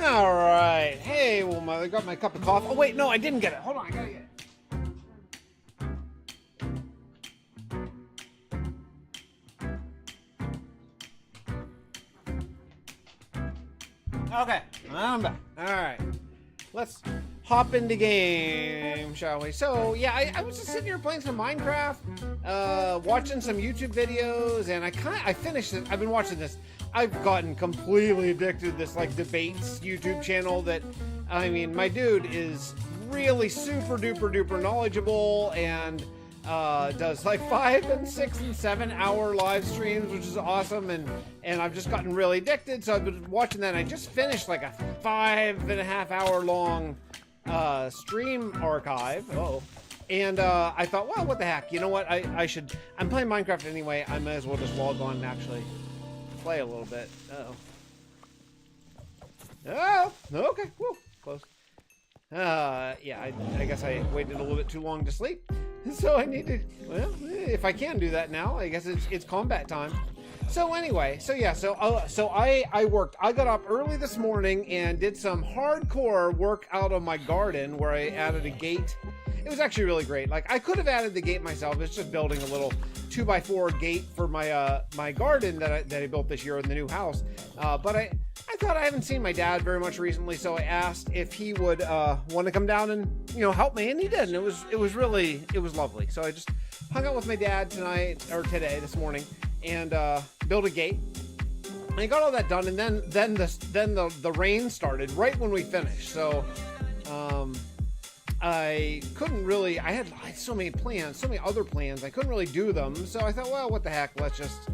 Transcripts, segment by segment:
All right. Hey, well, I got my cup of coffee. Oh, wait, no, I didn't get it. Hold on, I gotta get it. Okay, I'm back. All right. Let's hop into game, shall we? So, yeah, I was just sitting here playing some Minecraft, watching some YouTube videos, and I finished it. I've been watching this. I've gotten completely addicted to this, like, debates YouTube channel that, I mean, my dude is really super duper duper knowledgeable and does like 5 and 6 and 7 hour live streams, which is awesome, and I've just gotten really addicted. So I've been watching that, and I just finished like a 5.5 hour long stream archive. And I thought, well, what the heck, you know what, I'm playing Minecraft anyway, I might as well just log on and actually play a little bit. Oh, okay, whoa, close. Yeah, I guess I waited a little bit too long to sleep. So I need to, well, if I can do that now, I guess it's combat time. So anyway, so yeah, so I worked. I got up early this morning and did some hardcore work out of my garden where I added a gate. It was actually really great. Like, I could have added the gate myself. It's just building a little 2x4 gate for my my garden that I built this year in the new house. But I thought I haven't seen my dad very much recently, so I asked if he would want to come down and, you know, help me, and he did. And it was lovely. So I just hung out with my dad this morning, and built a gate. And I got all that done, and then the rain started right when we finished. So I couldn't really, I had so many plans, so many other plans, I couldn't really do them. So I thought, well, what the heck, let's just,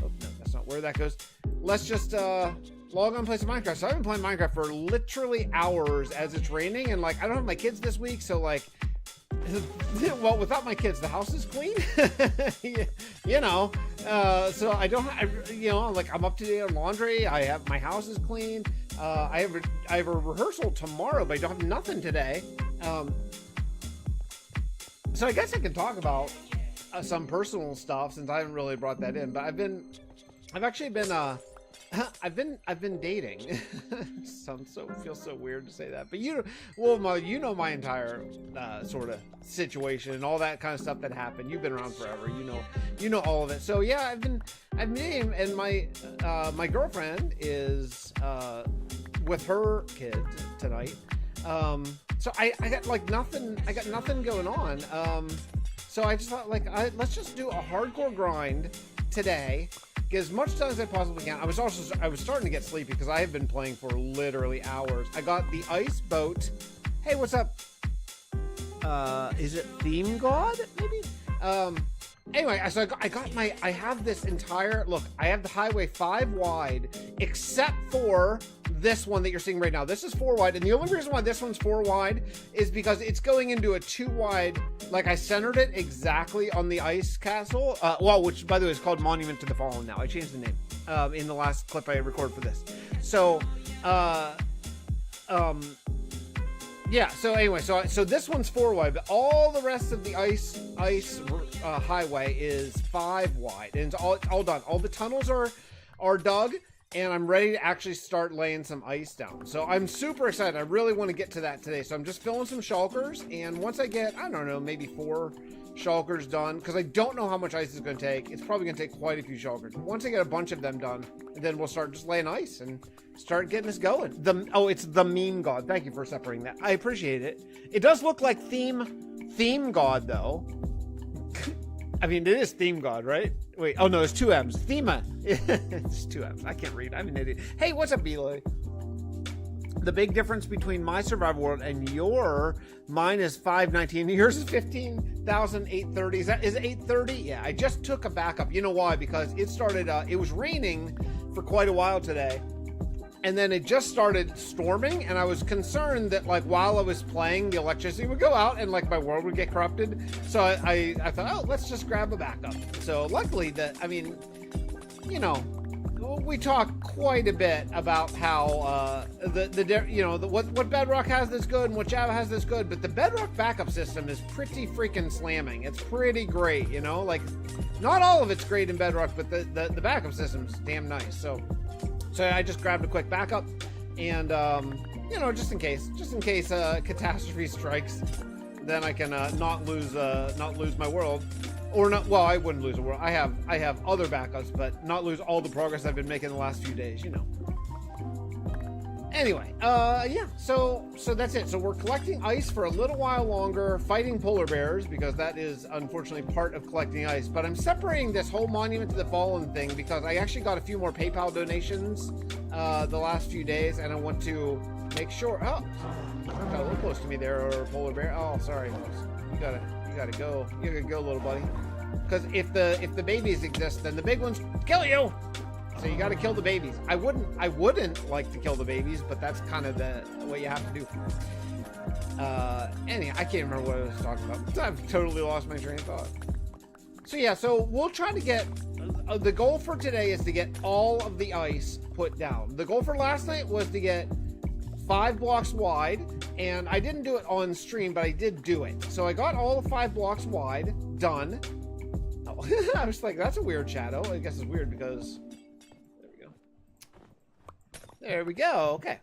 oh, no, that's not where that goes. Let's just log on and play some Minecraft. So I've been playing Minecraft for literally hours as it's raining, and like, I don't have my kids this week, so like, well, without my kids, the house is clean. You know, so I don't, you know, like, I'm up to date on laundry. My house is clean. I have a rehearsal tomorrow, but I don't have nothing today. So I guess I can talk about some personal stuff since I haven't really brought that in. But I've actually been I've been dating. Feels so weird to say that, but you know my entire sort of situation and all that kind of stuff that happened. You've been around forever, you know all of it. So yeah, I've been dating, and my girlfriend is with her kids tonight. So I got like nothing. I got nothing going on. So I just thought, like, let's just do a hardcore grind today. Get as much done as I possibly can. I was starting to get sleepy because I have been playing for literally hours. I got the ice boat. Hey, what's up? Is it Theme God? Maybe. Anyway, so I have this entire, look, I have the highway 5 wide, except for this one that you're seeing right now. This is 4 wide, and the only reason why this one's 4 wide is because it's going into a 2 wide, like, I centered it exactly on the ice castle, well, which, by the way, is called Monument to the Fallen now. I changed the name, in the last clip I recorded for this. So, Yeah, so anyway, so this one's 4 wide, but all the rest of the ice highway is 5 wide, and it's all done. All the tunnels are dug, and I'm ready to actually start laying some ice down. So I'm super excited. I really want to get to that today. So I'm just filling some shulkers, and once I get, I don't know, maybe 4 shulkers done, because I don't know how much ice it's going to take. It's probably going to take quite a few shulkers. Once I get a bunch of them done, then we'll start just laying ice and start getting this going. It's the meme god. Thank you for separating that. I appreciate it. It does look like theme god though. I mean, it is theme god, right? Wait, oh no, it's 2 M's. Thema. It's 2 M's. I can't read. I'm an idiot. Hey, what's up, Beloy? The big difference between my survival world and mine is 519. Yours is 15,830. Is it 830? Yeah, I just took a backup. You know why? Because it started, it was raining for quite a while today. And then it just started storming, and I was concerned that, like, while I was playing, the electricity would go out and, like, my world would get corrupted. So I thought, oh, let's just grab a backup. So luckily, I mean, you know, we talk quite a bit about how what Bedrock has that's good and what Java has that's good, but the Bedrock backup system is pretty freaking slamming. It's pretty great, you know, like, not all of it's great in Bedrock, but the backup system's damn nice. So I just grabbed a quick backup, and you know, just in case catastrophe strikes, then I can not lose my world, or not. Well, I wouldn't lose a world. I have other backups, but not lose all the progress I've been making the last few days. You know. Anyway, yeah. So that's it. So we're collecting ice for a little while longer, fighting polar bears, because that is unfortunately part of collecting ice. But I'm separating this whole Monument to the Fallen thing because I actually got a few more PayPal donations the last few days, and I want to make sure. Oh, got a little close to me there, or polar bear. Oh, sorry. You gotta go. You gotta go, little buddy. Because if the babies exist, then the big ones kill you. So you got to kill the babies. I wouldn't like to kill the babies, but that's kind of what you have to do. Anyway, I can't remember what I was talking about. I've totally lost my train of thought. So yeah, so we'll try to get, the goal for today is to get all of the ice put down. The goal for last night was to get 5 blocks wide, and I didn't do it on stream, but I did do it. So I got all 5 blocks wide done. Oh, I was like, that's a weird shadow. I guess it's weird because... There we go. Okay.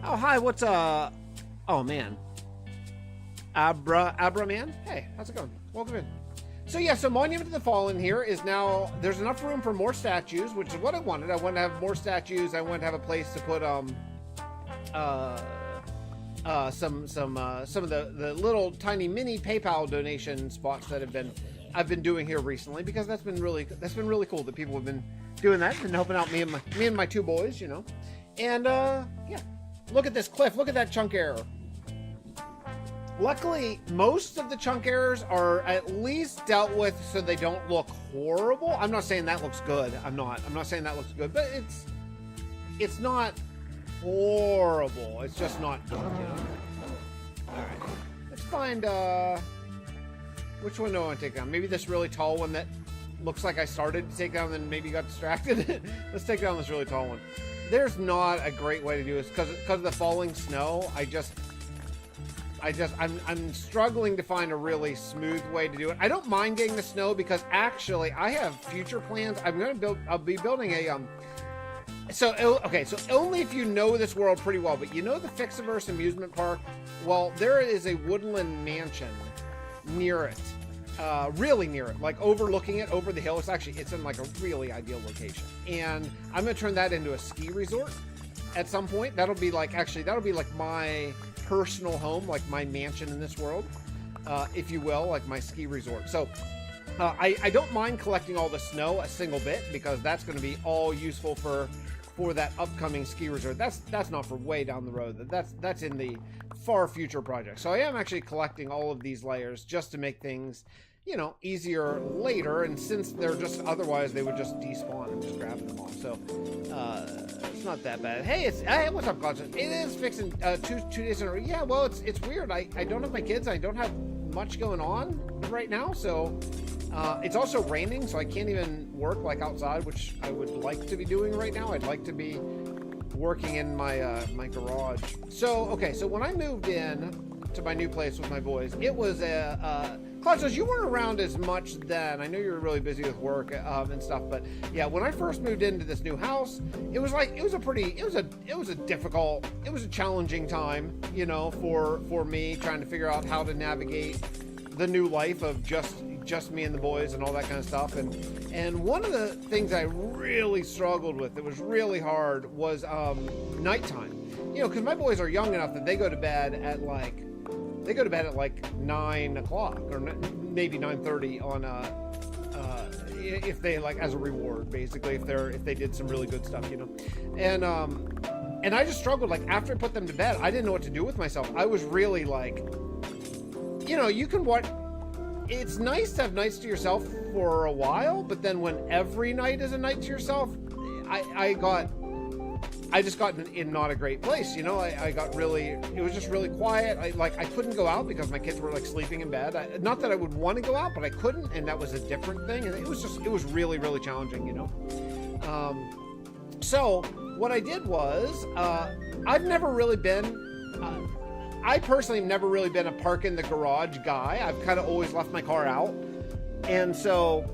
Oh, hi. What's oh man. Abra man. Hey, how's it going? Welcome in. So yeah, so Monument to the Fallen here is now, there's enough room for more statues, which is what I wanted. I wanted to have more statues. I wanted to have a place to put some of the little tiny mini PayPal donation spots that I've been doing here recently, because that's been really cool that people have been doing that and helping out me and my 2 boys, you know. And yeah, look at this cliff. Look at that chunk error. Luckily, most of the chunk errors are at least dealt with so they don't look horrible. I'm not saying that looks good. I'm not saying that looks good, but it's not horrible. It's just not good, you know. All right, let's find which one do I want to take down? Maybe this really tall one that looks like I started to take down, then maybe got distracted. Let's take down this really tall one. There's not a great way to do this because of the falling snow. I'm struggling to find a really smooth way to do it. I don't mind getting the snow because actually I have future plans. I'll be building a so only if you know this world pretty well, but you know the Fixxitt412 amusement park? Well, there is a woodland mansion near it. Really near it, like overlooking it over the hill. It's in like a really ideal location, and I'm gonna turn that into a ski resort at some point. That'll be like my personal home, like my mansion in this world, if you will, like my ski resort. So I don't mind collecting all the snow a single bit, because that's going to be all useful for that upcoming ski resort. That's not for way down the road. That's in the far future project. So I am actually collecting all of these layers just to make things, you know, easier later. And since they're just, otherwise they would just despawn and just grab them all. So it's not that bad. Hey, what's up, Godson? It is fixing two days in a row. Yeah, well, it's weird. I don't have my kids. I don't have much going on right now. So it's also raining, so I can't even work like outside, which I would like to be doing right now. I'd like to be working in my my garage. So okay, so when I moved in, to my new place with my boys, it was Claude says you weren't around as much then. I know you were really busy with work and stuff, but yeah, when I first moved into this new house, it was a challenging time, you know, for me trying to figure out how to navigate the new life of just me and the boys and all that kind of stuff. And one of the things I really struggled with that was really hard was nighttime. You know, because my boys are young enough that they go to bed at like 9 o'clock or maybe 9:30 on if they like as a reward, basically, if they did some really good stuff, you know. And I just struggled, like after I put them to bed, I didn't know what to do with myself. I was really like, you know, it's nice to have nights to yourself for a while, but then when every night is a night to yourself, I just got in not a great place, you know. It was just really quiet. I couldn't go out because my kids were like sleeping in bed. Not that I would want to go out, but I couldn't, and that was a different thing. And it was really, really challenging, you know. So what I did was, I personally have never really been a park in the garage guy. I've kind of always left my car out. And so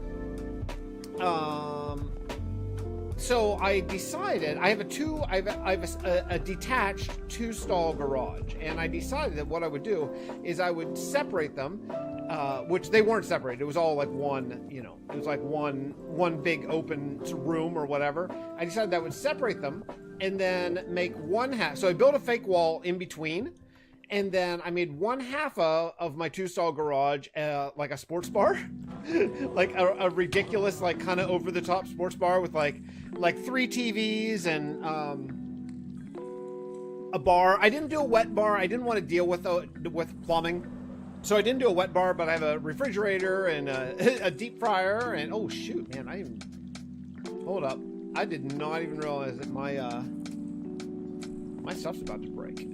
I decided I have a detached 2-stall garage, and I decided that what I would do is I would separate them, which they weren't separated. It was all like one, you know, it was like one big open room or whatever. I decided that I would separate them and then make one half. So I built a fake wall in between. And then I made one half of my 2-stall garage like a sports bar, like a ridiculous, like kind of over the top sports bar with like 3 TVs and a bar. I didn't do a wet bar. I didn't want to deal with plumbing, so I didn't do a wet bar. But I have a refrigerator and a deep fryer. And oh shoot, man, hold up. I did not even realize that my stuff's about to break.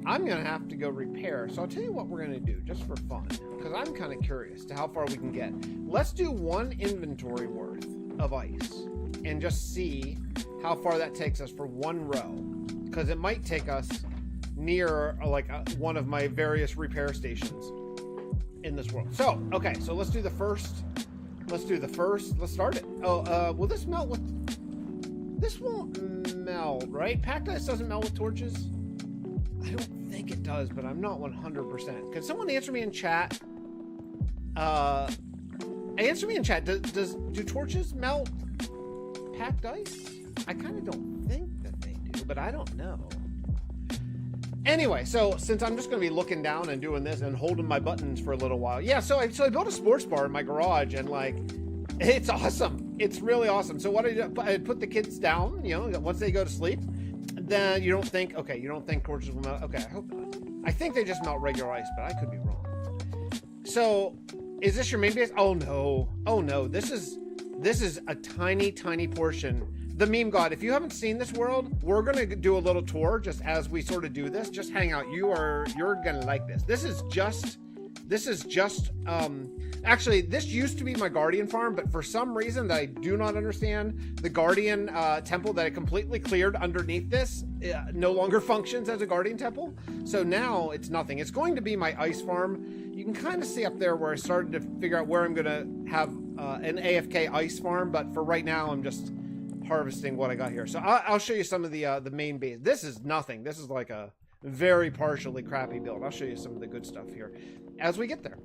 I'm going to have to go repair. So I'll tell you what we're going to do just for fun, because I'm kind of curious to how far we can get. Let's do one inventory worth of ice and just see how far that takes us for one row, because it might take us near one of my various repair stations in this world. So, okay, so let's do the first. Let's start it. Oh, will this melt with... This won't melt, right? Packed ice doesn't melt with torches? I don't think it does, but I'm not 100%. Can someone answer me in chat? Answer me in chat. Do torches melt packed ice? I kind of don't think that they do, but I don't know. Anyway, so since I'm just going to be looking down and doing this and holding my buttons for a little while. Yeah, so I built a sports bar in my garage, and like, it's awesome. It's really awesome. So what I did, I put the kids down, you know, once they go to sleep. Then you don't think torches will melt. Okay, I hope not. I think they just melt regular ice, but I could be wrong. So, is this your main base? Oh no. This is a tiny portion. The meme god, if you haven't seen this world, we're gonna do a little tour just as we sort of do this. Just hang out. You're gonna like this. This is just actually, this used to be my Guardian farm, but for some reason that I do not understand, the Guardian temple that I completely cleared underneath this no longer functions as a Guardian temple. So now it's nothing. It's going to be my ice farm. You can kind of see up there where I started to figure out where I'm going to have an AFK ice farm, but for right now, I'm just harvesting what I got here. So I'll show you some of the main base. This is nothing. This is like a very partially crappy build. I'll show you some of the good stuff here as we get there.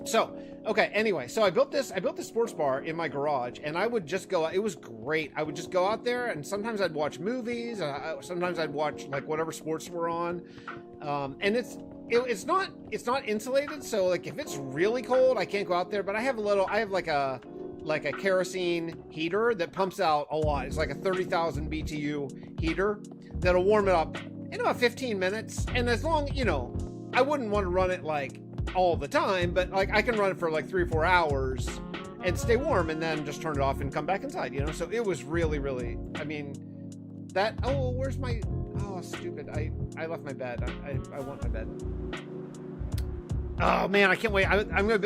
So, okay, anyway, so I built this sports bar in my garage, and I would just go out. It was great. I would just go out there, and sometimes I'd watch movies, sometimes I'd watch like whatever sports were on. And it's not insulated, so like if it's really cold, I can't go out there, but I have like a kerosene heater that pumps out a lot. It's like a 30,000 BTU heater that'll warm it up in about 15 minutes. And as long, you know, I wouldn't want to run it like all the time, but like I can run it for like 3 or 4 hours and stay warm, and then just turn it off and come back inside, you know. So it was really, I mean, that, oh, where's my, oh, stupid, I left my bed. I want my bed. Oh man, I can't wait.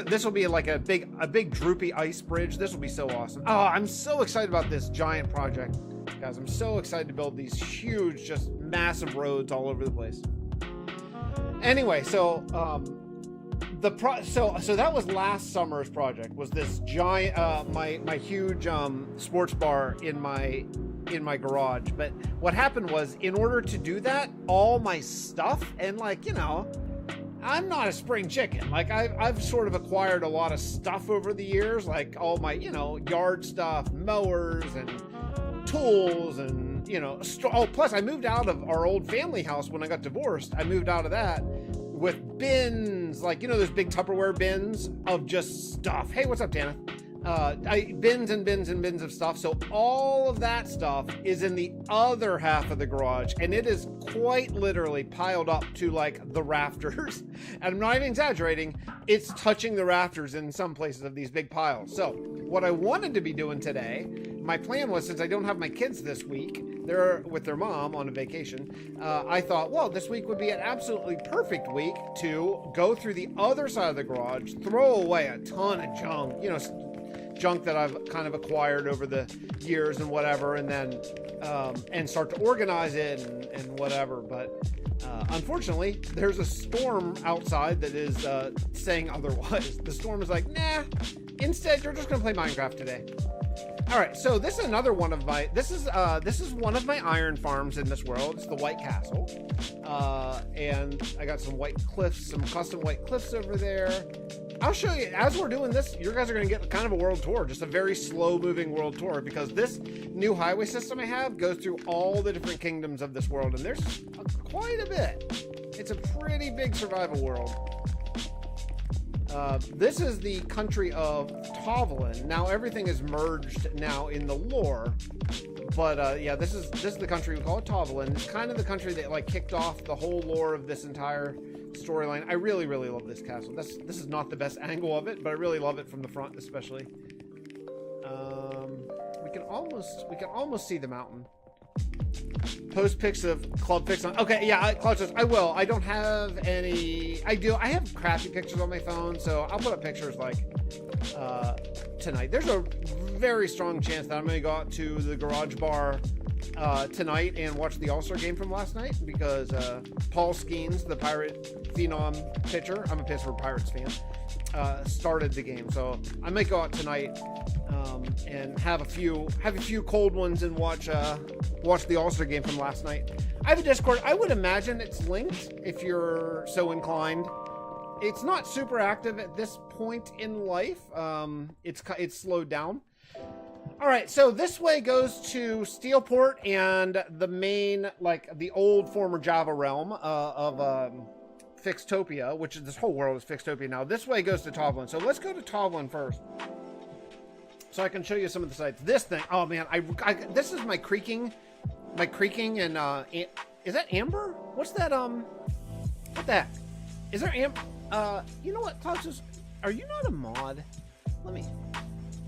This will be like a big droopy ice bridge. This will be so awesome. Oh, I'm so excited about this giant project, guys. I'm so excited to build these huge, just massive roads all over the place. Anyway, so so that was last summer's project. Was this giant my huge sports bar in my garage. But what happened was, in order to do that, all my stuff, and like, you know, I'm not a spring chicken. Like I've sort of acquired a lot of stuff over the years, like all my, you know, yard stuff, mowers and tools, and, you know, plus I moved out of our old family house when I got divorced. I moved out of that with bins, like, you know, those big Tupperware bins of just stuff. Hey, what's up, Dana? Bins and bins and bins of stuff. So all of that stuff is in the other half of the garage, and it is quite literally piled up to like the rafters. And I'm not even exaggerating. It's touching the rafters in some places of these big piles. So what I wanted to be doing today, my plan was, since I don't have my kids this week, they're with their mom on a vacation, I thought, well, this week would be an absolutely perfect week to go through the other side of the garage, throw away a ton of junk, you know, junk that I've kind of acquired over the years and whatever, and then and start to organize it and whatever. But unfortunately, there's a storm outside that is saying otherwise. The storm is like, nah, instead you're just gonna play Minecraft today. All right, so this is another one of my, this is one of my iron farms in this world. It's the White Castle, and I got some white cliffs, some custom white cliffs over there. I'll show you, as we're doing this, you guys are going to get kind of a world tour, just a very slow moving world tour, because this new highway system I have goes through all the different kingdoms of this world, and there's quite a bit. It's a pretty big survival world. This is the country of Tovlin. Now everything is merged now in the lore, but yeah, this is the country we call it, Tovlin. It's kind of the country that like kicked off the whole lore of this entire storyline. I really love this castle. This is not the best angle of it, but I really love it from the front, especially. We can almost see the mountain. Post pics of Club Fix on. Okay, yeah, Club Fix. I will. I don't have any. I have crappy pictures on my phone, so I'll put up pictures like tonight. There's a very strong chance that I'm going to go out to the garage bar tonight and watch the All-Star game from last night, because Paul Skeens, the Pirate phenom pitcher, I'm a Pittsburgh Pirates fan, started the game. So I might go out tonight and have a few cold ones and watch the All-Star game from last night. I have a Discord. I would imagine it's linked if you're so inclined. It's not super active at this point in life. It's slowed down. All right, so this way goes to Steelport and the main, like the old former Java realm of Fixtopia, which is, this whole world is Fixtopia now. This way goes to Tovlin. So let's go to Tovlin first, so I can show you some of the sites. This thing, oh man, this is my creaking and is that amber? What's that? What the heck? Is there amber? You know what, Klaus, are you not a mod?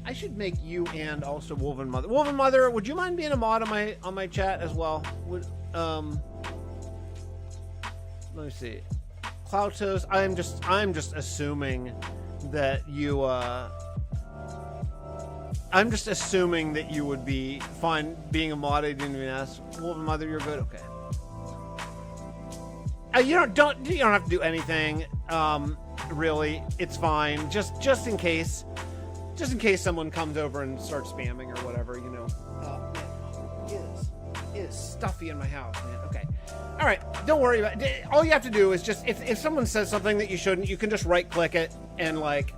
I should make you and also Wolven Mother. Wolven Mother, would you mind being a mod on my chat as well? Let me see. Cloutos, I'm just assuming that you I'm just assuming that you would be fine being a mod. I didn't even ask. Wolven Mother, you're good. Okay. You don't have to do anything. Really, it's fine. Just in case someone comes over and starts spamming or whatever, you know. It is stuffy in my house, man. Okay. All right. Don't worry about it. All you have to do is just, if someone says something that you shouldn't, you can just right click it and like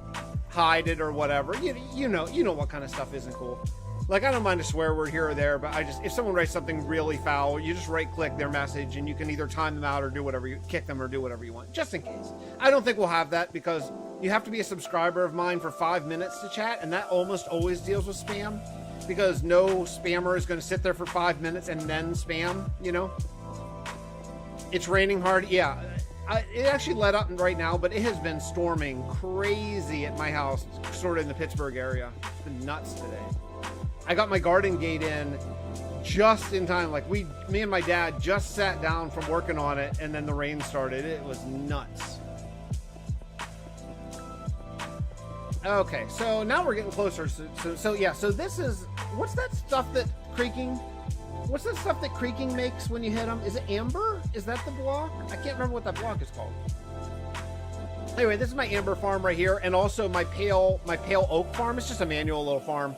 hide it or whatever. You know what kind of stuff isn't cool. Like, I don't mind a swear word here or there, but if someone writes something really foul, you just right click their message and you can either time them out or do whatever kick them or do whatever you want, just in case. I don't think we'll have that, because you have to be a subscriber of mine for 5 minutes to chat, and that almost always deals with spam, because no spammer is going to sit there for 5 minutes and then spam, you know? It's raining hard. Yeah, it actually let up right now, but it has been storming crazy at my house, sort of in the Pittsburgh area. It's been nuts today. I got my garden gate in just in time. Like, me and my dad just sat down from working on it, and then the rain started. It was nuts. Okay, so now we're getting closer. So yeah, so this is, what's that stuff that creaking makes when you hit them? Is it amber? Is that the block? I can't remember what that block is called. Anyway, this is my amber farm right here, and also my pale oak farm. It's just a manual little farm.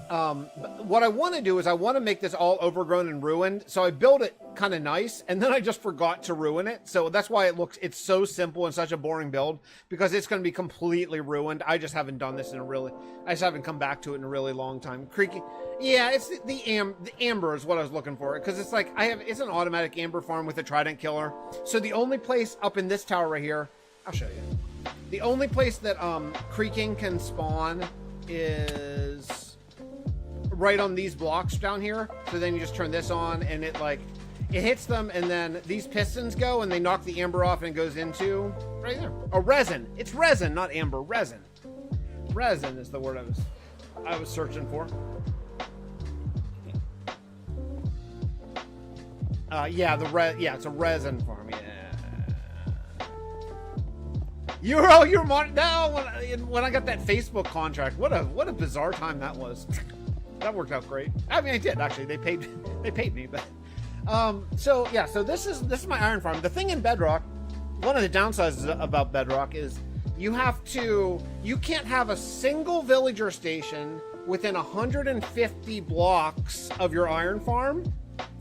But what I want to do is I want to make this all overgrown and ruined. So I built it kind of nice, and then I just forgot to ruin it. So that's why it's so simple and such a boring build, because it's going to be completely ruined. I just haven't done this I just haven't come back to it in a really long time. Creaky. Yeah, it's the amber is what I was looking for, because it's like it's an automatic amber farm with a trident killer. So the only place up in this tower right here, I'll show you. The only place that creaking can spawn is right on these blocks down here. So then you just turn this on, and it hits them, and then these pistons go and they knock the amber off, and it goes into right there. Oh, resin. It's resin, not amber. Resin. Resin is the word I was searching for. Yeah, it's a resin farm. Yeah. You're when I got that Facebook contract. What a bizarre time that was. That worked out great. I mean, I did actually. They paid me, but so this is my iron farm. The thing in Bedrock, one of the downsides about Bedrock is you can't have a single villager station within 150 blocks of your iron farm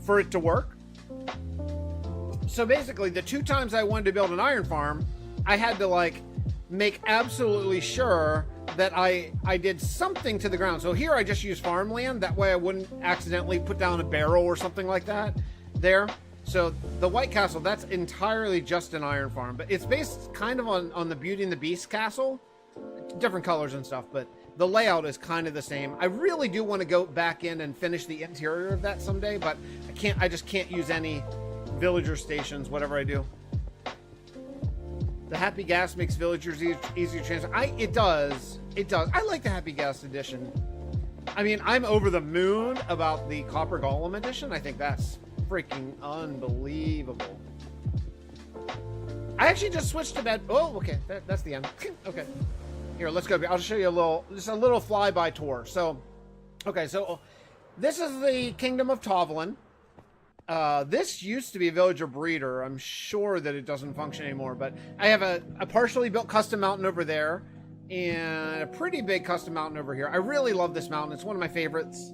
for it to work. So basically, the 2 times I wanted to build an iron farm, I had to make absolutely sure that I did something to the ground. So here I just used farmland. That way I wouldn't accidentally put down a barrel or something like that there. So the White Castle, that's entirely just an iron farm. But it's based kind of on the Beauty and the Beast castle. Different colors and stuff, but the layout is kind of the same. I really do want to go back in and finish the interior of that someday, but I just can't use any villager stations, whatever I do. The Happy Gas makes villagers easier to transfer. It does. I like the Happy Gas edition. I mean, I'm over the moon about the Copper Golem edition. I think that's freaking unbelievable. I actually just switched to bed. Oh, okay. That's the end. Okay. Here, let's go. I'll show you a little flyby tour. So, okay. So, this is the Kingdom of Tovlin. This used to be a villager breeder. I'm sure that it doesn't function anymore, but I have a partially built custom mountain over there and a pretty big custom mountain over here. I really love this mountain. It's one of my favorites.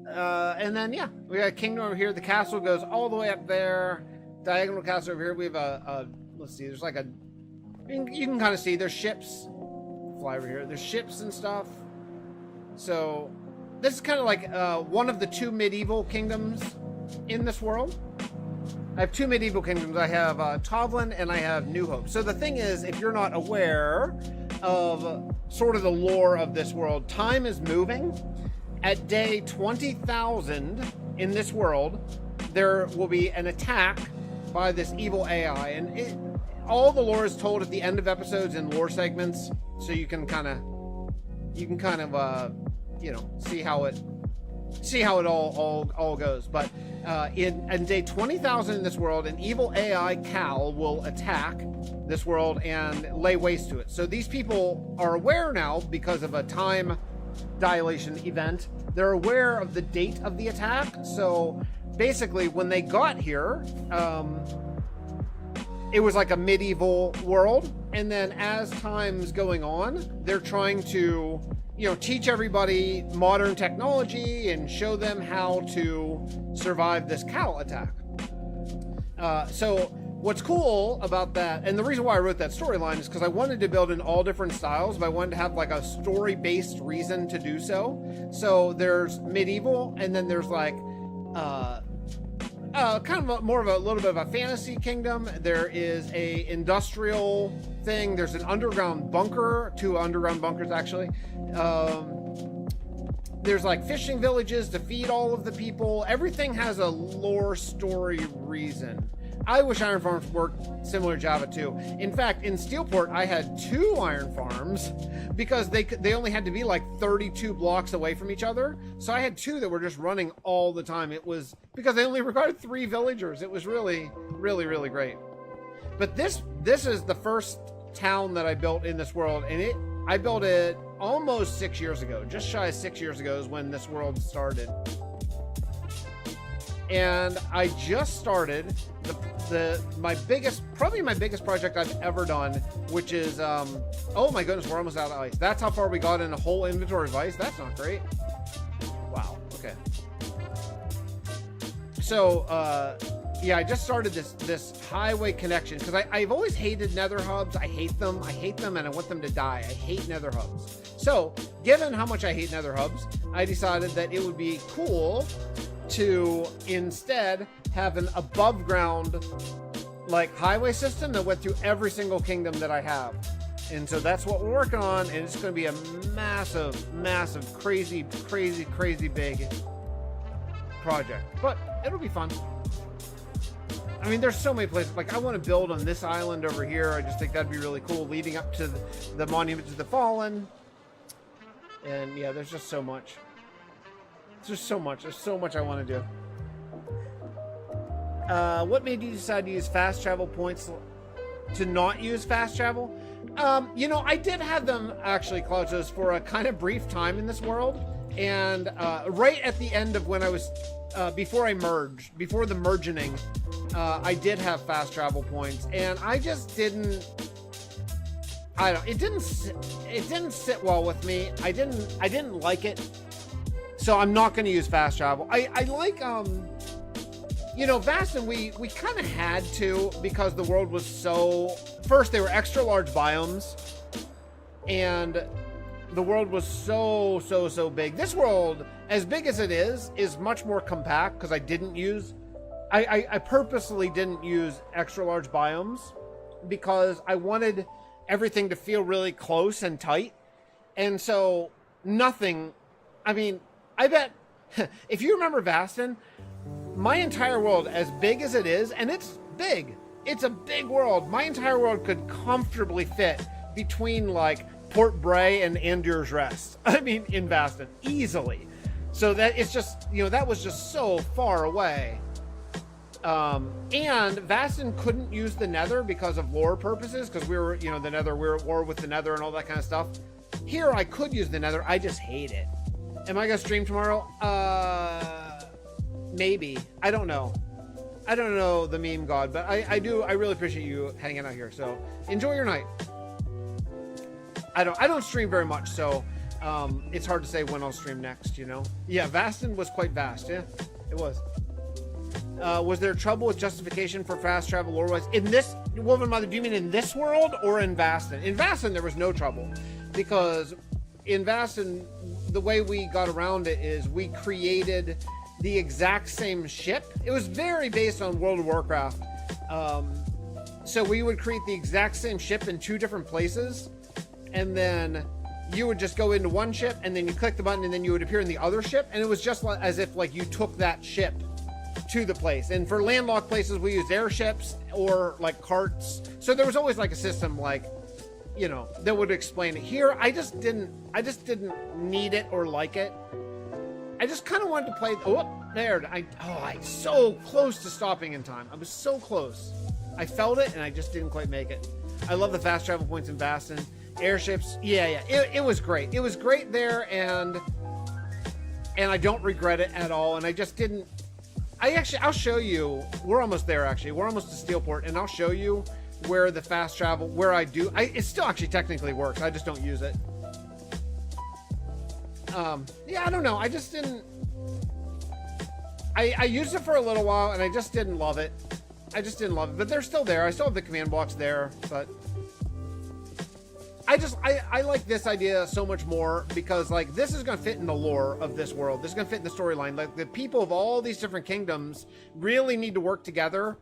And then, yeah, we got a kingdom over here. The castle goes all the way up there. Diagonal castle over here. We have let's see, there's you can kind of see there's ships. Fly over here. There's ships and stuff. So this is kind of like one of the 2 medieval kingdoms in this world. I have 2 medieval kingdoms. I have Tovlin and I have New Hope. So the thing is, if you're not aware of sort of the lore of this world, time is moving. At day 20,000 in this world, there will be an attack by this evil AI, and all the lore is told at the end of episodes in lore segments, so you can kind of see how it all goes. But in day 20,000 in this world, an evil AI Cal will attack this world and lay waste to it. So these people are aware now because of a time dilation event. They're aware of the date of the attack. So basically, when they got here, it was like a medieval world. And then as time's going on, they're trying to teach everybody modern technology and show them how to survive this cow attack. So what's cool about that, and the reason why I wrote that storyline is because I wanted to build in all different styles, but I wanted to have a story-based reason to do so. So there's medieval, and then there's kind of more of a little bit of a fantasy kingdom. There is a industrial thing. There's an underground bunker, 2 underground bunkers actually. There's fishing villages to feed all of the people. Everything has a lore story reason. I wish iron farms worked similar to Java too. In fact, in Steelport, I had 2 iron farms because they only had to be 32 blocks away from each other. So I had 2 that were just running all the time. It was because they only required 3 villagers. It was really, really, really great. But this is the first town that I built in this world, and I built it almost 6 years ago. Just shy of 6 years ago is when this world started. and I just started probably my biggest project I've ever done, which is oh my goodness, we're almost out of ice. That's how far we got in a whole inventory of ice. That's not great. Wow. Okay. So yeah, I just started this highway connection because I've always hated nether hubs. I hate them, and I want them to die. I hate nether hubs. So given how much I hate nether hubs, I decided that it would be cool to instead have an above ground like highway system that went through every single kingdom that I have. And so that's what we're working on, and it's going to be a massive, crazy big project, but it'll be fun. I mean, there's so many places. Like, I want to build on this island over here. I just think that'd be really cool, leading up to the Monument to the Fallen. And yeah, there's just so much. There's so much I want to do. What made you decide to use fast travel points to not use fast travel? You know, I did have them actually, Claudius, for a kind of brief time in this world. And right at the end of when I was, before the mergening, I did have fast travel points, and I just didn't. It didn't sit well with me. I didn't like it, so I'm not going to use fast travel. I like you know, Vastin, we kind of had to, because the world was so. First, they were extra large biomes, and the world was so big. This world, as big as it is much more compact, because I purposely didn't use extra large biomes because I wanted everything to feel really close and tight. And so nothing, I mean, I bet if you remember Vastin, my entire world, as big as it is, and it's big, it's a big world. My entire world could comfortably fit between like Port Bray and Andur's Rest. I mean, in Vastin, easily. So that it's just, you know, that was just so far away. And Vastin couldn't use the Nether because of lore purposes, because we were, you know, the Nether, we were at war with the Nether and all that kind of stuff. Here, I could use the Nether. I just hate it. Am I gonna stream tomorrow? Maybe. I don't know. I don't know the meme god, but I really appreciate you hanging out here. So enjoy your night. I don't stream very much, so it's hard to say when I'll stream next, you know? Yeah, Vastin was quite vast. Yeah, it was. Was there trouble with justification for fast travel lore-wise? In this, Woven Mother, do you mean in this world or in Vastin? In Vastin, there was no trouble, because in Vastin, the way we got around it is we created the exact same ship. It was very based on World of Warcraft. So we would create the exact same ship in two different places, and then you would just go into one ship, and then you click the button, and then you would appear in the other ship, and it was just like, as if like you took that ship to the place. And for landlocked places, we used airships or like carts. So there was always like a system, like, you know, that would explain it. Here, I just didn't need it or like it. I just kind of wanted to play. Oh, there! I so close to stopping in time. I was so close. I felt it, and I just didn't quite make it. I love the fast travel points in Vastin. Airships, yeah. It was great. It was great there, and I don't regret it at all. And I just didn't. I'll show you. We're almost there. Actually, we're almost to Steelport, and I'll show you where the fast travel. Where I do. It still actually technically works. I just don't use it. Yeah, I don't know. I just didn't. I used it for a little while, and I just didn't love it. But they're still there. I still have the command blocks there, but I like this idea so much more, because like this is going to fit in the lore of this world. This is going to fit in the storyline. Like the people of all these different kingdoms really need to work together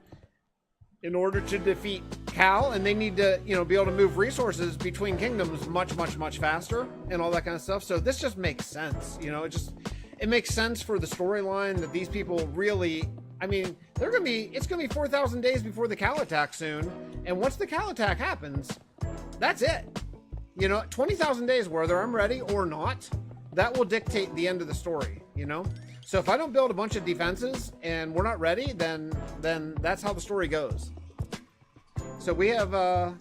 in order to defeat Cal, and they need to, you know, be able to move resources between kingdoms much faster and all that kind of stuff. So this just makes sense, you know. It makes sense for the storyline that these people really, I mean, it's gonna be 4,000 days before the Cal attack soon, and once the Cal attack happens, that's it. You know, 20,000 days, whether I'm ready or not, that will dictate the end of the story, you know. So if I don't build a bunch of defenses and we're not ready, then that's how the story goes. So we have,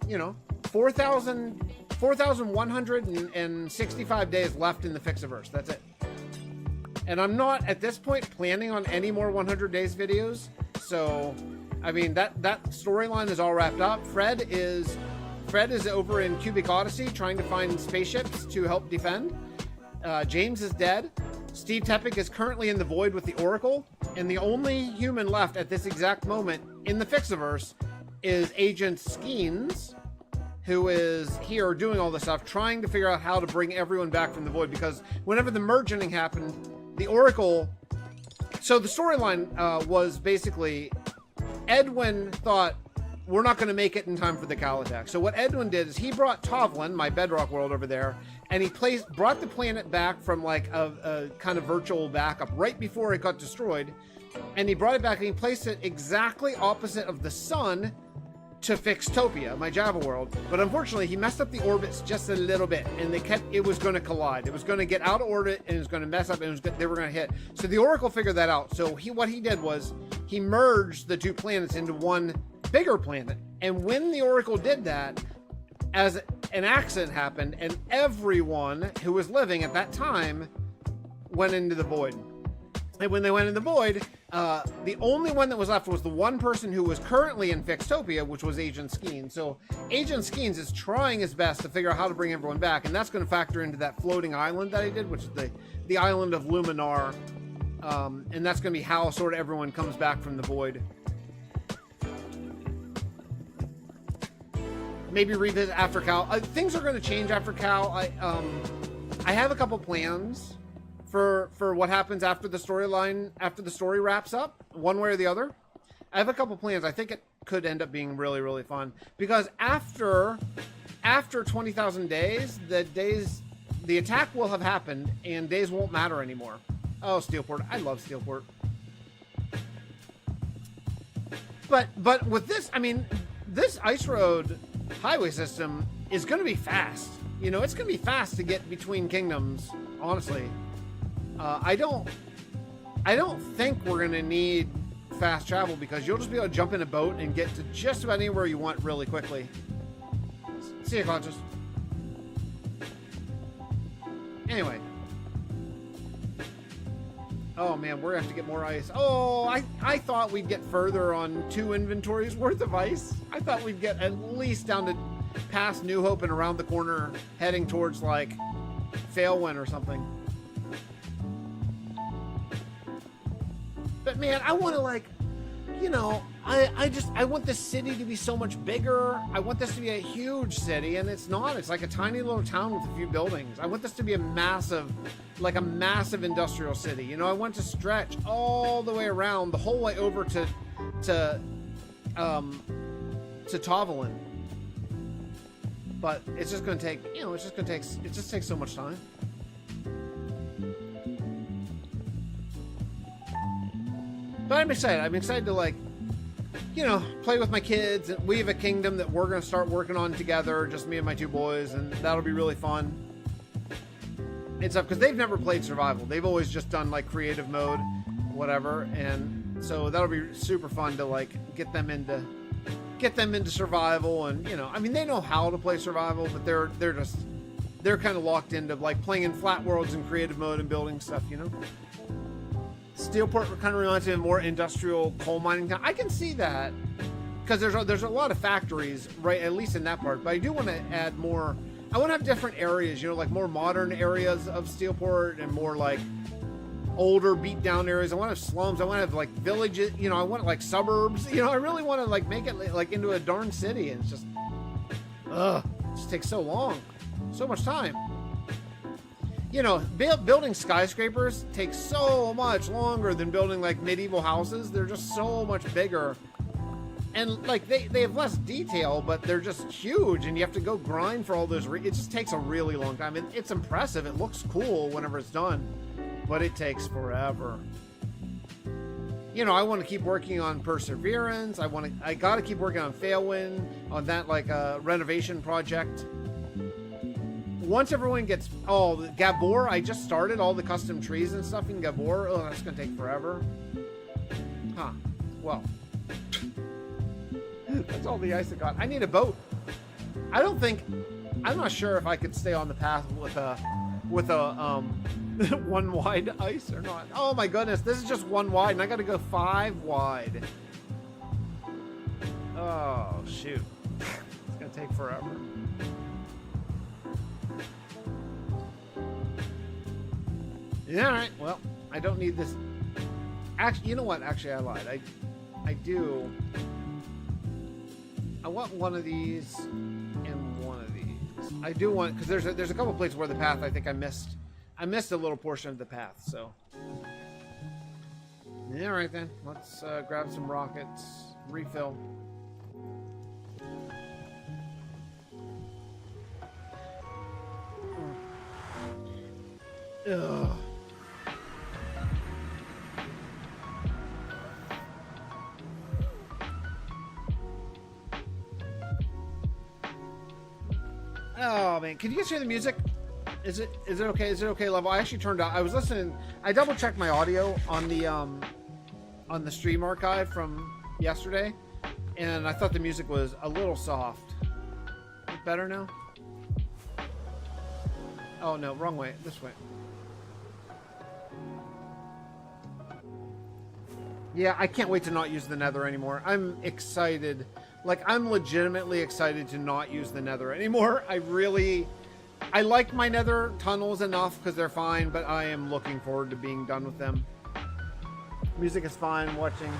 you know, 4,165 days left in the Fixxitt412. That's it. And I'm not, at this point, planning on any more 100 Days videos. So, I mean, that storyline is all wrapped up. Fred is over in Cubic Odyssey trying to find spaceships to help defend. James is dead. Steve Teppick is currently in the void with the Oracle. And the only human left at this exact moment in the Fixxiverse is Agent Skeens, who is here doing all this stuff, trying to figure out how to bring everyone back from the void. Because whenever the merging happened, the Oracle... So the storyline was basically... Edwin thought, we're not going to make it in time for the Cal attack. So what Edwin did is he brought Tovlin, my bedrock world over there, and he brought the planet back from like a kind of virtual backup right before it got destroyed. And he brought it back and he placed it exactly opposite of the sun to Fixtopia, my Java world. But unfortunately, he messed up the orbits just a little bit, and it was going to collide. It was going to get out of orbit, and it was going to mess up, and they were going to hit. So the Oracle figured that out. So what he did was he merged the two planets into one bigger planet. And when the Oracle did that, as an accident happened, and everyone who was living at that time went into the void. And when they went in the void, the only one that was left was the one person who was currently in Fixtopia, which was Agent Skeens. So Agent Skeens is trying his best to figure out how to bring everyone back, and that's going to factor into that floating island that I did, which is the island of Luminar. And that's going to be how sort of everyone comes back from the void. Maybe revisit after Cal. Things are going to change after Cal. I have a couple plans for what happens after the storyline, after the story wraps up, one way or the other. I have a couple plans. I think it could end up being really, really fun, because after 20,000 days, the attack will have happened and days won't matter anymore. Oh, Steelport. I love Steelport. But with this, I mean, this Ice Road highway system is going to be fast. You know, it's going to be fast to get between kingdoms, honestly. I don't think we're going to need fast travel, because you'll just be able to jump in a boat and get to just about anywhere you want really quickly. See you, Conscious. Anyway. Oh man, we're going to have to get more ice. Oh, I thought we'd get further on 2 inventories worth of ice. I thought we'd get at least down to past New Hope and around the corner, heading towards like Failwind or something. But man, I want to, like, you know, I want this city to be so much bigger. I want this to be a huge city, and it's not. It's like a tiny little town with a few buildings. I want this to be a massive industrial city. You know, I want to stretch all the way around, the whole way over to Tovalin. But it's just going to take, you know, it just takes so much time. But I'm excited. I'm excited to, like, you know, play with my kids. We have a kingdom that we're going to start working on together, just me and my 2 boys, and that'll be really fun. It's up because they've never played survival. They've always just done, like, creative mode, whatever. And so that'll be super fun to, like, get them into survival. And, you know, I mean, they know how to play survival, but they're kind of locked into, like, playing in flat worlds and creative mode and building stuff, you know? Steelport kind of reminds me of more industrial coal mining town. I can see that, because there's a lot of factories, right, at least in that part. But I do want to add more. I want to have different areas, you know, like more modern areas of Steelport and more like older beat down areas. I want to have slums. I want to have like villages, you know, I want like suburbs. You know, I really want to like make it like into a darn city. And it's just, it just takes so long, so much time. You know, building skyscrapers takes so much longer than building like medieval houses. They're just so much bigger. And like they have less detail, but they're just huge, and you have to go grind for all those. It just takes a really long time. It's impressive. It looks cool whenever it's done, but it takes forever. You know, I want to keep working on Perseverance. I got to keep working on Failwind, on that like renovation project. Once everyone gets, Gabor, I just started all the custom trees and stuff in Gabor. Oh, that's going to take forever. Huh. Well. That's all the ice I got. I need a boat. I'm not sure if I could stay on the path with a One wide ice or not? Oh my goodness, this is just one wide and I gotta go 5 wide. Oh shoot. It's gonna take forever. Yeah, alright, well, I don't need this. Actually, you know what? Actually, I lied. I do. I want one of these and one of these. I do want, because there's a couple places where the path I think I missed a little portion of the path, so. Yeah, alright then. Let's grab some rockets, refill. Ugh. Oh man, can you guys hear the music? Is it okay? Is it okay level? I actually turned out. I was listening. I double checked my audio on the stream archive from yesterday, and I thought the music was a little soft. Is it better now? Oh no, wrong way. This way. Yeah, I can't wait to not use the nether anymore. I'm excited. Like, I'm legitimately excited to not use the nether anymore. I like my nether tunnels enough because they're fine, but I am looking forward to being done with them. Music is fine, watching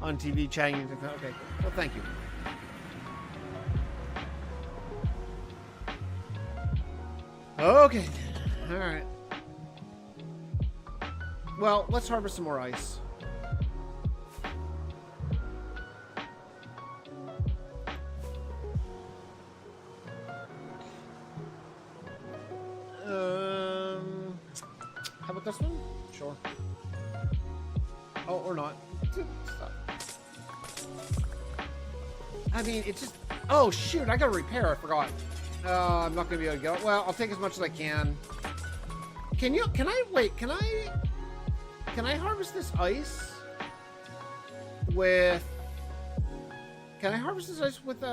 on TV, chatting. Okay, well, thank you. Okay, all right. Well, let's harvest some more ice. How about this one? Sure. Oh, or not. Stop. I mean, it just... Oh, shoot, I gotta repair. I forgot. I'm not gonna be able to get... Well, I'll take as much as I can. Can I harvest this ice with... Can I harvest this ice with,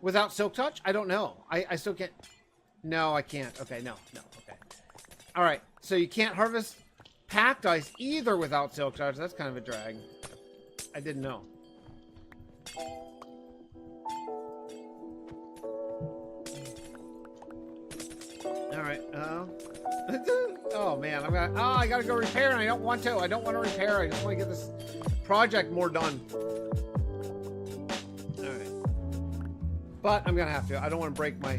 without silk touch? I don't know. I still can't. No, I can't. Okay, no. Okay. All right. So you can't harvest packed ice either without silk touch. That's kind of a drag. I didn't know. All right. Oh man, I gotta go repair, and I don't want to. I don't want to repair. I just want to get this project more done. But I'm gonna have to. I don't want to break my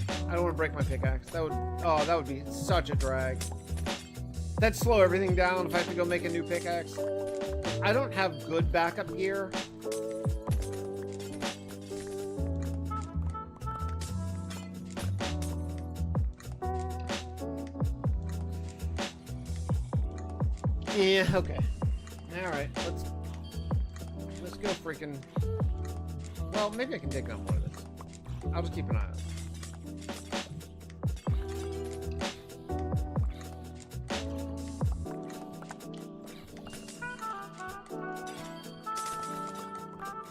pickaxe. That would be such a drag. That'd slow everything down if I have to go make a new pickaxe. I don't have good backup gear. Yeah, okay. Alright, let's go freaking... Well, maybe I can take on one of this. I'll just keep an eye on it.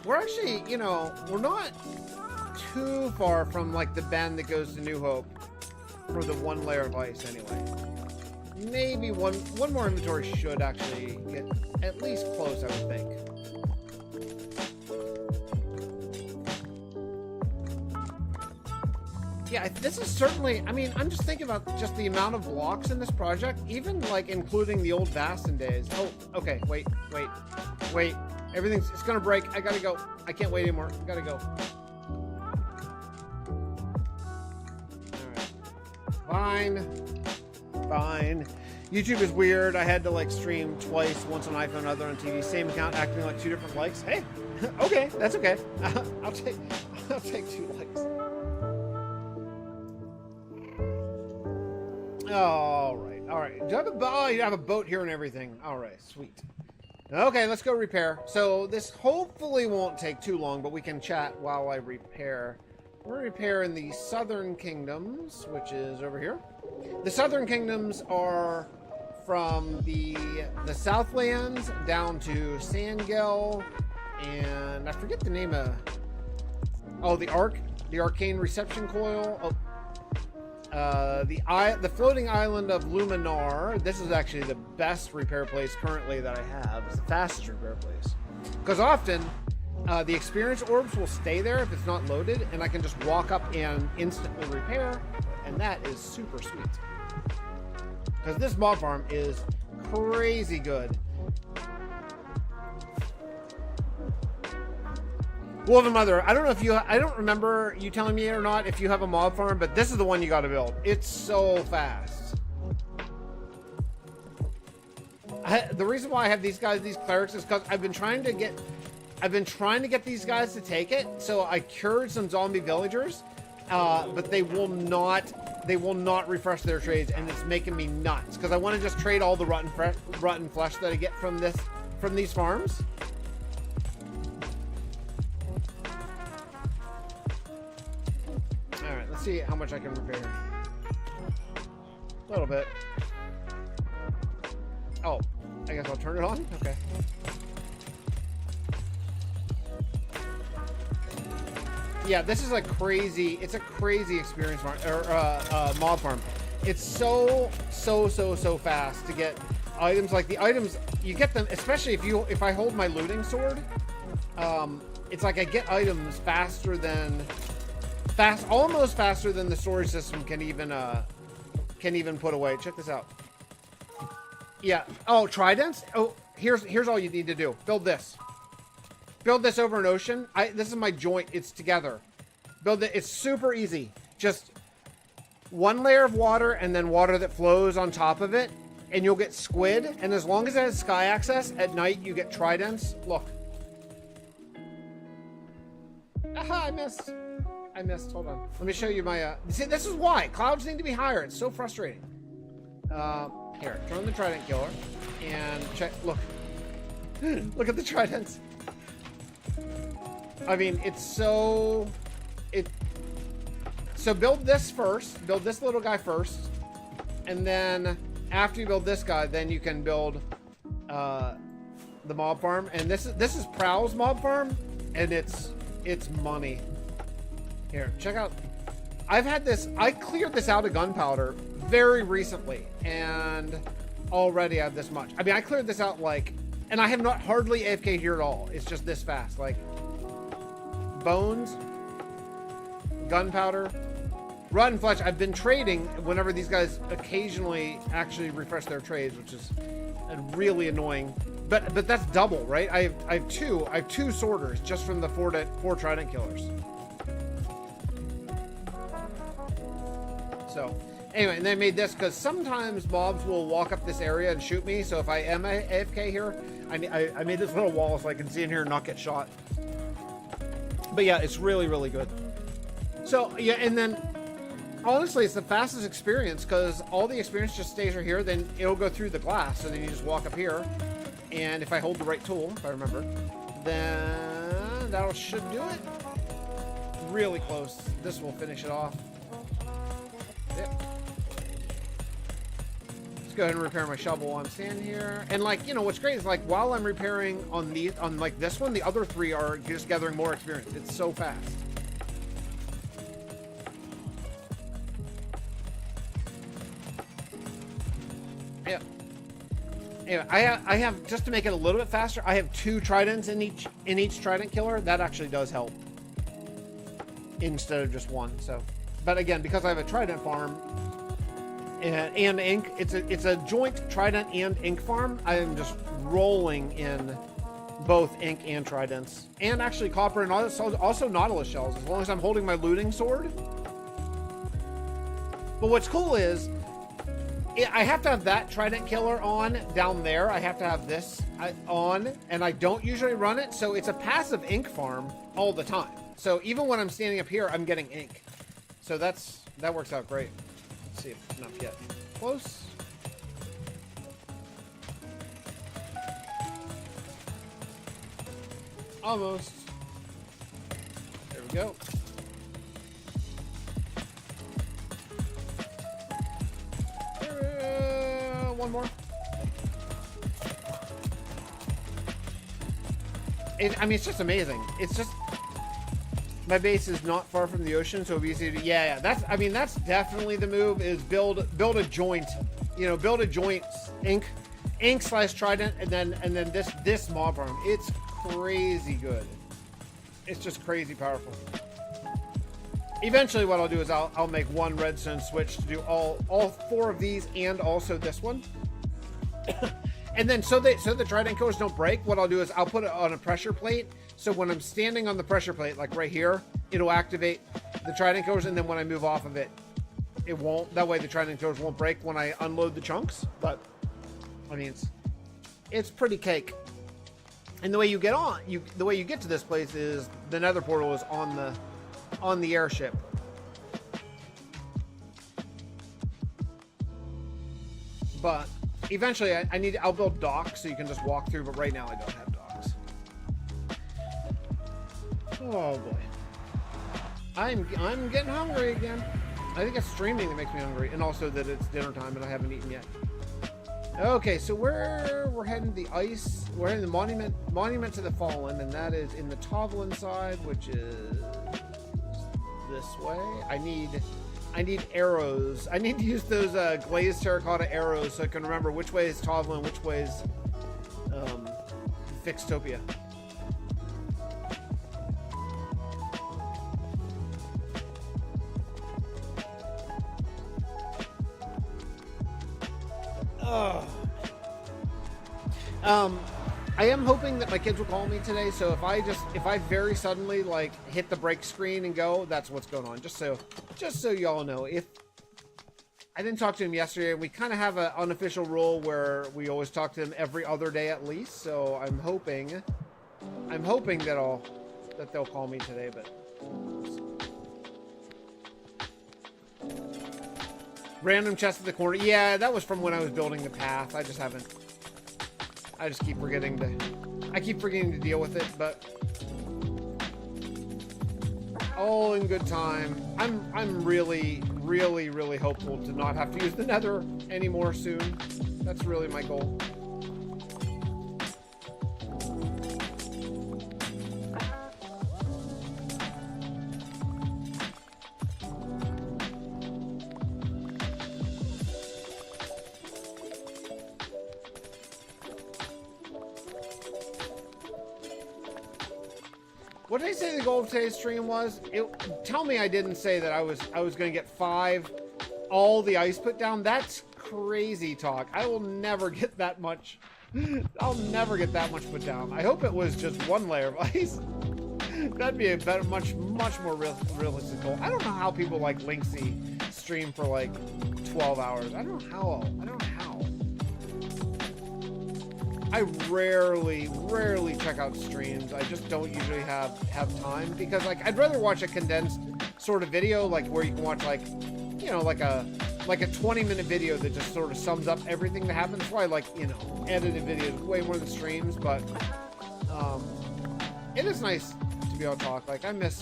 We're actually, you know, we're not too far from like the bend that goes to New Hope for the one layer of ice anyway. Maybe one more inventory should actually get at least close, I would think. Yeah, this is certainly, I mean, I'm just thinking about just the amount of blocks in this project, even like including the old Bastion days. Oh, okay, wait. It's gonna break. I gotta go. I can't wait anymore. I gotta go. Alright. Fine. YouTube is weird. I had to like stream twice, once on iPhone, other on TV. Same account, acting like 2 different likes. Hey, okay, that's okay. I'll take 2 likes. All right. Do you have you have a boat here and everything. All right, sweet. Okay, let's go repair. So this hopefully won't take too long, but we can chat while I repair. We're repairing the Southern Kingdoms, which is over here. The Southern Kingdoms are from the Southlands down to Sangel, and I forget the name of... Oh, the Arcane Reception Coil. Oh, The floating island of Luminar. This is actually the best repair place currently that I have. It's the fastest repair place. Because often, the experience orbs will stay there if it's not loaded, and I can just walk up and instantly repair, and that is super sweet. Because this mob farm is crazy good. Wolven Mother, I don't know if you, I don't remember you telling me or not if you have a mob farm, but this is the one you got to build. It's so fast. The reason why I have these guys, these clerics, is because I've been trying to get these guys to take it. So I cured some zombie villagers, but they will not refresh their trades, and it's making me nuts because I want to just trade all the rotten flesh that I get from these farms. All right, let's see how much I can repair. A little bit. Oh, I guess I'll turn it on. Okay. Yeah, this is a crazy. It's a crazy experience farm or mob farm. It's so fast to get items. Like the items, you get them, especially if I hold my looting sword. It's like I get items faster than almost faster than the storage system can even put away. Check this out. Yeah. Oh, tridents. Oh, here's all you need to do. Build this. Build this over an ocean. This is my joint. It's together. Build it. It's super easy. Just one layer of water and then water that flows on top of it, and you'll get squid. And as long as it has sky access, at night you get tridents. Look. Aha! I missed. Hold on. Let me show you my. See, this is why clouds need to be higher. It's so frustrating. Here, turn on the trident killer and check. Look. Look at the tridents. I mean, it's so... So build this first. Build this little guy first. And then after you build this guy, then you can build the mob farm. And this is Prowl's mob farm. And it's money. Here, check out. I cleared this out of gunpowder very recently. And already I have this much. I mean, I cleared this out like... And I have not hardly AFK'd here at all. It's just this fast. Like... Bones, gunpowder, rotten flesh. I've been trading whenever these guys occasionally actually refresh their trades, which is really annoying. But that's double, right? I have two sorters just from the four trident killers. So anyway, and they made this because sometimes mobs will walk up this area and shoot me. So if I am AFK here, I made this little wall so I can see in here and not get shot. But yeah, it's really good. So yeah, and then honestly, it's the fastest experience because all the experience just stays right here. Then it'll go through the glass, and then you just walk up here. And if I hold the right tool, if I remember, then that should do it. Really close. This will finish it off. Yep. Let's go ahead and repair my shovel while I'm standing here. And like, you know, what's great is like while I'm repairing on like this one, the other three are just gathering more experience. It's so fast. Yeah. Anyway, I have just to make it a little bit faster. I have 2 tridents in each trident killer. That actually does help instead of just 1. So, but again, because I have a trident farm. And ink, it's a joint trident and ink farm. I am just rolling in both ink and tridents, and actually copper and also nautilus shells, as long as I'm holding my looting sword. But what's cool is I have to have that trident killer on down there. I have to have this on, and I don't usually run it, so it's a passive ink farm all the time. So even when I'm standing up here, I'm getting ink. So that works out great. Let's see if it's enough yet. Close. Almost. There we go. One more. I mean, it's just amazing. It's just My base is not far from the ocean, so it'll be easy to, yeah, that's, I mean, that's definitely the move, is build a joint, you know, build a joint, ink slash trident, and then this mob farm. It's crazy good. It's just crazy powerful. Eventually what I'll do is I'll make one redstone switch to do all 4 of these and also this one. And then so the trident cores don't break, what I'll do is I'll put it on a pressure plate. So when I'm standing on the pressure plate, like right here, it'll activate the trident cores, and then when I move off of it, it won't. That way the trident cores won't break when I unload the chunks. But I mean, it's pretty cake. And the way you get to this place is the nether portal is on the airship. But eventually I'll build docks so you can just walk through, but right now I don't have docks. Oh boy. I'm getting hungry again. I think it's streaming that makes me hungry, and also that it's dinner time and I haven't eaten yet. Okay, so we're heading to the ice. We're heading to the monument to the fallen, and that is in the Tovlin side, which is this way. I need arrows. I need to use those glazed terracotta arrows so I can remember which way is Tovlin, which way is Fixtopia. I am hoping that my kids will call me today, so if I very suddenly like hit the break screen and go, that's what's going on. Just so y'all know. If I didn't talk to him yesterday, we kind of have an unofficial rule where we always talk to him every other day at least. So I'm hoping that they'll call me today, but random chest at the corner. Yeah, that was from when I was building the path. I just keep forgetting to deal with it, but all in good time. I'm really hopeful to not have to use the nether anymore soon. That's really my goal. What did I say the goal of today's stream was? Tell me I didn't say that I was going to get 5, all the ice put down. That's crazy talk. I will never get that much. I'll never get that much put down. I hope it was just 1 layer of ice. That'd be a better, much more realistic goal. I don't know how people like Linksy stream for like 12 hours. I don't know how. I rarely check out streams. I just don't usually have time, because like I'd rather watch a condensed sort of video, like where you can watch like, you know, like a 20-minute video that just sort of sums up everything that happens. That's why I like, you know, edited videos way more than streams. But it is nice to be able to talk. Like I miss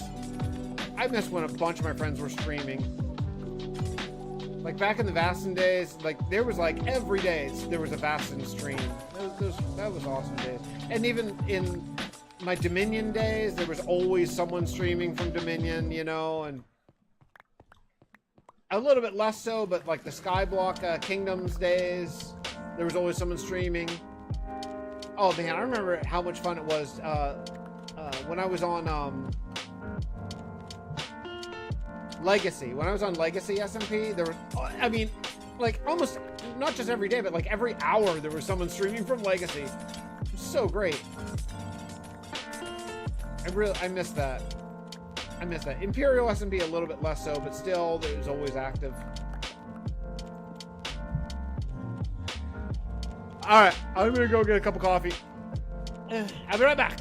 when a bunch of my friends were streaming. Like back in the Vastin days, like there was like every day there was a Vastin stream. That was awesome days. And even in my Dominion days, there was always someone streaming from Dominion, you know, and a little bit less so, but like the Skyblock Kingdoms days, there was always someone streaming. Oh man, I remember how much fun it was when I was on Legacy. When I was on Legacy SMP, there was, I mean, like almost not just every day, but like every hour there was someone streaming from Legacy. It was so great. I miss that. Imperial SMP a little bit less so, but still it was always active. All right, I'm gonna go get a cup of coffee. I'll be right back.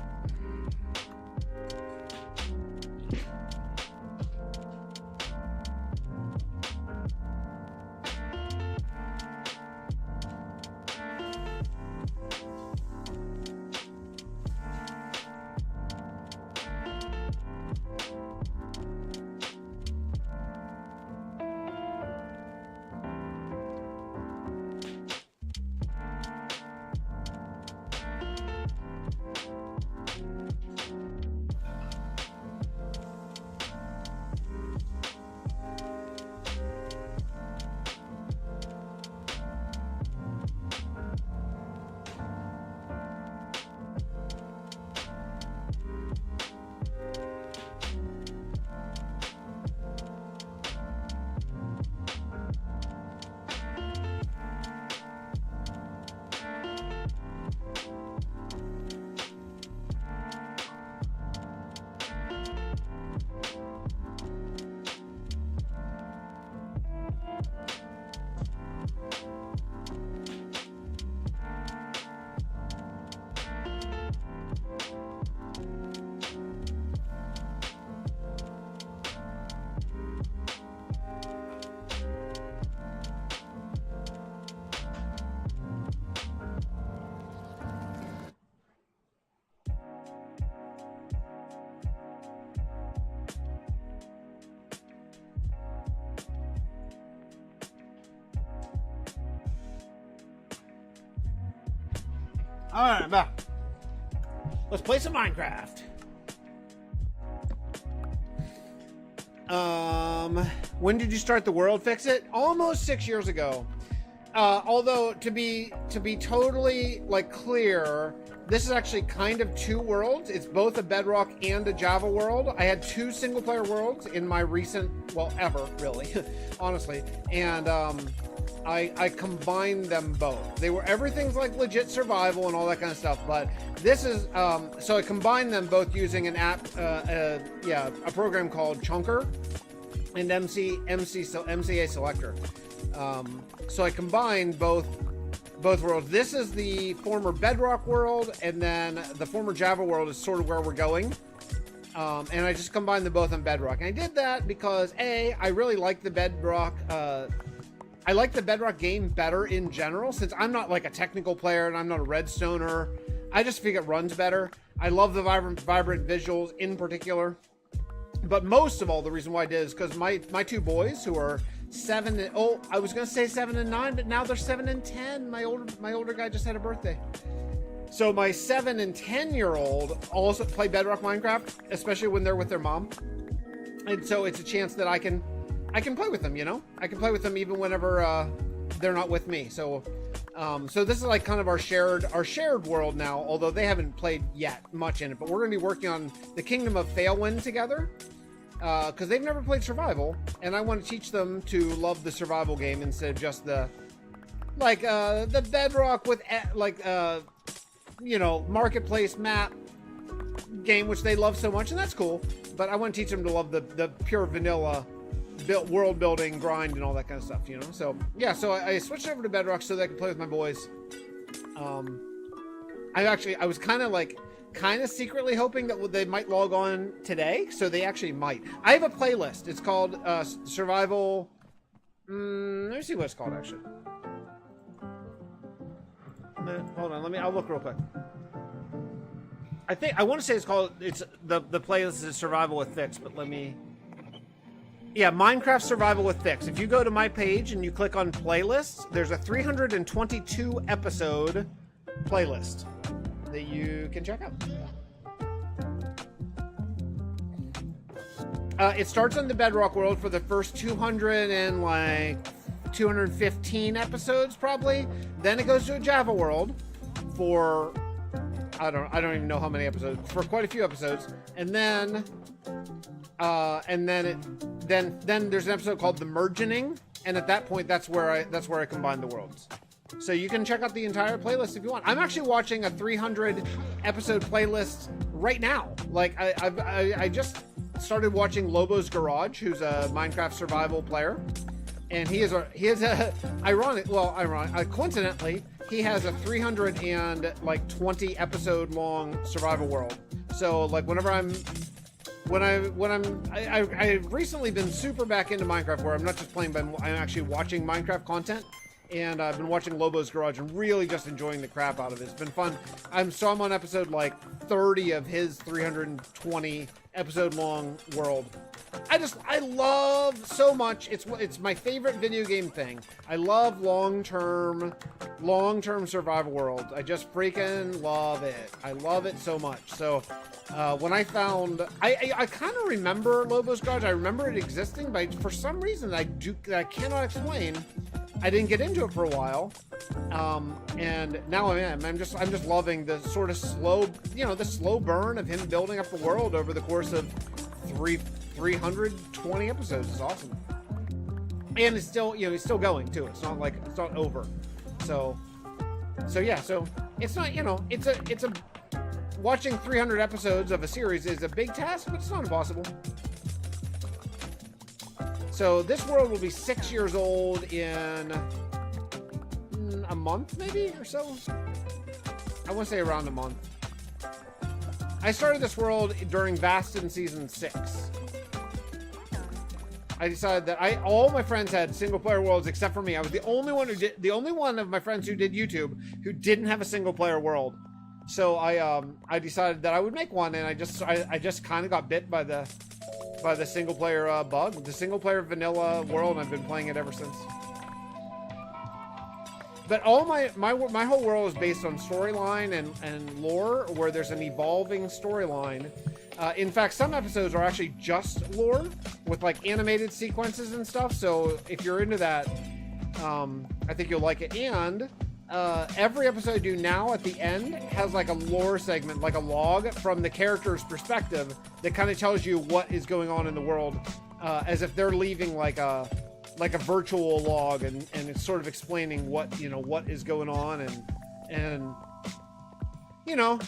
Alright, back. Let's play some Minecraft. When did you start the world, Fixxitt? Almost 6 years ago. Although to be totally like clear, this is actually kind of two worlds. It's both a Bedrock and a Java world. I had two single player worlds in my recent, well, ever really, honestly. And I combined them both. Everything's like legit survival and all that kind of stuff, but this is, so I combined them both using an app, a program called Chunker and MCA Selector. So I combined both worlds. This is the former Bedrock world, and then the former Java world is sort of where we're going. And I just combined them both on Bedrock. And I did that because I really like the Bedrock, I like the Bedrock game better in general, since I'm not like a technical player and I'm not a redstoner. I just think it runs better. I love the vibrant visuals in particular. But most of all, the reason why I did is because my two boys, who are 7 and, I was gonna say 7 and 9, but now they're 7 and 10. My older guy just had a birthday. So my 7 and 10-year-old also play Bedrock Minecraft, especially when they're with their mom. And so it's a chance that I can play with them, you know? I can play with them even whenever they're not with me. So so this is like kind of our shared world now, although they haven't played yet much in it. But we're gonna be working on the Kingdom of Failwind together. Because they've never played survival, and I want to teach them to love the survival game instead of just the Bedrock with marketplace map game, which they love so much, and that's cool. But I want to teach them to love the pure vanilla world building grind and all that kind of stuff, you know. So yeah, so I switched over to Bedrock so that I could play with my boys. I was kind of secretly hoping that they might log on today, so they actually might. I have a playlist. It's called Survival. Let me see what it's called, actually. Hold on, I'll look real quick. I want to say it's the playlist is Survival with Fix, but let me. Yeah, Minecraft Survival with Fix. If you go to my page and you click on playlists, there's a 322 episode playlist that you can check out. It starts on the Bedrock world for the first 215 episodes probably. Then it goes to a Java world for I don't even know how many episodes, for quite a few episodes, and then there's an episode called The Mergening, and at that point that's where I combine the worlds. So you can check out the entire playlist if you want. I'm actually watching a 300 episode playlist right now. Like I just started watching Lobo's Garage, who's a Minecraft survival player, and coincidentally, he has a 320 episode long survival world. So like I've recently been super back into Minecraft, where I'm not just playing, but I'm actually watching Minecraft content. And I've been watching Lobo's Garage and really just enjoying the crap out of it. It's been fun. I'm on episode like 30 of his 320 episode long world. I love so much. It's my favorite video game thing. I love long-term survival worlds. I just freaking love it. I love it so much. So when I found, I kind of remember Lobo's Garage. I remember it existing, but for some reason I cannot explain, I didn't get into it for a while, and now I am. I'm just loving the sort of slow, the slow burn of him building up the world over the course of 320 episodes. Is awesome, and it's still, he's still going too. It's not over. So yeah. So it's not, it's a watching 300 episodes of a series is a big task, but it's not impossible. So this world will be 6 years old in a month, maybe, or so. I want to say around a month. I started this world during Vastin Season 6. I decided that all my friends had single player worlds except for me. I was the only one of my friends who did YouTube who didn't have a single player world. So I decided that I would make one, and I just kind of got bit by the single player bug, the single player vanilla world, and I've been playing it ever since. But all my whole world is based on storyline and lore, where there's an evolving storyline. In fact, some episodes are actually just lore with like animated sequences and stuff. So if you're into that, I think you'll like it. And every episode I do now at the end has like a lore segment, like a log from the character's perspective that kind of tells you what is going on in the world, as if they're leaving like a virtual log, and it's sort of explaining what, you know, what is going on, and you know,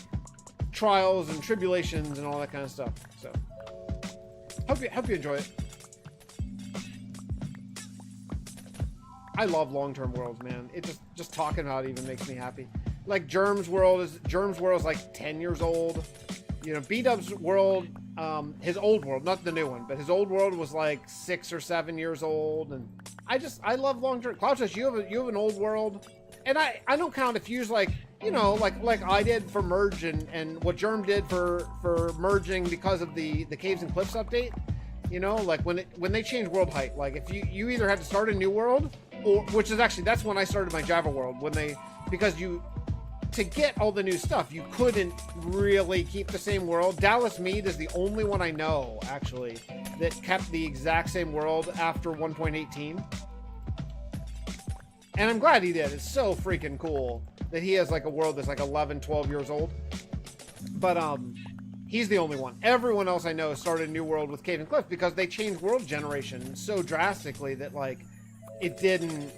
trials and tribulations and all that kind of stuff. So hope you enjoy it. I love long-term worlds, man. It just talking about it even makes me happy. Like Germ's world is like 10 years old. You know, B-Dub's world, his old world, not the new one, but his old world was like 6 or 7 years old. And I love long-term. Cloudchest, you have an old world, and I don't count if you use like, you know, like I did for Merge and what Germ did for merging because of the Caves and Cliffs update. You know, like when they changed world height, like if you either had to start a new world, or which is actually, that's when I started my Java world, because to get all the new stuff, you couldn't really keep the same world. Dallas Mead is the only one I know, actually, that kept the exact same world after 1.18. And I'm glad he did. It's so freaking cool that he has like a world that's like 11, 12 years old. But he's the only one. Everyone else I know started a new world with Cave and Cliff because they changed world generation so drastically that like it didn't...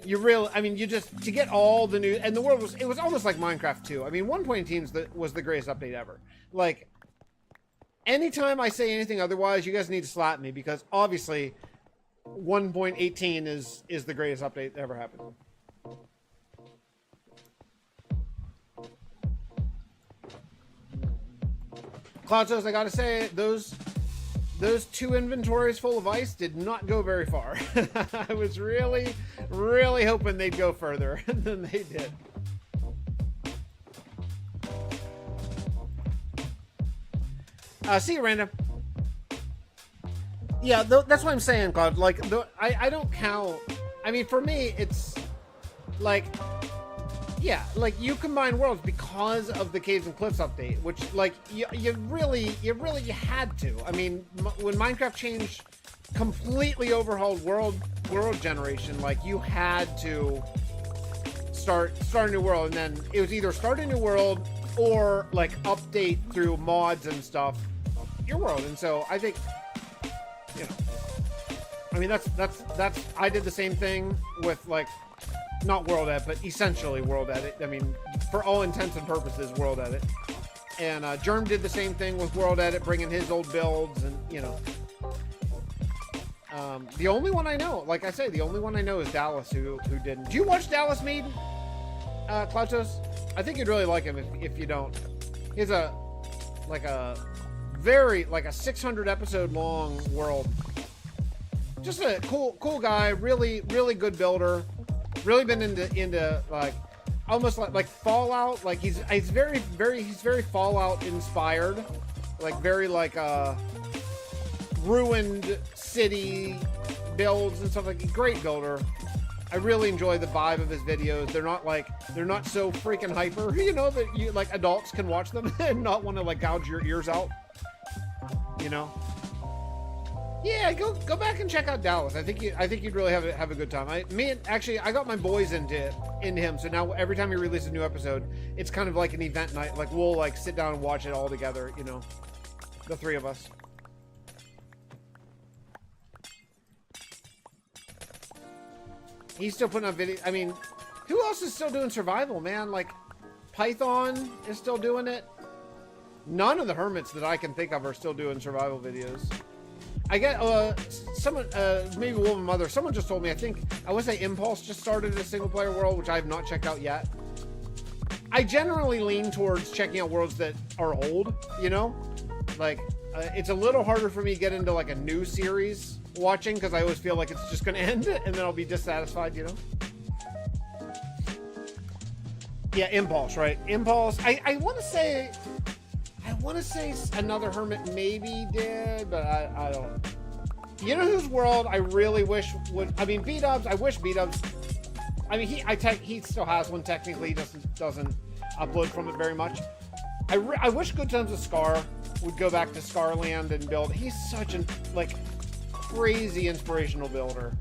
you just, to get all the new, and the world it was almost like Minecraft 2. I mean, 1.18 was the greatest update ever. Like, anytime I say anything otherwise, you guys need to slap me, because obviously 1.18 is the greatest update that ever happened. Cloudsos, I gotta say, those 2 inventories full of ice did not go very far. I was really, really hoping they'd go further than they did. See you, Random. Yeah, that's what I'm saying, Cloud. Like, I don't count. I mean, for me, it's like... Yeah, like, you combine worlds because of the Caves and Cliffs update, which, like, you really had to. I mean, when Minecraft changed, completely overhauled world generation, like, you had to start a new world, and then it was either start a new world or, like, update through mods and stuff your world. And so I think, you know, I mean, that's I did the same thing with, like, not World Edit, but essentially World Edit. I mean, for all intents and purposes, World Edit. And Germ did the same thing with World Edit, bringing his old builds, and, you know. The only one I know, like I say, the only one I know is Dallas, who didn't. Do you watch Dallas Mead, Cloutos? I think you'd really like him if you don't. He's a 600 episode long world. Just a cool guy, really good builder. Really been into like almost like Fallout. Like he's very Fallout inspired. Like very like ruined city builds and stuff. Like a great builder. I really enjoy the vibe of his videos. They're not so freaking hyper, you know, that you like adults can watch them and not want to like gouge your ears out. You know. Yeah, go back and check out Dallas. I think you'd really have a good time. I got my boys into him, so now every time he releases a new episode, it's kind of like an event night. Like we'll like sit down and watch it all together, you know, the 3 of us. He's still putting out videos. I mean, who else is still doing survival, man? Like Python is still doing it. None of the hermits that I can think of are still doing survival videos. I get someone, maybe Wolf and Mother, someone just told me, I would say Impulse just started a single player world, which I have not checked out yet. I generally lean towards checking out worlds that are old, you know? Like, it's a little harder for me to get into like a new series watching, because I always feel like it's just going to end and then I'll be dissatisfied, you know? Yeah, Impulse, right? Impulse, I want to say another hermit maybe did, but I don't. You know whose world I really wish would... I mean, B-Dubs, I wish B-Dubs I mean, he still has one technically. He doesn't upload from it very much. I wish Good Times with Scar would go back to Scarland and build. He's such an like crazy inspirational builder,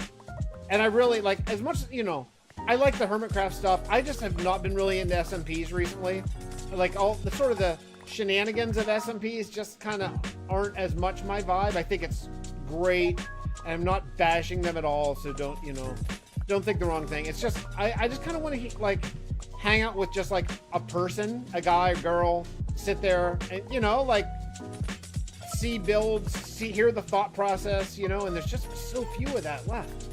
and I really like, as much, you know, I like the Hermitcraft stuff. I just have not been really into SMPs recently. Like all the sort of the shenanigans of SMPs just kind of aren't as much my vibe. I think it's great, and I'm not bashing them at all. So don't think the wrong thing. It's just I just kind of want to like hang out with just like a person, a guy, a girl, sit there and, you know, like see builds, hear the thought process, you know, and there's just so few of that left.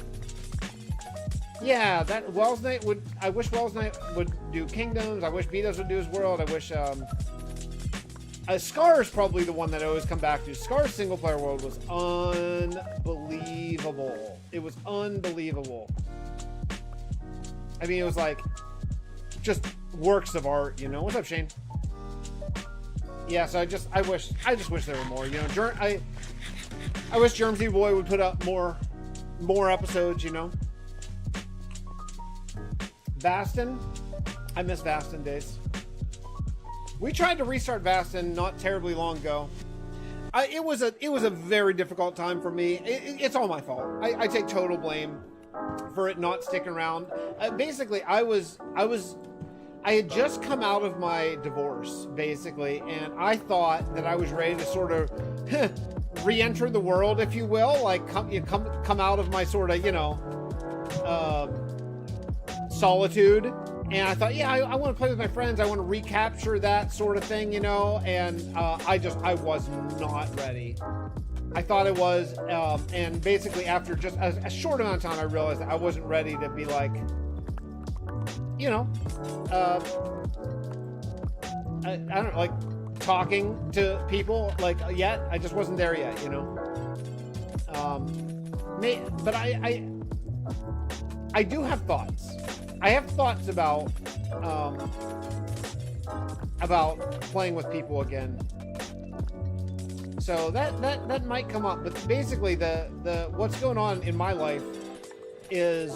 Yeah, that Wells Knight would, I wish Wells Knight would do Kingdoms. I wish Betos would do his world. I wish Scar is probably the one that I always come back to. Scar's single player world was unbelievable. It was unbelievable. I mean, it was like just works of art, you know. What's up, Shane? Yeah, so I just wish there were more, you know. I wish Germsy Boy would put up more episodes, you know. Vastin, I miss Vastin days. We tried to restart Vastin not terribly long ago. It was a very difficult time for me. It's all my fault. I take total blame for it not sticking around. Basically, I had just come out of my divorce, basically, and I thought that I was ready to sort of re-enter the world, if you will, like come out of my sort of, you know, solitude. And I thought, yeah, I want to play with my friends. I want to recapture that sort of thing, you know. And I was not ready. I thought it was, and basically after just a short amount of time, I realized that I wasn't ready to be like, you know, I don't know, like talking to people like yet. I just wasn't there yet, you know. But I do have thoughts. I have thoughts about playing with people again. So that might come up. But basically, the what's going on in my life is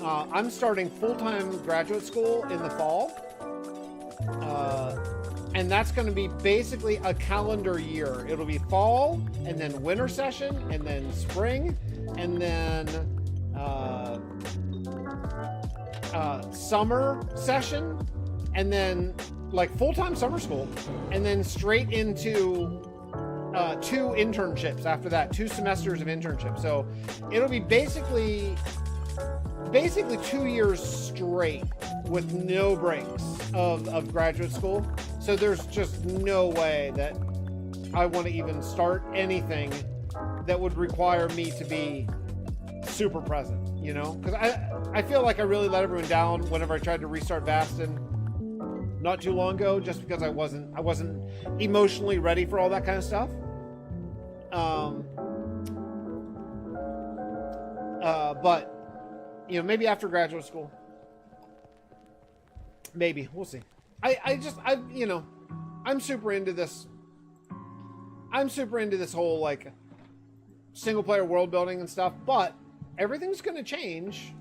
I'm starting full-time graduate school in the fall, and that's going to be basically a calendar year. It'll be fall, and then winter session, and then spring, and then summer session, and then like full-time summer school, and then straight into 2 internships after that, 2 semesters of internship. So it'll be basically 2 years straight with no breaks of graduate school. So there's just no way that I want to even start anything that would require me to be super present, you know, because I feel like I really let everyone down whenever I tried to restart Vastin not too long ago, just because I wasn't emotionally ready for all that kind of stuff. But you know, maybe after graduate school, maybe we'll see. You know, I'm super into this whole like single player world building and stuff, but everything's going to change.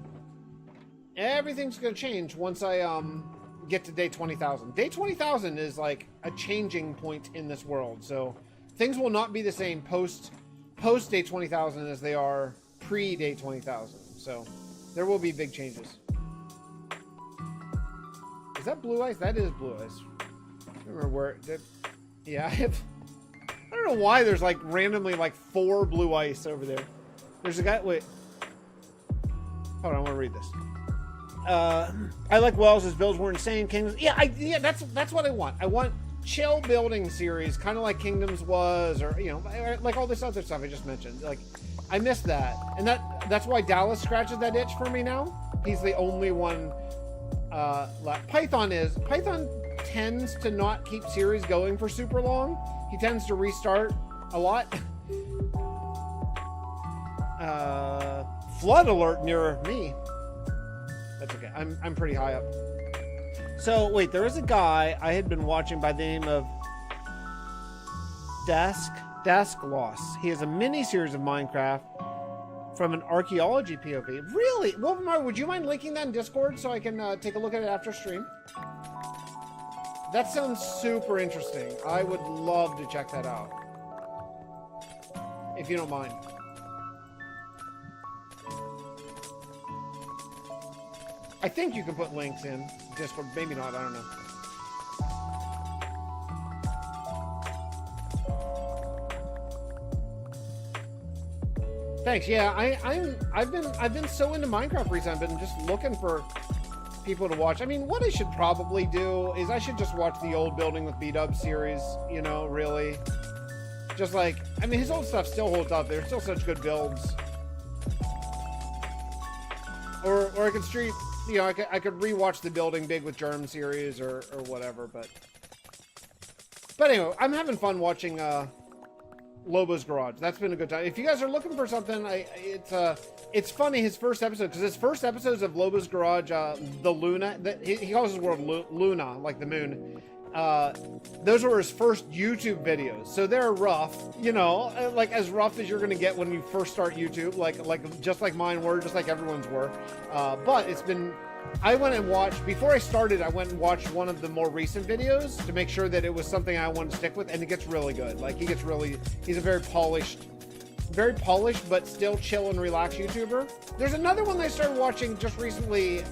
Everything's going to change once I get to day 20,000. Day 20,000 is like a changing point in this world. So things will not be the same post day 20,000 as they are pre day 20,000. So there will be big changes. Is that blue ice? That is blue ice. I don't remember where. Yeah, I don't know why there's like randomly like 4 blue ice over there. There's a guy. Wait. Hold on, I want to read this. I like Wells' builds were insane. Kingdoms. Yeah, that's what I want. I want chill building series, kind of like Kingdoms was, or you know, like all this other stuff I just mentioned. Like, I miss that, and that's why Dallas scratches that itch for me now. He's the only one. Python tends to not keep series going for super long. He tends to restart a lot. Flood alert near me. That's okay. I'm pretty high up. So wait, there is a guy I had been watching by the name of Desk Loss. He has a mini series of Minecraft from an archaeology POV. Really? Wolfmar, would you mind linking that in Discord so I can take a look at it after stream? That sounds super interesting. I would love to check that out. If you don't mind. I think you can put links in Discord. Maybe not. I don't know. Thanks. Yeah, I've been so into Minecraft recently. I've been just looking for people to watch. I mean, what I should probably do is I should just watch the old Building with B-Dub series, you know, really. Just like, I mean, his old stuff still holds up. There's still such good builds. Or I could stream, you know, I could rewatch the Building Big with Germ series or whatever, but anyway, I'm having fun watching Lobo's Garage. That's been a good time. If you guys are looking for something, it's funny, his first episode, because his first episodes of Lobo's Garage, the Luna, he calls his world Luna, like the moon. Those were his first YouTube videos, so they're rough, you know, like as rough as you're gonna get when you first start YouTube, like just like mine were, just like everyone's were. But it's been, I went and watched, before I started, I went and watched one of the more recent videos to make sure that it was something I wanted to stick with, and it gets really good. Like, he's a very polished, but still chill and relaxed YouTuber. There's another one that I started watching just recently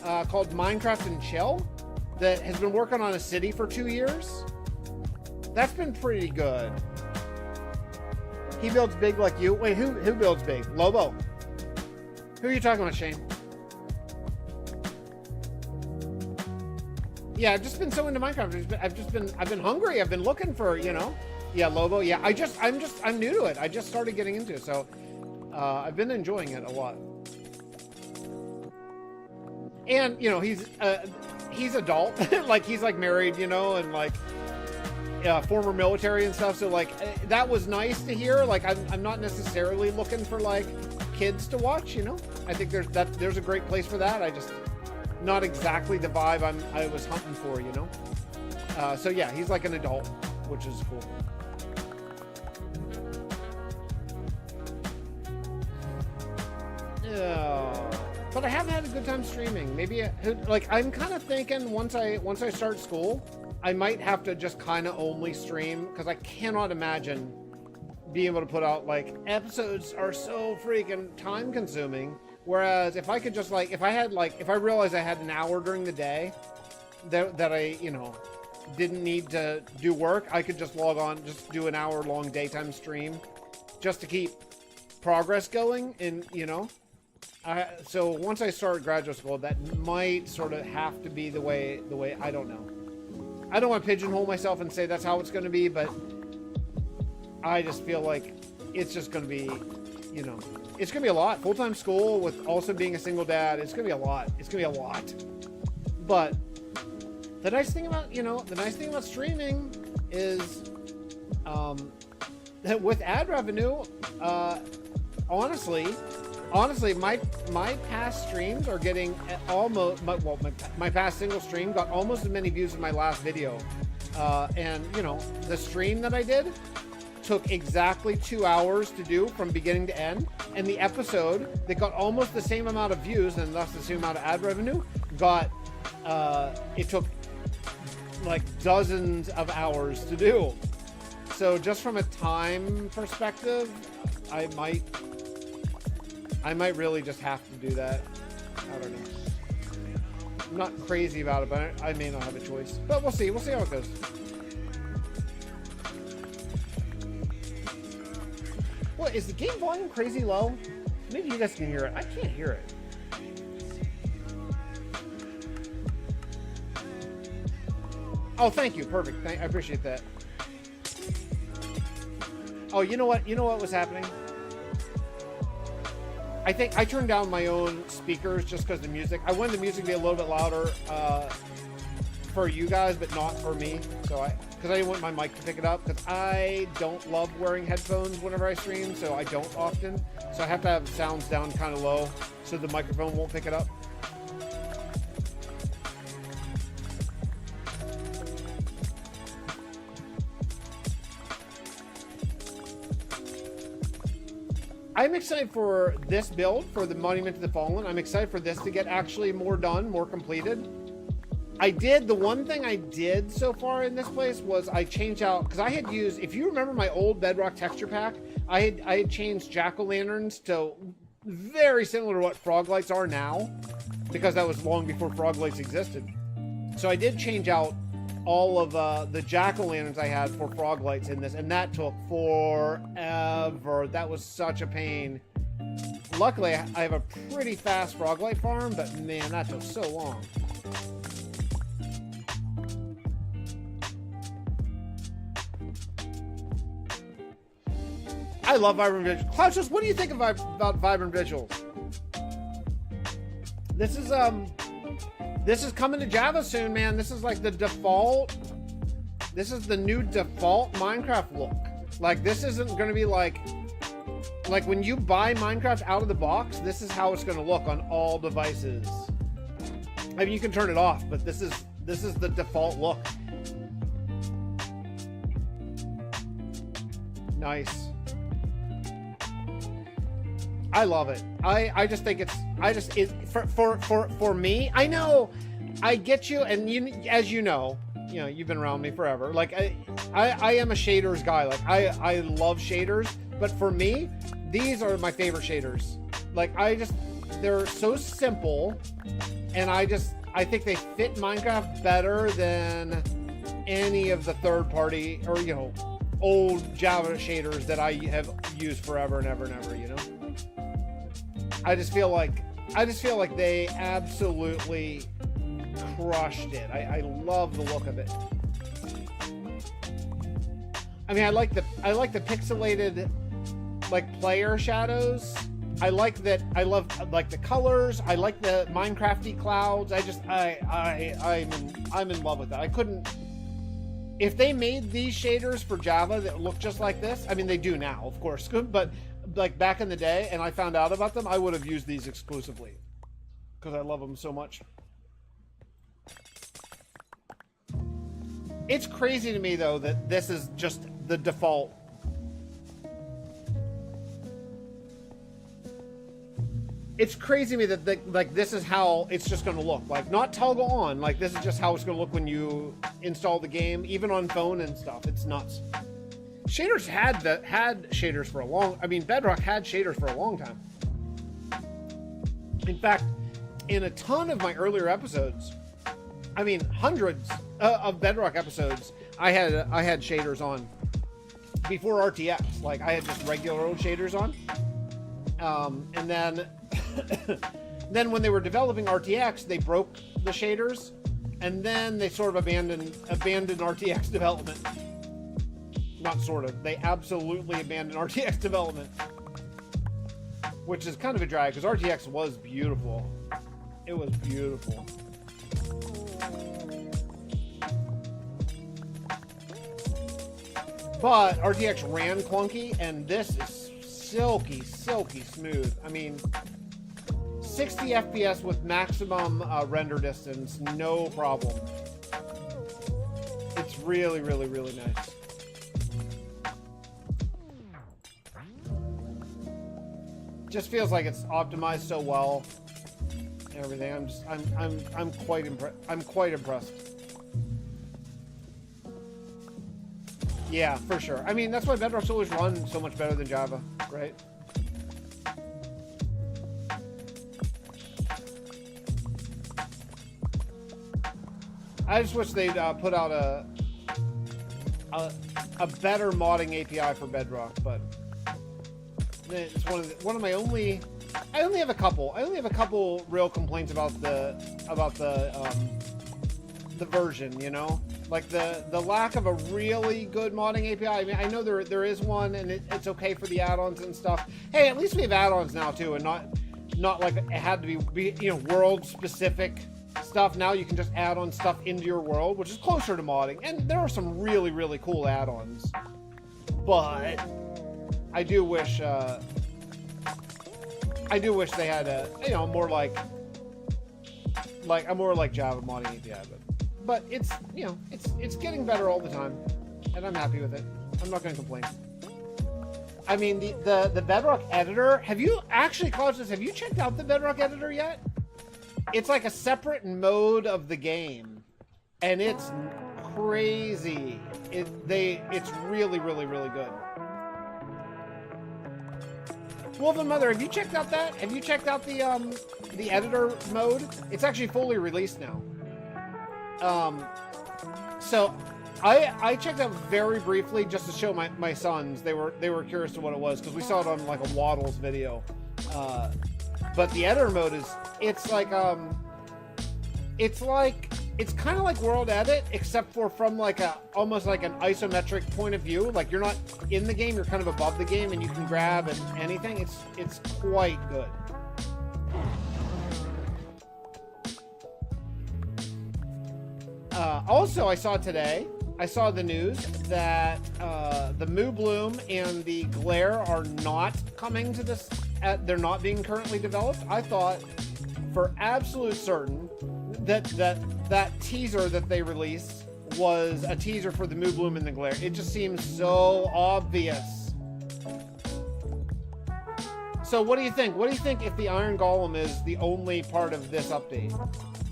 called Minecraft and Chill that has been working on a city for 2 years. That's been pretty good. He builds big like you. Wait, who builds big? Lobo. Who are you talking about, Shane? Yeah, I've just been so into Minecraft. I've been hungry. I've been looking for, you know. Yeah, Lobo. Yeah, I'm new to it. I just started getting into it, so I've been enjoying it a lot. And you know, he's adult, like he's like married, you know, and like former military and stuff. So like that was nice to hear. Like I'm not necessarily looking for like kids to watch, you know. I think there's a great place for that. I just not exactly the vibe I was hunting for, you know. So yeah, he's like an adult, which is cool. But I have had a good time streaming. Maybe like I'm kind of thinking once I start school, I might have to just kind of only stream, because I cannot imagine being able to put out, like, episodes are so freaking time consuming. Whereas if I could just like, if I realized I had an hour during the day that I, you know, didn't need to do work, I could just log on, just do an hour-long daytime stream just to keep progress going, and you know. So once I start graduate school, that might sort of have to be the way I don't know. I don't want to pigeonhole myself and say that's how it's going to be, but I just feel like it's just going to be, you know, it's going to be a lot. Full-time school with also being a single dad, it's going to be a lot. It's going to be a lot. But the nice thing about streaming is that with ad revenue, honestly, my past streams are getting almost, my past single stream got almost as many views as my last video. And, you know, the stream that I did took exactly 2 hours to do from beginning to end. And the episode that got almost the same amount of views and thus the same amount of ad revenue got, it took like dozens of hours to do. So just from a time perspective, I might really just have to do that. I don't know. I'm not crazy about it, but I may not have a choice. But we'll see. We'll see how it goes. What, is the game volume crazy low? Maybe you guys can hear it. I can't hear it. Oh, thank you. Perfect. I appreciate that. Oh, you know what? You know what was happening? I think I turned down my own speakers just because the music. I wanted the music to be a little bit louder for you guys, but not for me. So because I didn't want my mic to pick it up, because I don't love wearing headphones whenever I stream, so I don't often. So I have to have sounds down kind of low so the microphone won't pick it up. I'm excited for this build, for the Monument to the Fallen. I'm excited for this to get actually more done, more completed. The one thing I did so far in this place was I changed out, because I had used, if you remember my old Bedrock texture pack, I had changed jack-o'-lanterns to very similar to what frog lights are now, because that was long before frog lights existed. So I did change out all of the jack-o'-lanterns I had for frog lights in this, and that took forever. That was such a pain. Luckily, I have a pretty fast frog light farm, but man, that took so long. I love Vibrant Visuals. Clouchos, what do you think about Vibrant Visuals? This is coming to Java soon, man. This is like the default. This is the new default Minecraft look. Like, this isn't going to be like when you buy Minecraft out of the box, this is how it's going to look on all devices. I mean, you can turn it off, but this is the default look. Nice. I love it. I just think for me, I know, I get you, and you, as you know, you've been around me forever. Like, I am a shaders guy. Like, I love shaders, but for me, these are my favorite shaders. Like, they're so simple, and I think they fit Minecraft better than any of the third-party or, old Java shaders that I have used forever and ever and ever, I just feel like they absolutely crushed it. I love the look of it. I mean, I like the pixelated, like, player shadows. I like that. I love, like, the colors. I like the Minecrafty clouds. I'm in love with that. I couldn't. If they made these shaders for Java that look just like this, I mean, they do now, of course, but like back in the day, and I found out about them, I would have used these exclusively because I love them so much. It's crazy to me, though, that this is just the default. It's crazy to me that like this is how it's just going to look. Like, not toggle on. Like, this is just how it's going to look when you install the game, even on phone and stuff. It's nuts. Shaders had shaders for a long. I mean, Bedrock had shaders for a long time. In fact, in a ton of my earlier episodes, I mean, hundreds of Bedrock episodes, I had shaders on before RTX. Like, I had just regular old shaders on, and then then when they were developing RTX, they broke the shaders, and then they sort of abandoned RTX development. Not sort of. They absolutely abandoned RTX development, which is kind of a drag because RTX was beautiful. It was beautiful. But RTX ran clunky, and this is silky, silky smooth. I mean, 60 FPS with maximum render distance, no problem. It's really, really, really nice. Just feels like it's optimized so well and everything. I'm quite impressed. Yeah, for sure. I mean, that's why Bedrock's always run so much better than Java, right? I just wish they'd put out a better modding API for Bedrock, but it's one of my only. I only have a couple real complaints about the version, you know, like the lack of a really good modding API. I mean, I know there is one, and it's okay for the add-ons and stuff. Hey, at least we have add-ons now too, and not like it had to be world specific stuff. Now you can just add on stuff into your world, which is closer to modding, and there are some really, really cool add-ons. But I do wish they had a more like Java modding API, but it's it's getting better all the time, and I'm happy with it. I'm not going to complain. I mean, the Bedrock editor, have you actually, Colleges, have you checked out the Bedrock editor yet? It's like a separate mode of the game, and it's crazy. It's really, really, really good. Wolf and Mother, have you checked out that? Have you checked out the editor mode? It's actually fully released now. So I checked out very briefly just to show my sons. They were curious to what it was because we saw it on like a Waddles video. But the editor mode it's kind of like World Edit, except for from like almost like an isometric point of view. Like you're not in the game, you're kind of above the game, and you can grab anything. It's quite good. Also, I saw the news that the Moo Bloom and the Glare are not coming to this. They're not being currently developed. I thought for absolute certain that teaser that they released was a teaser for the Moo Bloom and the Glare. It just seems so obvious. So what do you think? What do you think if the Iron Golem is the only part of this update?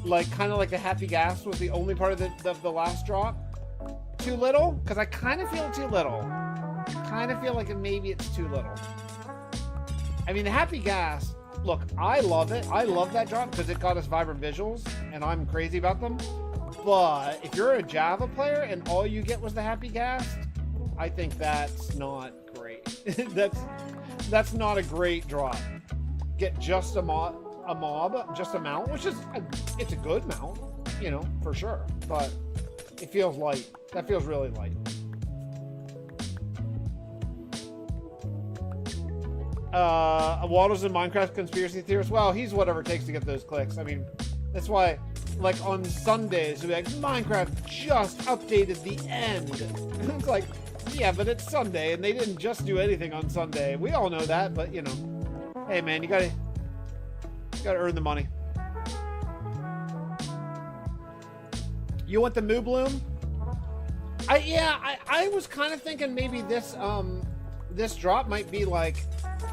Like, kind of like the Happy Gas was the only part of the last drop? Too little? Because I kind of feel too little. Kind of feel like maybe it's too little. I mean, the Happy Gas, look, I love it. I love that drop because it got us vibrant visuals, and I'm crazy about them. But if you're a Java player and all you get was the Happy Gas, I think that's not great. that's not a great drop. Get just a mob, just a mount, which is it's a good mount, you know, for sure. But it feels light. That feels really light. Waddles and Minecraft conspiracy theorist. Well, he's whatever it takes to get those clicks. I mean, that's why, like on Sundays, we'll be like, Minecraft just updated the end. It's like, yeah, but it's Sunday, and they didn't just do anything on Sunday. We all know that, but you know, hey man, you gotta earn the money. You want the Moo Bloom? I was kind of thinking maybe this drop might be like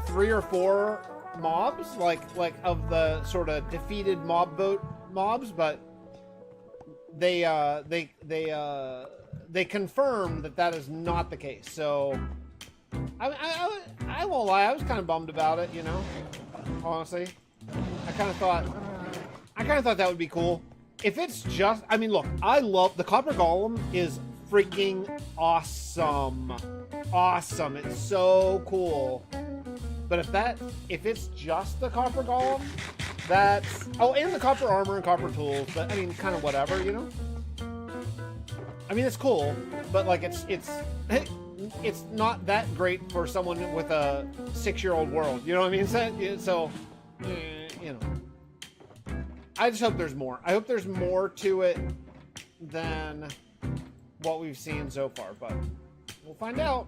3 or 4 mobs, like of the sort of defeated mob boat mobs, but they confirmed that is not the case. So I won't lie, I was kind of bummed about it, you know, honestly. I kind of thought that would be cool. If it's just, I mean, look, I love the Copper Golem is freaking awesome. Awesome. It's so cool. But if it's just the Copper Golem, that's, oh, and the Copper Armor and Copper Tools, but I mean, kind of whatever, you know? I mean, it's cool, but like it's not that great for someone with a 6-year-old world, you know what I mean? So you know, I just hope there's more. I hope there's more to it than what we've seen so far, but we'll find out.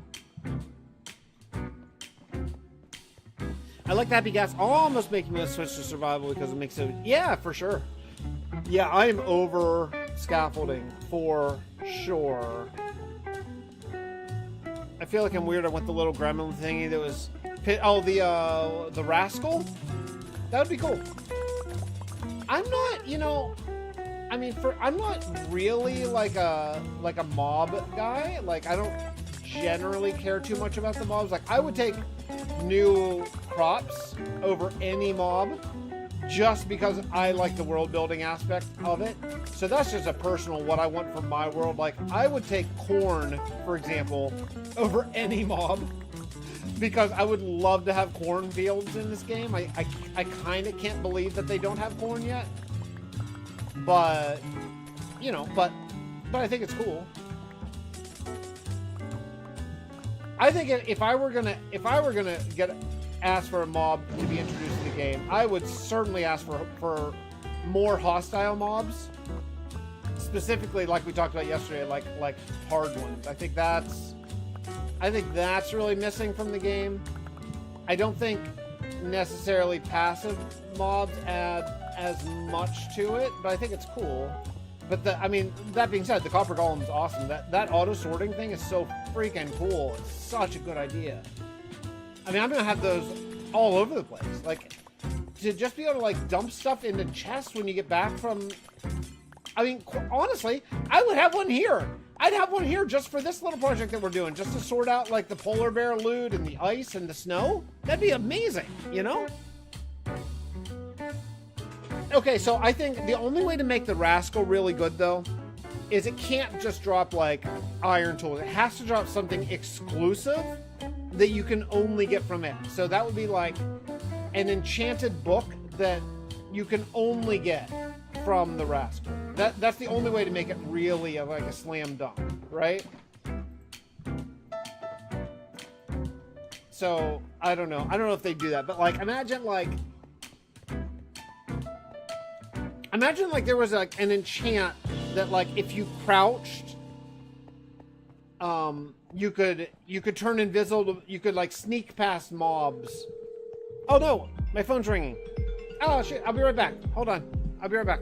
I like the Happy Gas almost making me switch to survival because it makes it, yeah, for sure. Yeah, I am over scaffolding for sure. I feel like I'm weird. I want the little gremlin thingy that was, the rascal. That would be cool. I'm not, you know, I mean, I'm not really like a mob guy. Like, I don't generally care too much about the mobs. Like, I would take new crops over any mob just because I like the world building aspect of it. So that's just a personal what I want from my world. Like, I would take corn, for example, over any mob because I would love to have cornfields in this game. I kind of can't believe that they don't have corn yet. But, you know, but I think it's cool. I think if I were gonna ask for a mob to be introduced to the game, I would certainly ask for more hostile mobs. Specifically, like we talked about yesterday, like hard ones. I think that's really missing from the game. I don't think necessarily passive mobs add as much to it, but I think it's cool. But I mean, that being said, the Copper Golem is awesome. That auto sorting thing is so freaking cool. It's such a good idea. I mean, I'm gonna have those all over the place. Like, to just be able to like dump stuff into chests when you get back from. I mean, honestly, I would have one here. I'd have one here just for this little project that we're doing, just to sort out like the polar bear loot and the ice and the snow. That'd be amazing, you know? Okay, so I think the only way to make the Rascal really good, though, is it can't just drop like iron tools. It has to drop something exclusive that you can only get from it. So that would be like an enchanted book that you can only get from the Rascal. That's the only way to make it really like a slam dunk, right? So I don't know if they do that, but like imagine like there was like an enchant that like if you crouched, you could turn invisible. You could like sneak past mobs. Oh no, my phone's ringing. Oh shit, I'll be right back. Hold on, I'll be right back.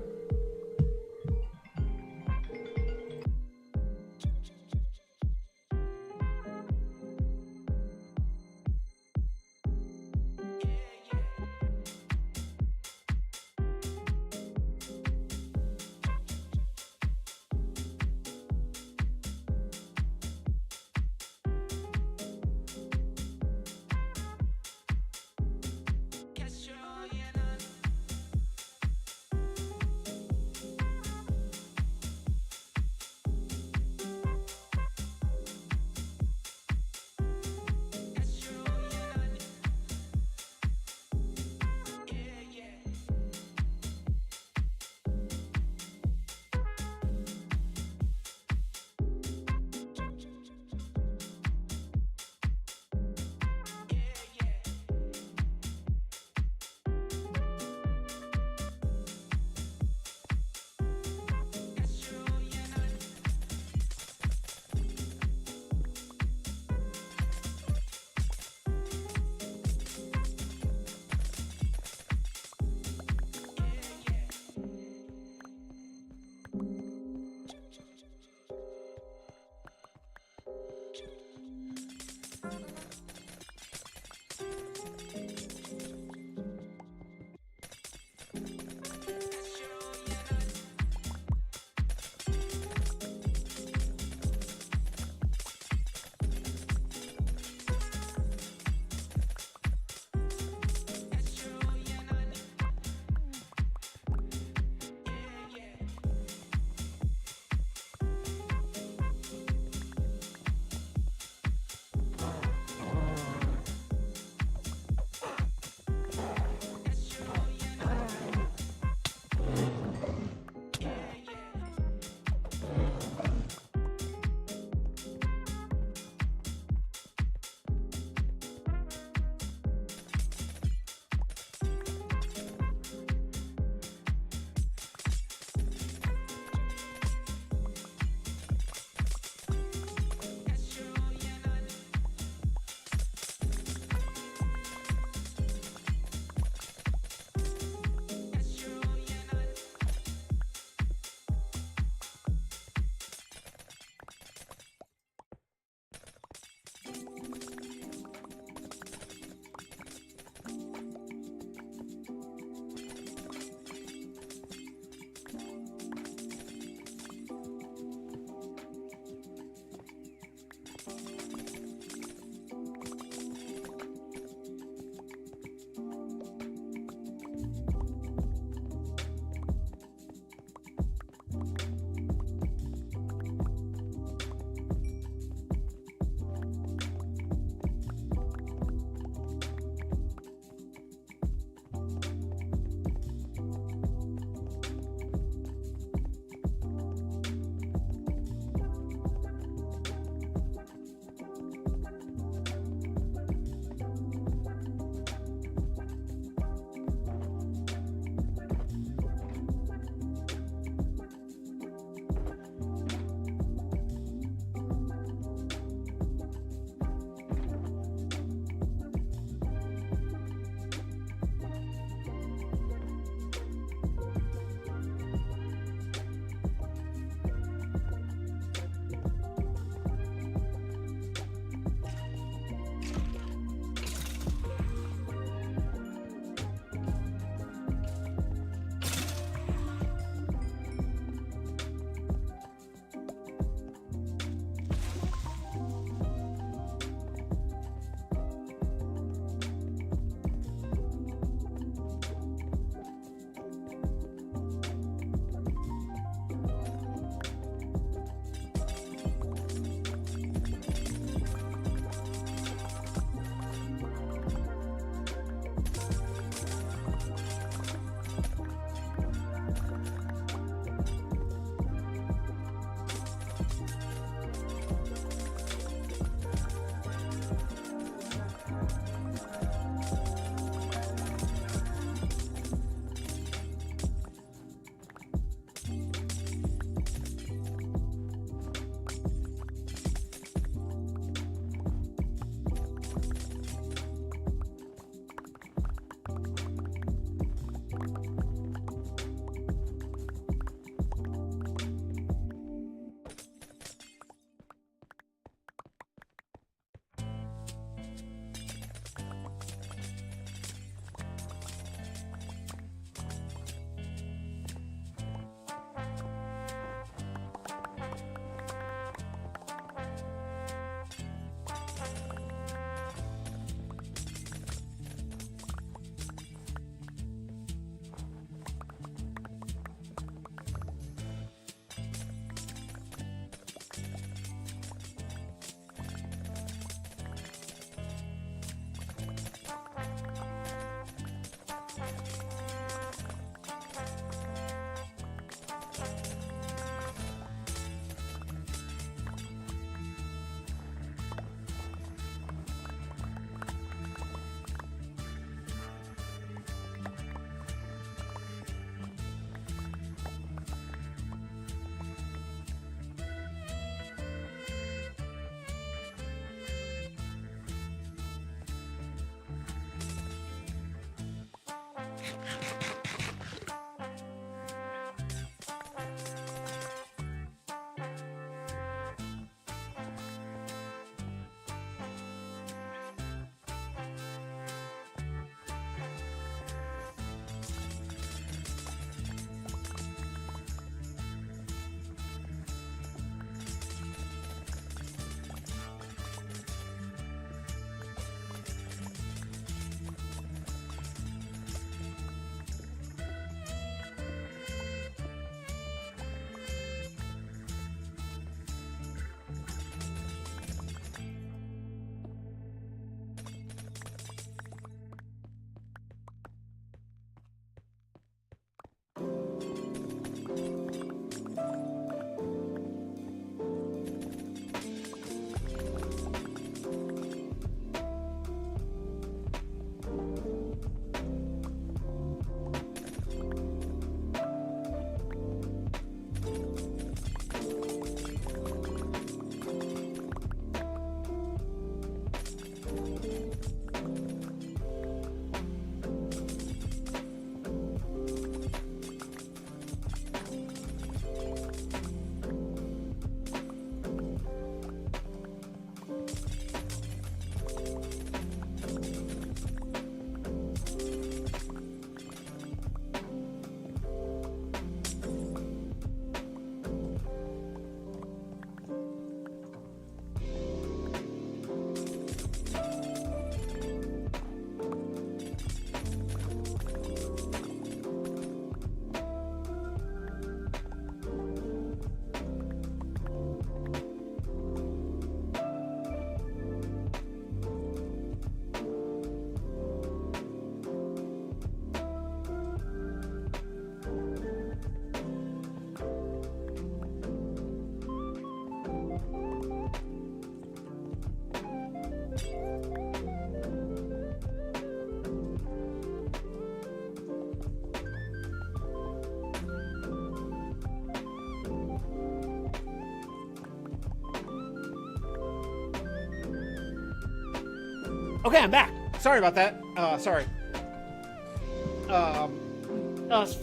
Okay, I'm back. Sorry about that. Sorry.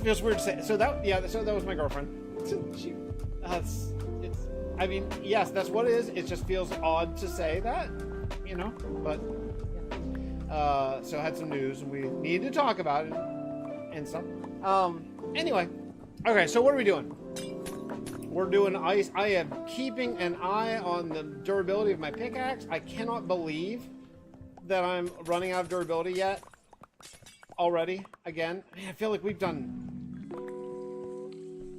Feels weird to say. So that was my girlfriend. She, I mean, yes, that's what it is. It just feels odd to say that, you know. But so I had some news, and we needed to talk about it and stuff. Anyway, okay. So what are we doing? We're doing ice. I am keeping an eye on the durability of my pickaxe. I cannot believe that I'm running out of durability yet. Already, again. Man, I feel like we've done...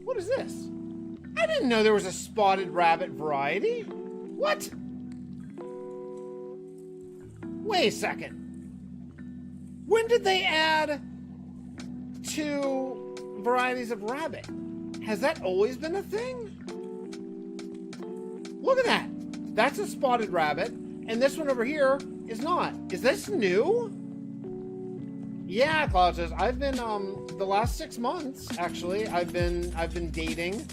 What is this? I didn't know there was a spotted rabbit variety. What? Wait a second. When did they add 2 varieties of rabbit? Has that always been a thing? Look at that. That's a spotted rabbit, and this one over here is not. Is this new? Yeah, Cloud says, I've been, the last 6 months, actually, I've been dating.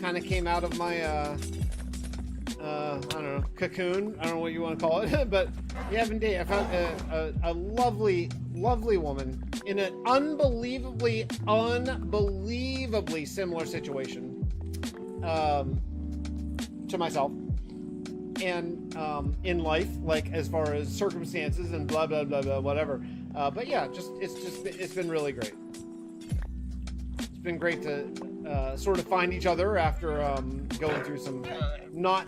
Kind of came out of my, I don't know, cocoon. I don't know what you want to call it, but yeah, I've been dating. I found a lovely, lovely woman in an unbelievably similar situation, to myself. And, in life, like, as far as circumstances and blah, blah, blah, blah, whatever. But yeah, it's been really great. It's been great to sort of find each other after going through some not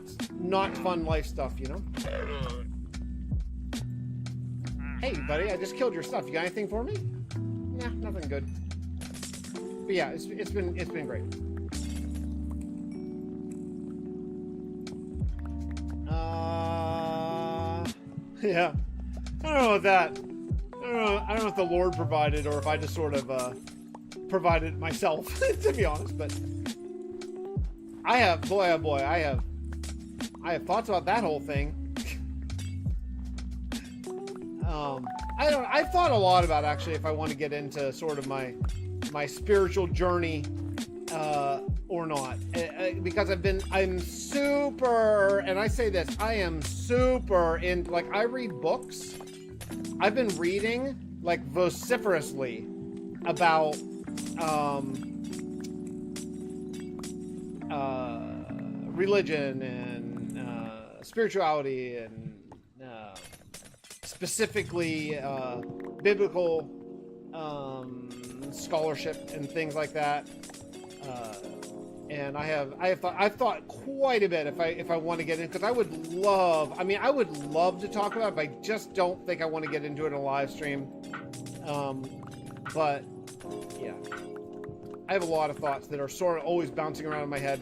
fun life stuff, you know. Hey, buddy, I just killed your stuff. You got anything for me? Nah, nothing good. But yeah, it's been great. Yeah, I don't know what that. I don't know if the Lord provided or if I just sort of provided it myself, to be honest. But I have, boy, oh boy, I have thoughts about that whole thing. I've thought a lot about actually if I want to get into sort of my spiritual journey or not, because I'm super, and I say this, I am super in, like, I read books. I've been reading, like, vociferously about religion and spirituality and specifically biblical scholarship and things like that. And I've thought quite a bit if I want to get in, because I would love to talk about it, but I just don't think I want to get into it in a live stream. But yeah, I have a lot of thoughts that are sort of always bouncing around in my head.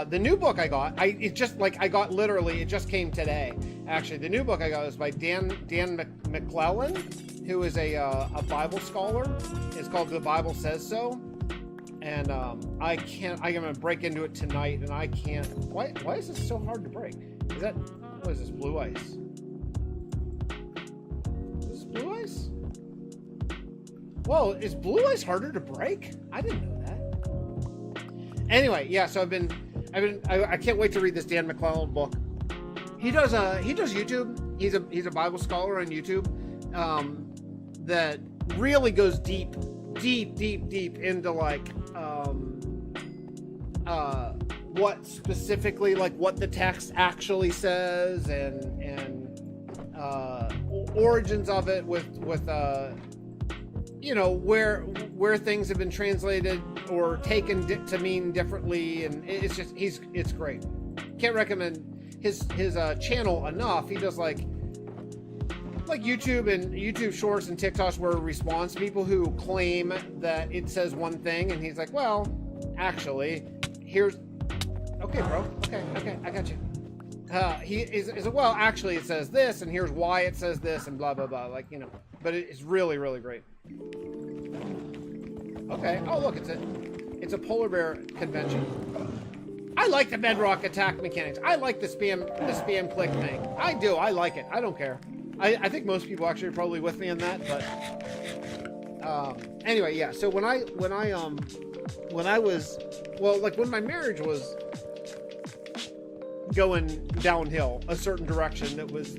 The new book I got, it just came today. Actually, the new book I got is by Dan McClellan, who is a Bible scholar. It's called The Bible Says So. And I'm gonna break into it tonight, and I can't. Why is this so hard to break? What is this, blue ice? Is this blue ice? Whoa, is blue ice harder to break? I didn't know that. Anyway, yeah, so I can't wait to read this Dan McClellan book. He does YouTube. He's a Bible scholar on YouTube that really goes deep into like what specifically, like, what the text actually says and origins of it with you know, where things have been translated or taken to mean differently, and it's great. Can't recommend his channel enough. He does like YouTube and YouTube Shorts and TikToks where he responds to people who claim that it says one thing, and he's like, well, actually, here's okay, bro. Okay, I got you. He is well, actually, it says this, and here's why it says this, and blah blah blah. Like, you know, but it's really, really great. Okay. Oh, look, it's a polar bear convention. I like the bedrock attack mechanics. I like the spam click thing. I do. I like it. I don't care. I think most people actually are probably with me on that, but anyway, yeah. So when I was, well, like when my marriage was going downhill a certain direction that was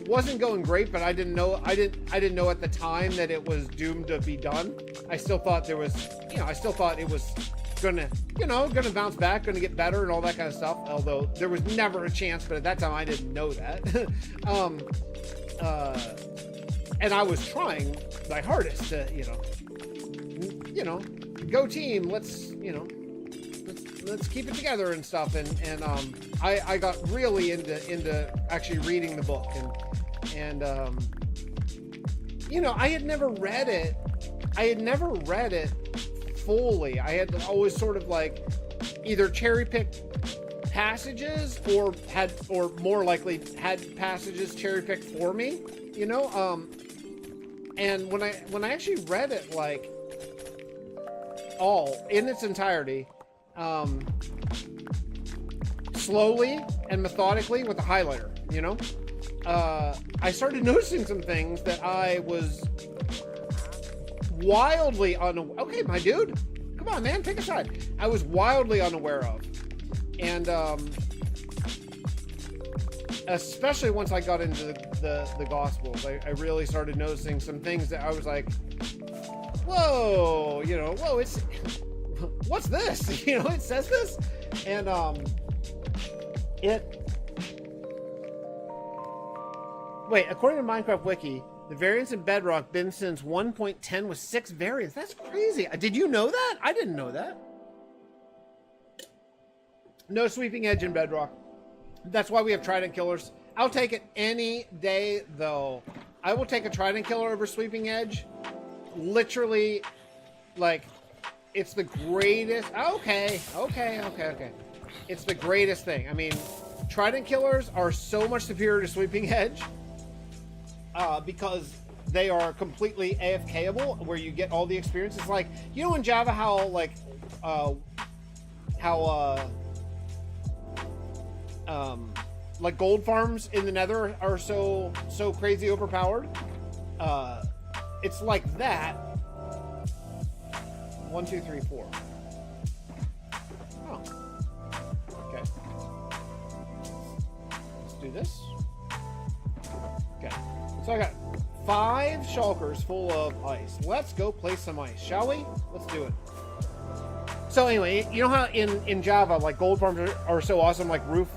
wasn't going great, but I didn't know at the time that it was doomed to be done. I still thought it was gonna bounce back, gonna get better and all that kind of stuff, although there was never a chance, but at that time I didn't know that. And I was trying my hardest to go team, let's keep it together and stuff, and I got really into actually reading the book, and I had never read it fully. I had always sort of like either cherry picked passages or more likely had passages cherry picked for me, and when I actually read it like all in its entirety, slowly and methodically with a highlighter, I started noticing some things that I was wildly unaware. Okay, my dude, come on, man, take a side. I was wildly unaware of, and especially once I got into the Gospels, I really started noticing some things that I was like, whoa, it's what's this? It says this, and according to Minecraft Wiki, the variance in Bedrock been since 1.10 with 6 variants. That's crazy. Did you know that? I didn't know that. No sweeping edge in Bedrock. That's why we have Trident Killers. I'll take it any day, though. I will take a Trident Killer over sweeping edge. Literally, like, it's the greatest. Okay. It's the greatest thing. I mean, Trident Killers are so much superior to sweeping edge, because they are completely AFKable, where you get all the experience. It's like, in Java how like gold farms in the Nether are so crazy overpowered. It's like that. 1, 2, 3, 4. Oh. Okay. Let's do this. Okay. So I got 5 shulkers full of ice. Let's go place some ice, shall we? Let's do it. So anyway, you know how in Java, like, gold farms are so awesome, like roof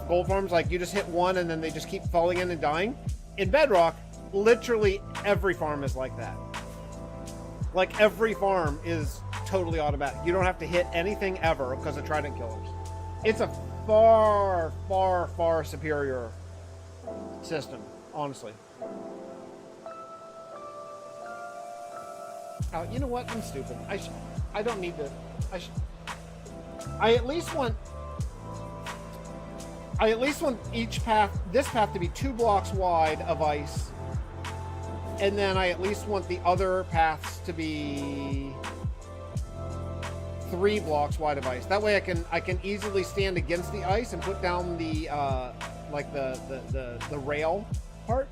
gold farms, like you just hit one and then they just keep falling in and dying? In Bedrock, literally every farm is like that. Like, every farm is totally automatic. You don't have to hit anything ever because of Trident Killers. It's a far, far, far superior system, honestly. Oh, you know what? I'm stupid. I don't need to. I at least want each path, this path, to be 2 blocks wide of ice, and then I at least want the other paths to be 3 blocks wide of ice. That way I can easily stand against the ice and put down the like the rail part,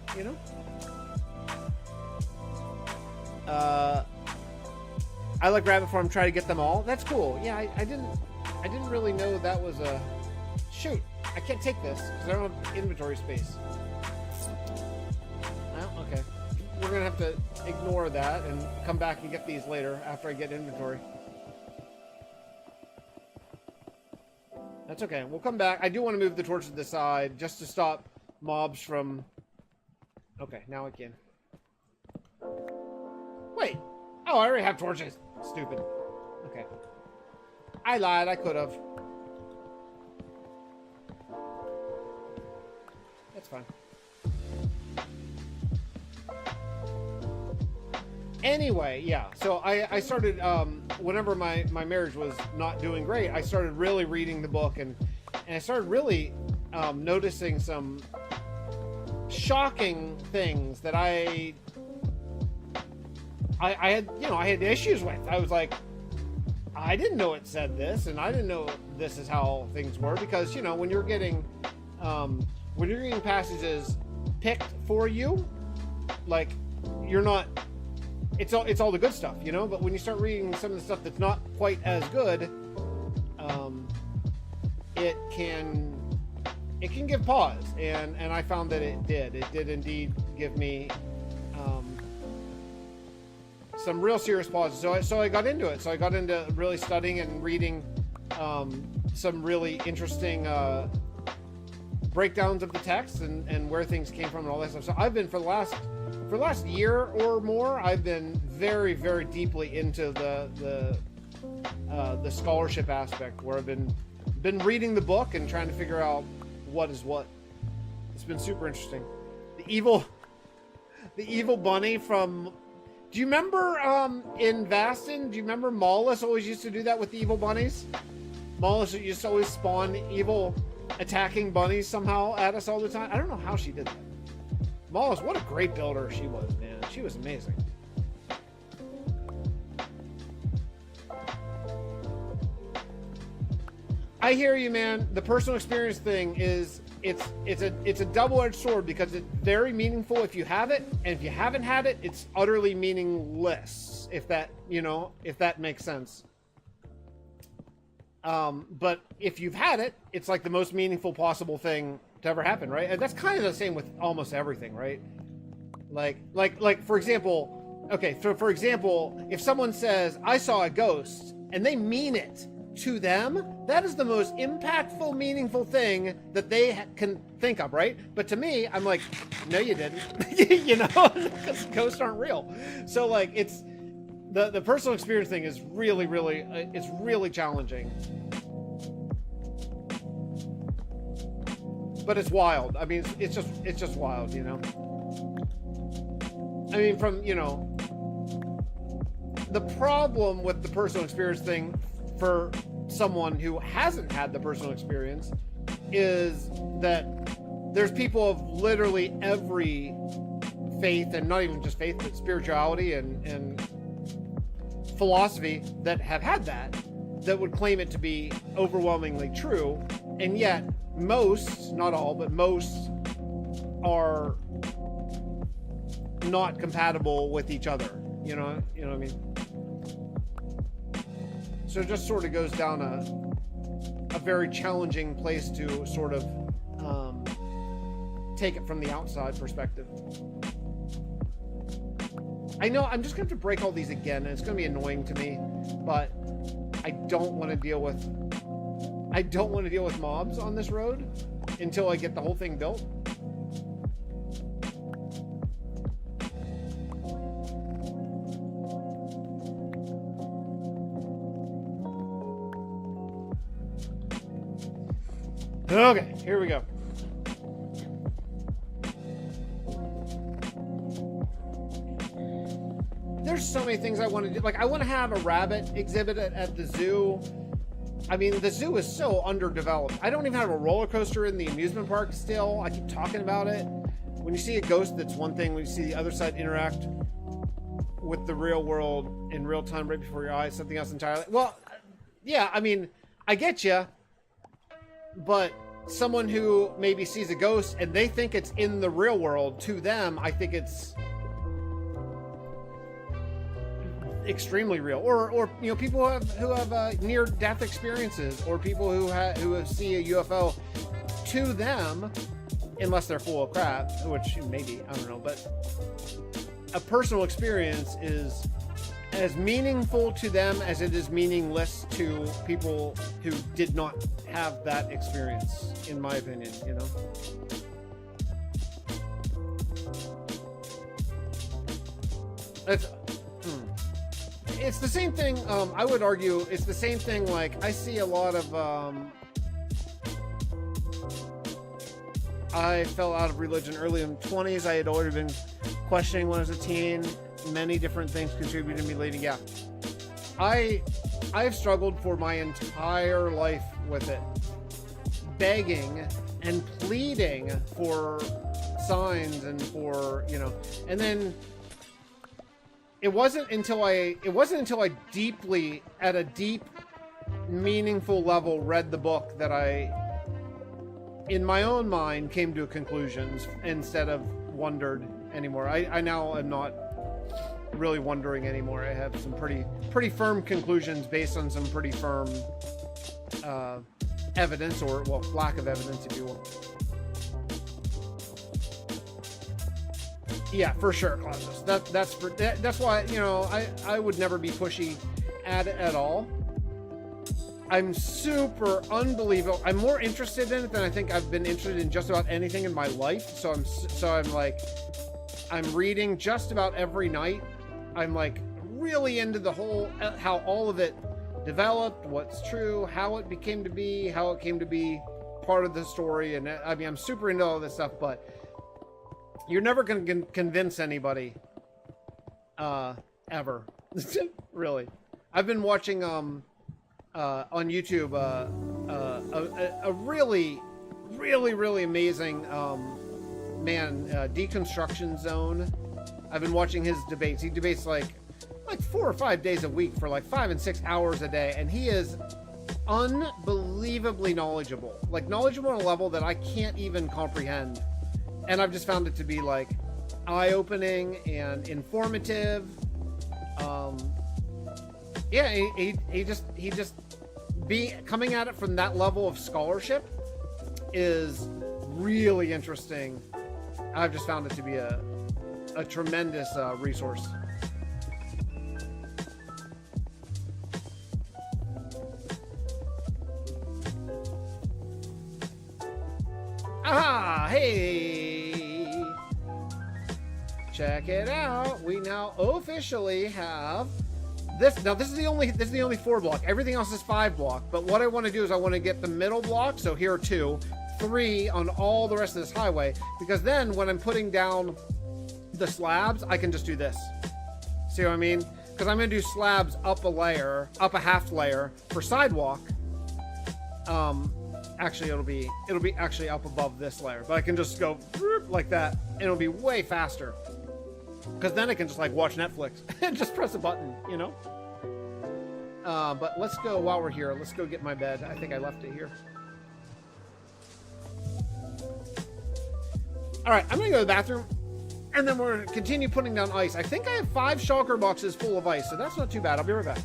I like Rabbit Farm, try to get them all. That's cool. Yeah, I didn't really know that was a... Shoot, I can't take this because I don't have inventory space. Well, okay. We're going to have to ignore that and come back and get these later after I get inventory. That's okay. We'll come back. I do want to move the torch to the side just to stop mobs from... Okay, now I can. Wait. Oh, I already have torches. Stupid. Okay. I lied. I could have. That's fine. Anyway, yeah. So I started, whenever my marriage was not doing great, I started really reading the book, and I started really noticing some shocking things that I had issues with. I was like, I didn't know it said this, and I didn't know this is how things were, because when you're getting passages picked for you, like, you're not, it's all the good stuff, but when you start reading some of the stuff that's not quite as good, it can it can give pause, and I found that it did indeed give me some real serious pauses. So I got into it. So I got into really studying and reading some really interesting breakdowns of the text and where things came from and all that stuff. So I've been for the last year or more, I've been very, very deeply into the scholarship aspect, where I've been reading the book and trying to figure out what is what. It's been super interesting. The evil bunny from. Do you remember in Vastin? Do you remember Maulus always used to do that with the evil bunnies? Maulus used to always spawn evil attacking bunnies somehow at us all the time. I don't know how she did that. Maulus, what a great builder she was, man. She was amazing. I hear you, man. The personal experience thing is it's a double-edged sword, because it's very meaningful if you have it, and if you haven't had it, it's utterly meaningless, if that makes sense. But if you've had it, it's like the most meaningful possible thing to ever happen, right? And that's kind of the same with almost everything, right? Like for example, okay, for example, if someone says, I saw a ghost, and they mean it to them, that is the most impactful, meaningful thing that they can think of, right? But to me, I'm like, no, you didn't. You know, because ghosts aren't real. So like, it's the personal experience thing is really, really, it's really challenging. But it's wild. I mean, it's just wild, you know? I mean, from, you know, the problem with the personal experience thing for someone who hasn't had the personal experience is that there's people of literally every faith, and not even just faith, but spirituality and philosophy that have had that would claim it to be overwhelmingly true, and yet most, not all, but most are not compatible with each other. You know what I mean? So it just sort of goes down a very challenging place to sort of take it from the outside perspective. I know I'm just going to have to break all these again, and it's going to be annoying to me, but I don't want to deal with mobs on this road until I get the whole thing built. Okay, here we go. There's so many things I want to do. Like, I want to have a rabbit exhibit at the zoo. I mean, the zoo is so underdeveloped. I don't even have a roller coaster in the amusement park still. I keep talking about it. When you see a ghost, that's one thing. When you see the other side interact with the real world in real time right before your eyes, something else entirely. Well, yeah, I mean, I get you. But someone who maybe sees a ghost and they think it's in the real world, to them, I think it's extremely real. Or you know, people who have near-death experiences, or people who see a UFO, to them, unless they're full of crap, which maybe, I don't know, but a personal experience is as meaningful to them as it is meaningless to people who did not have that experience, in my opinion, you know? It's the same thing, I would argue, it's the same thing, like, I see a lot of, I fell out of religion early in the 20s. I had already been questioning when I was a teen. Many different things contributed to me leaving. Yeah, I've struggled for my entire life with it, begging and pleading for signs and for, you know, and then it wasn't until I deeply, at a deep, meaningful level, read the book that I, in my own mind, came to conclusions instead of wondered anymore. I now am not really wondering anymore. I have some pretty firm conclusions based on some pretty firm evidence, or well, lack of evidence, if you will. Yeah, for sure, Claudius. That's why, you know, I would never be pushy at it at all. I'm super unbelievable. I'm more interested in it than I think I've been interested in just about anything in my life. So I'm like, I'm reading just about every night. I'm like really into the whole, how all of it developed, what's true, how it came to be part of the story. And I mean, I'm super into all this stuff, but you're never going to convince anybody, ever. Really. I've been watching, on YouTube, a really, really, really amazing, Deconstruction Zone. I've been watching his debates. He debates like 4 or 5 days a week for like 5 and 6 hours a day. And he is unbelievably knowledgeable, like knowledgeable on a level that I can't even comprehend. And I've just found it to be like eye-opening and informative. Yeah, he just coming at it from that level of scholarship is really interesting. I've just found it to be a tremendous resource. Ah, hey! Check it out. We now officially have this. Now this is the only 4 block. Everything else is 5 block. But what I want to do is I want to get the middle block. So here are 2, 3 on all the rest of this highway. Because then when I'm putting down the slabs, I can just do this. See what I mean? Because I'm going to do slabs up a half layer for sidewalk. Actually, it'll be actually up above this layer, but I can just go like that, and it'll be way faster. Because then I can just like watch Netflix and just press a button, you know. But let's go while we're here. Let's go get my bed. I think I left it here. All right, I'm gonna go to the bathroom, and then we're gonna continue putting down ice. I think I have 5 shulker boxes full of ice, so that's not too bad. I'll be right back.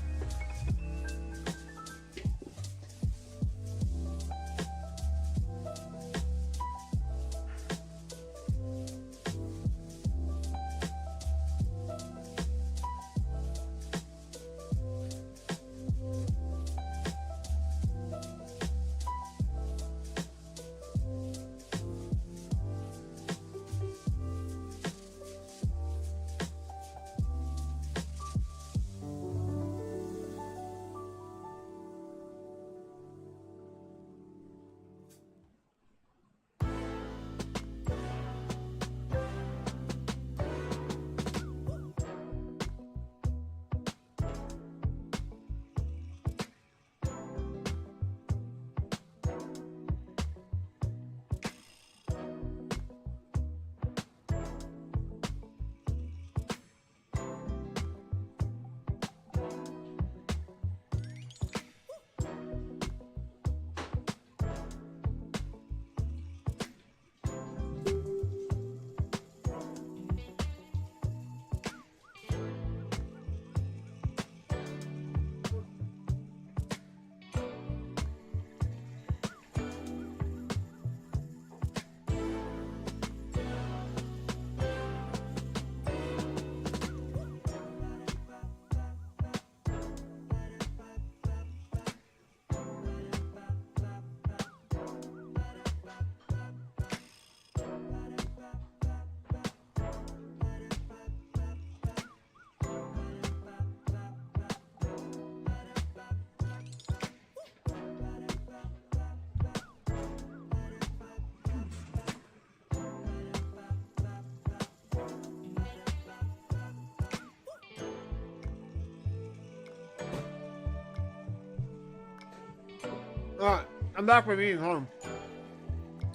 Alright, I'm back with eating home.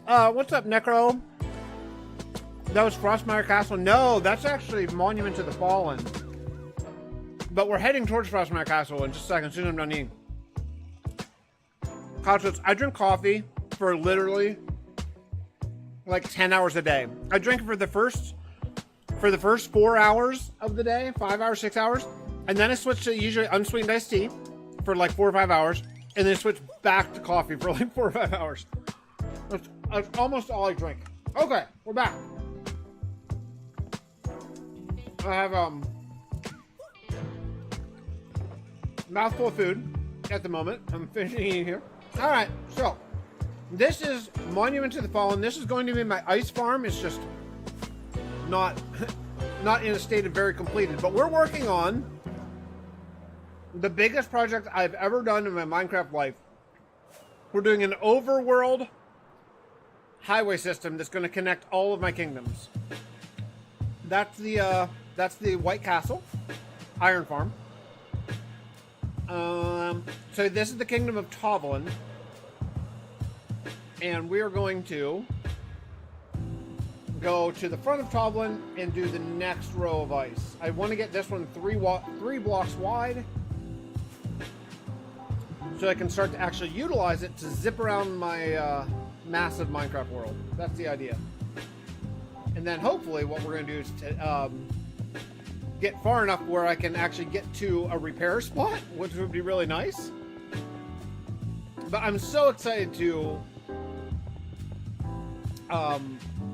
What's up, Necro? That was Frostmire Castle? No, that's actually Monument to the Fallen. But we're heading towards Frostmire Castle in just a second, as soon as I'm done eating. I drink coffee for literally like 10 hours a day. I drink it for the first 4 hours of the day, 5 hours, 6 hours. And then I switch to usually unsweetened iced tea for like 4 or 5 hours. and then switch back to coffee for like 4 or 5 hours. That's almost all I drink. Okay, we're back. I have mouthful of food at the moment. I'm finishing eating here. All right, so this is Monument to the Fallen. This is going to be my ice farm. It's just not in a state of very completed, but we're working on the biggest project I've ever done in my Minecraft life. We're doing an overworld highway system that's going to connect all of my kingdoms. That's the White Castle Iron Farm. So this is the Kingdom of Tovlin, and we are going to go to the front of Tovlin and do the next row of ice. I want to get this one three blocks wide, so I can start to actually utilize it to zip around my massive Minecraft world. That's the idea. And then hopefully what we're going to do is to, get far enough where I can actually get to a repair spot, which would be really nice. But I'm so excited to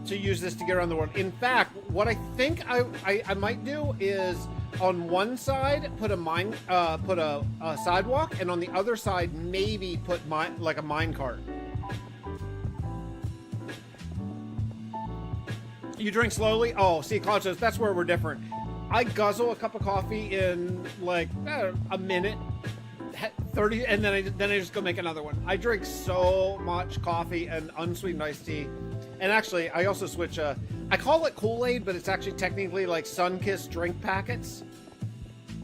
use this to get around the world. In fact, what I think I might do is on one side put a sidewalk, and on the other side maybe put like a mine cart. You drink slowly? Oh, see, Cloud, that's where we're different. I guzzle a cup of coffee in like a minute, 30, and then I just go make another one. I drink so much coffee and unsweetened iced tea. And actually, I also switch I call it Kool-Aid, but it's actually technically like Sunkist drink packets.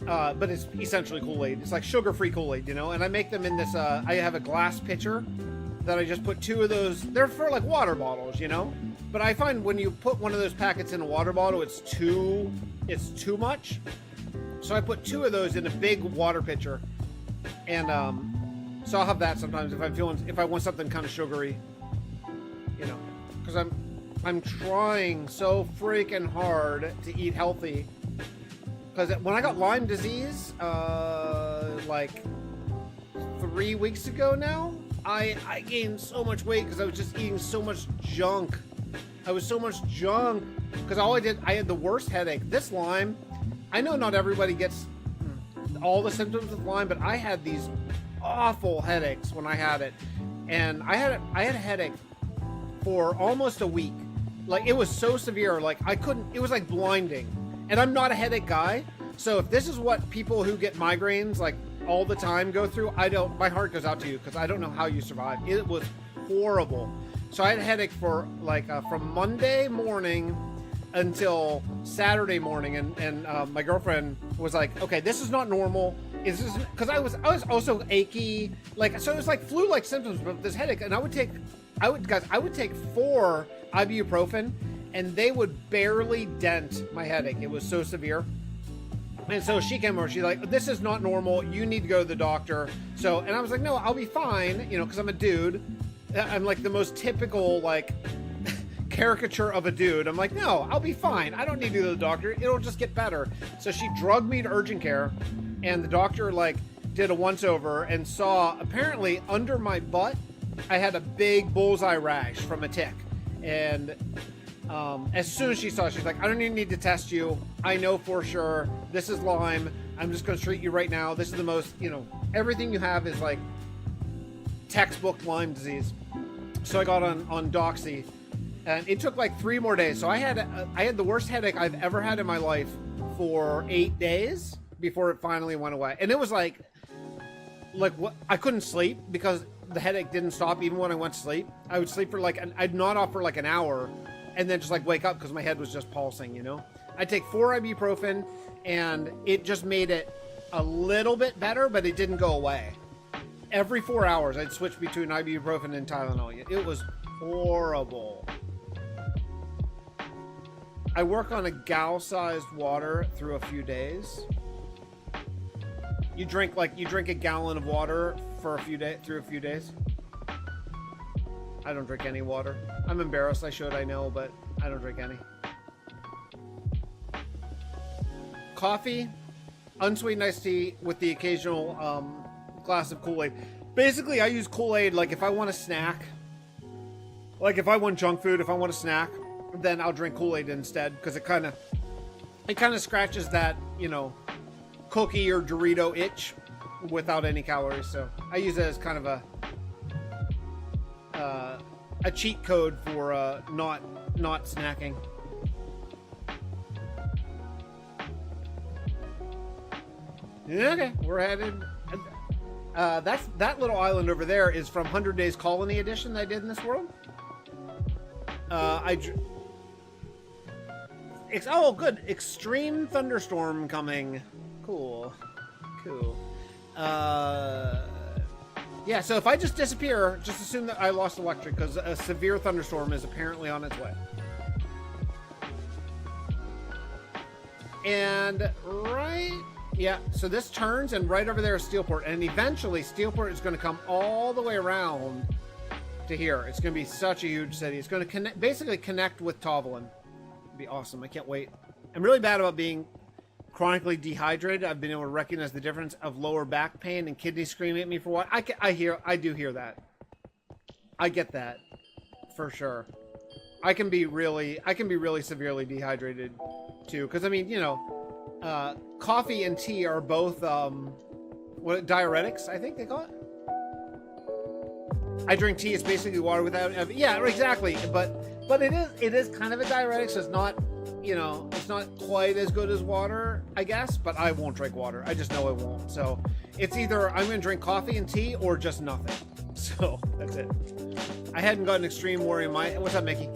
But it's essentially Kool-Aid. It's like sugar-free Kool-Aid, you know? And I make them in this, I have a glass pitcher that I just put 2 of those. They're for like water bottles, you know? But I find when you put one of those packets in a water bottle, it's too much. So I put 2 of those in a big water pitcher. And so I'll have that sometimes if I want something kind of sugary, you know, because I'm trying so freaking hard to eat healthy. Because when I got Lyme disease, like 3 weeks ago now, I gained so much weight because I was just eating so much junk. Because I had the worst headache. This Lyme, I know not everybody gets all the symptoms of Lyme, but I had these awful headaches when I had it. And I had a headache for almost a week. Like, it was so severe, like it was like blinding. And I'm not a headache guy, so if this is what people who get migraines like all the time go through, my heart goes out to you, because I don't know how you survive. It was horrible. So I had a headache for like from Monday morning until Saturday morning, and my girlfriend was like, "Okay, this is not normal." Because I was also achy, like, so it was like flu-like symptoms, but this headache, and I would take 4 ibuprofen, and they would barely dent my headache. It was so severe. And so she came over, she's like, "This is not normal. You need to go to the doctor." So, and I was like, "No, I'll be fine," you know, because I'm a dude. I'm like the most typical, like, caricature of a dude. I'm like, "No, I'll be fine. I don't need to go to the doctor. It'll just get better." So she drugged me to urgent care, and the doctor, like, did a once-over and saw, apparently, under my butt, I had a big bullseye rash from a tick. And as soon as she saw it, she's like, "I don't even need to test you. I know for sure. This is Lyme. I'm just going to treat you right now. This is the most, you know, everything you have is like textbook Lyme disease." So I got on Doxy, and it took like 3 more days. So I had the worst headache I've ever had in my life for 8 days before it finally went away. And it was like what, I couldn't sleep because the headache didn't stop even when I went to sleep. I would sleep for like I'd nod off for like an hour, and then just like wake up because my head was just pulsing, you know. I'd take 4 ibuprofen, and it just made it a little bit better, but it didn't go away. Every 4 hours, I'd switch between ibuprofen and Tylenol. It was horrible. I work on a gallon-sized water through a few days. You drink a gallon of water for through a few days. I don't drink any water. I'm embarrassed. I should, I know, but I don't drink any. Coffee, unsweetened iced tea with the occasional glass of Kool-Aid. Basically, I use Kool-Aid, like, if I want a snack. Like, if I want junk food, if I want a snack, then I'll drink Kool-Aid instead, because it kind of scratches that, you know, cookie or Dorito itch without any calories. So I use it as kind of a cheat code for not snacking. Okay, we're headed. That little island over there is from 100 Days Colony Edition that I did in this world. Oh, good. Extreme thunderstorm coming. Cool. Yeah, so if I just disappear, just assume that I lost electric, because a severe thunderstorm is apparently on its way. And yeah, so this turns, and right over there is Steelport, and eventually Steelport is going to come all the way around to here. It's going to be such a huge city. It's going to basically connect with Tovlin. It'll be awesome. I can't wait. I'm really bad about being chronically dehydrated. I've been able to recognize the difference of lower back pain and kidneys screaming at me for what I do hear that. I get that for sure. I can be really severely dehydrated too, because I mean, you know, coffee and tea are both diuretics, I think they call it. I drink tea. It's basically water without. Yeah, exactly. But it is kind of a diuretic, so it's not, you know, it's not quite as good as water, I guess. But I won't drink water. I just know I won't. So it's either I'm going to drink coffee and tea or just nothing. So that's it. I hadn't got an extreme worry in my. What's up, Mickey?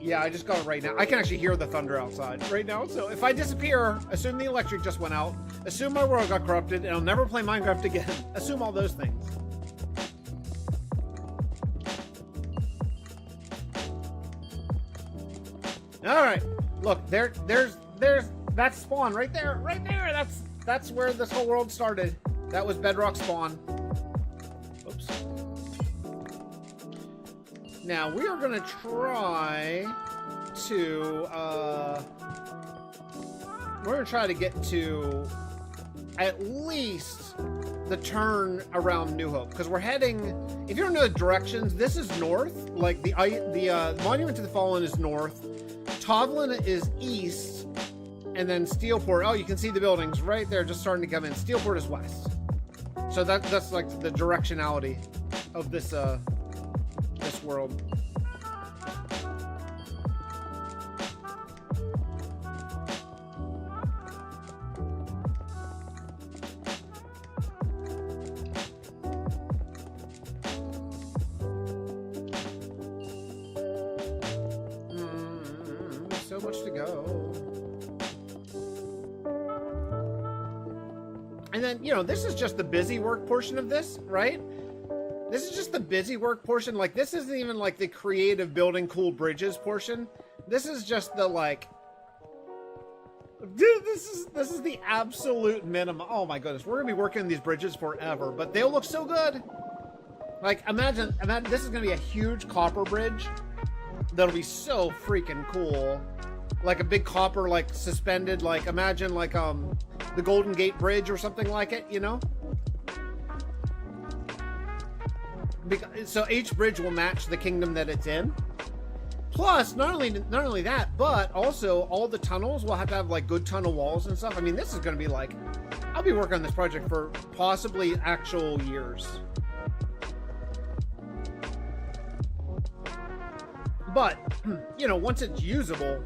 Yeah, I just got it right now. I can actually hear the thunder outside right now. So if I disappear, assume the electric just went out. Assume my world got corrupted, and I'll never play Minecraft again. Assume all those things. All right, look, there's that spawn right there. That's where this whole world started. That was Bedrock spawn. Oops. Now we are gonna try to get to at least the turn around New Hope, because we're heading. If you don't know the directions, this is north. Like the Monument to the Fallen is north. Tovlin is east, and then Steelport. Oh, you can see the buildings right there, just starting to come in. Steelport is west. So that's like the directionality of this this world. So much to go. And then, you know, this is just the busy work portion of this, right? This is just the busy work portion. Like, this isn't even like the creative building cool bridges portion. This is just the, like, dude, this is the absolute minimum. Oh my goodness, we're gonna be working on these bridges forever, but they'll look so good. Like, imagine this is gonna be a huge copper bridge that'll be so freaking cool. Like a big copper, like, suspended, like, imagine like the Golden Gate Bridge or something like it, you know? So each bridge will match the kingdom that it's in. Plus, not only that, but also all the tunnels will have to have like good tunnel walls and stuff. I mean, this is going to be like, I'll be working on this project for possibly actual years. But, you know, once it's usable,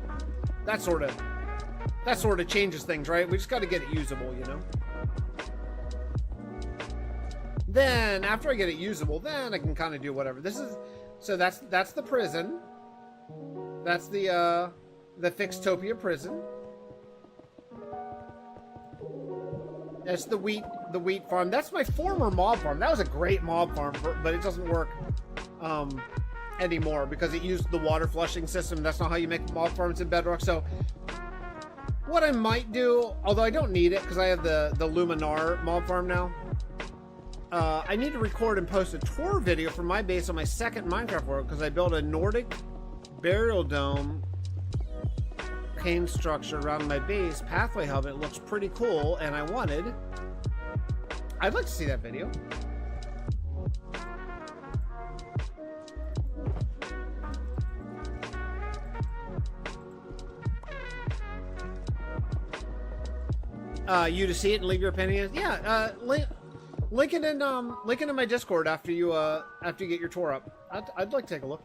that sort of changes things, right? We just got to get it usable, you know? Then, after I get it usable, then I can kind of do whatever. So that's the prison. That's the Fixxitt412 prison. That's the wheat farm. That's my former mob farm. That was a great mob farm, but it doesn't work anymore because it used the water flushing system. That's not how you make mob farms in Bedrock. So what I might do, although I don't need it because I have the Luminar mob farm now, I need to record and post a tour video for my base on my second Minecraft world because I built a Nordic burial dome cane structure around my base pathway hub. It looks pretty cool, and I'd like to see that video. you to see it and leave your opinion. Yeah, link it in my Discord after you get your tour up. I'd like to take a look.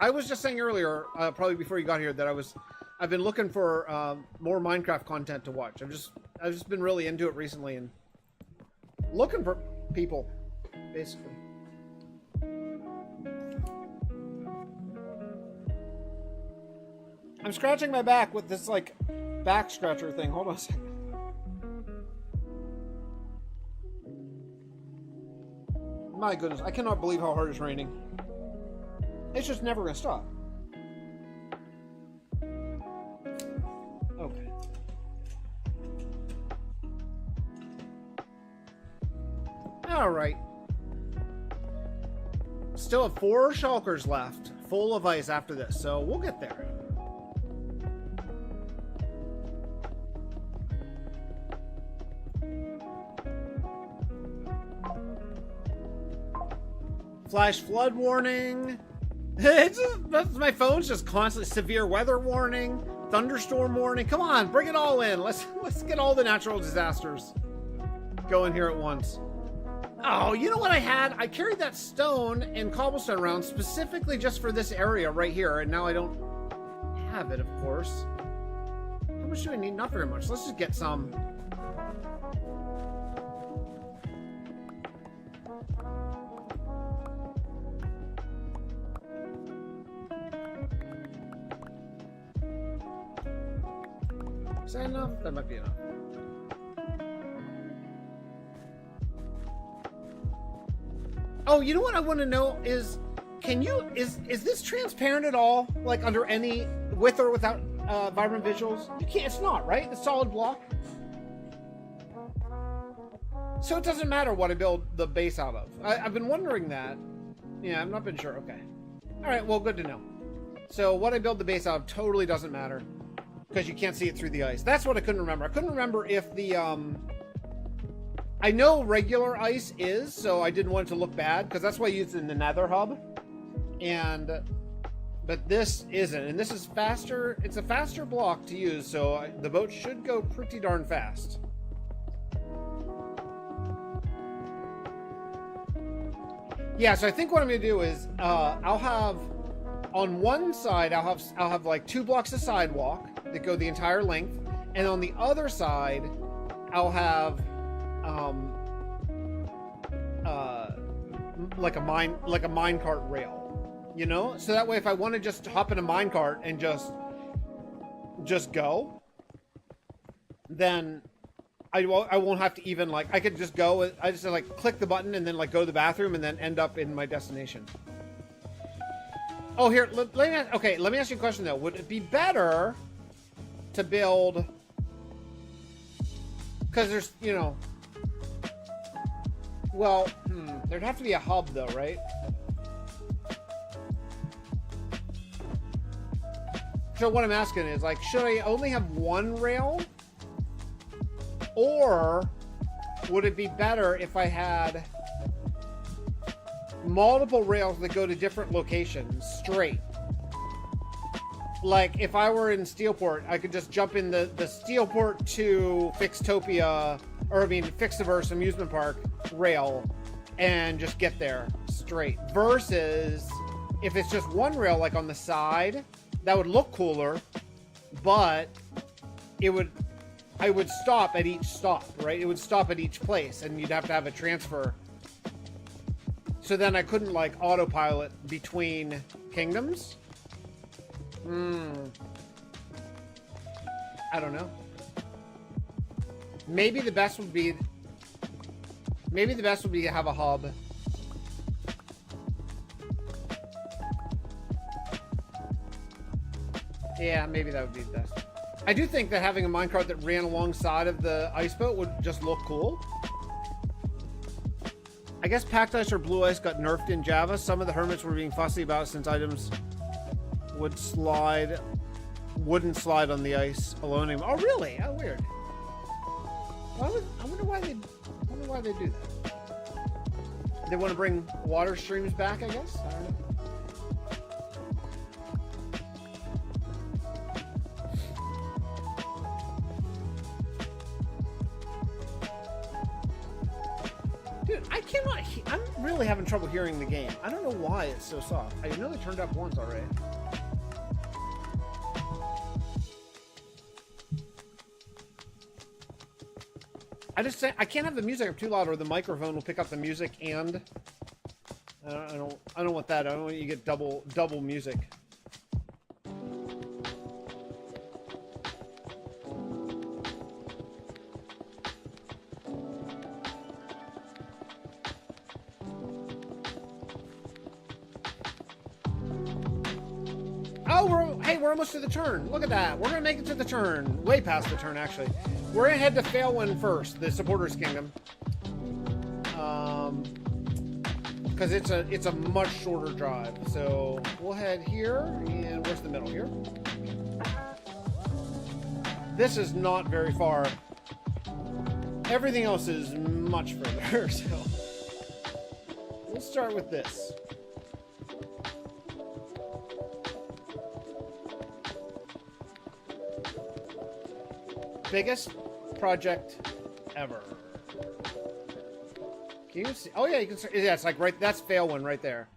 I was just saying earlier, probably before you got here, that I've been looking for more Minecraft content to watch. I've just been really into it recently and looking for people, basically. I'm scratching my back with this like back scratcher thing. Hold on a second. My goodness, I cannot believe how hard it's raining. It's just never gonna stop. Okay. All right. Still have 4 shulkers left, full of ice after this, so we'll get there. Flash flood warning. My phone's just constantly severe weather warning, thunderstorm warning. Come on, bring it all in. Let's get all the natural disasters going here at once. Oh, you know what I had? I carried that stone and cobblestone around specifically just for this area right here, and now I don't have it, of course. How much do I need? Not very much. Let's just get some. Is that enough? That might be enough. Oh, you know what I want to know is, is this transparent at all? Like under any, with or without vibrant visuals? You can't, it's not, right? The solid block. So it doesn't matter what I build the base out of. I've been wondering that. Yeah, I've not been sure. Okay. All right, well, good to know. So what I build the base out of totally doesn't matter, because you can't see it through the ice. That's what I couldn't remember. I couldn't remember if the, I know regular ice is, so I didn't want it to look bad, because that's why I used it in the Nether hub. But this isn't, and this is faster. It's a faster block to use, so the boat should go pretty darn fast. Yeah, so I think what I'm gonna do is, I'll have, on one side, I'll have like 2 blocks of sidewalk that go the entire length, and on the other side, I'll have like a minecart rail, you know, so that way if I want to just hop in a minecart and just go, then I won't have to even, like, I could just go. I just like click the button and then like go to the bathroom and then end up in my destination. Oh, here, let me ask you a question though. Would it be better to build, because there's, you know, well, there'd have to be a hub though, right? So what I'm asking is, like, should I only have one rail, or would it be better if I had multiple rails that go to different locations straight? Like, if I were in Steelport, I could just jump in the Steelport to Fixtopia, or I mean Fixiverse amusement park rail and just get there straight. Versus if it's just one rail, like on the side, that would look cooler, but I would stop at each stop, right? It would stop at each place, and you'd have to have a transfer. So then I couldn't, like, autopilot between kingdoms. I don't know. Maybe the best would be to have a hub. Yeah, maybe that would be the best. I do think that having a minecart that ran alongside of the ice boat would just look cool. I guess packed ice or blue ice got nerfed in Java. Some of the hermits were being fussy about it since items wouldn't slide on the ice alone anymore. Oh, really? Oh, weird. I wonder why they do that. They want to bring water streams back, I guess? I don't know. I cannot. I'm really having trouble hearing the game. I don't know why it's so soft. I know they turned up once already. I just say I can't have the music up too loud, or the microphone will pick up the music, and I don't want that. I don't want you to get double music. Oh, we're almost to the turn. Look at that. We're gonna make it to the turn. Way past the turn, actually. We're gonna head to Failwind first, the Supporters Kingdom, because it's a much shorter drive. So we'll head here, and where's the middle here? This is not very far. Everything else is much further. So we'll start with this. Biggest project ever. Can you see? Oh yeah, you can see. Yeah, it's like right. That's Failwind right there.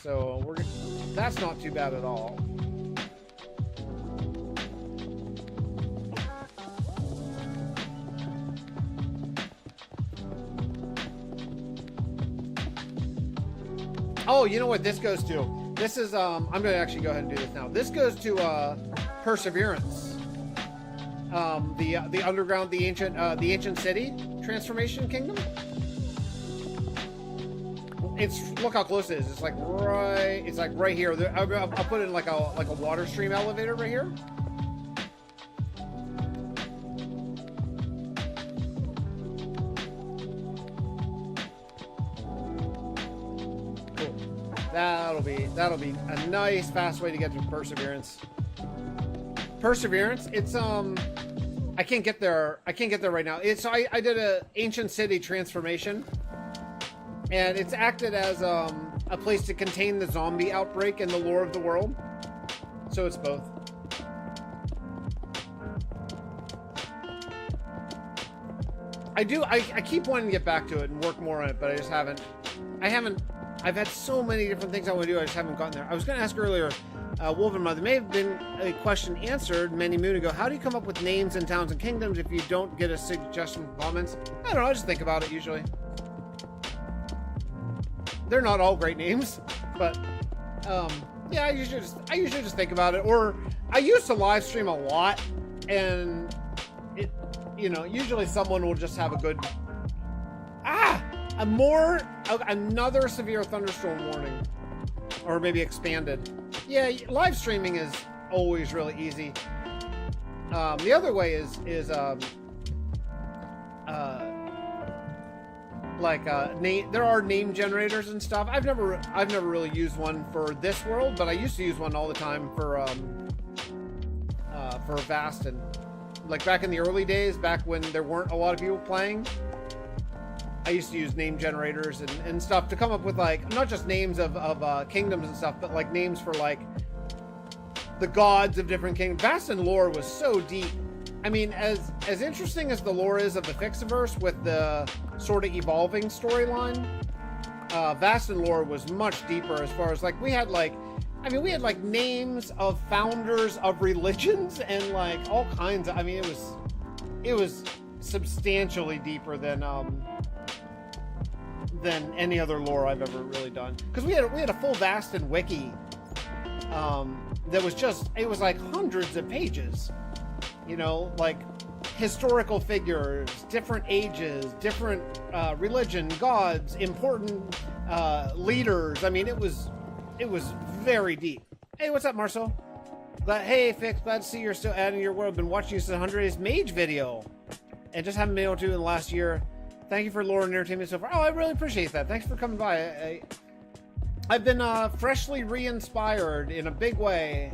So that's not too bad at all. Oh, you know what this goes to? This is I'm gonna actually go ahead and do this now. This goes to Perseverance. The underground, the ancient city transformation kingdom. Look how close it is. It's like right here. I'll put in like a water stream elevator right here. Cool. That'll be a nice fast way to get to Perseverance. Perseverance. It's I can't get there right now. I did a ancient city transformation, and it's acted as a place to contain the zombie outbreak in the lore of the world. So it's both. I keep wanting to get back to it and work more on it, but I just haven't. I've had so many different things I want to do. I just haven't gotten there. I was going to ask earlier, Wolven Mother, may have been a question answered many moon ago. How do you come up with names and towns and kingdoms if you don't get a suggestion from comments? I don't know. I just think about it usually. They're not all great names, but yeah, I usually just think about it. Or I used to live stream a lot, and usually someone will just have a good another severe thunderstorm warning, or maybe expanded. Yeah, live streaming is always really easy. The other way is there are name generators and stuff. I've never really used one for this world, but I used to use one all the time for Vast, and like back in the early days, back when there weren't a lot of people playing. I used to use name generators and stuff to come up with like not just names of kingdoms and stuff, but like names for like the gods of different kingdoms. Vast and lore was so deep. I mean, as interesting as the lore is of the Fixxiverse with the sort of evolving storyline, Vast and lore was much deeper as far as like we had names of founders of religions and like all kinds of. I mean, it was substantially deeper than any other lore I've ever really done. Because we had a full Vastin wiki that was it was like hundreds of pages. Like historical figures, different ages, different religion, gods, important leaders. I mean, it was very deep. Hey, what's up, Marcel? Hey, Fix, glad to see you're still adding your world. Been watching you since 100 Days Mage video, and just haven't been able to in the last year. Thank you for lore and entertainment so far. Oh, I really appreciate that. Thanks for coming by. I've been freshly re-inspired in a big way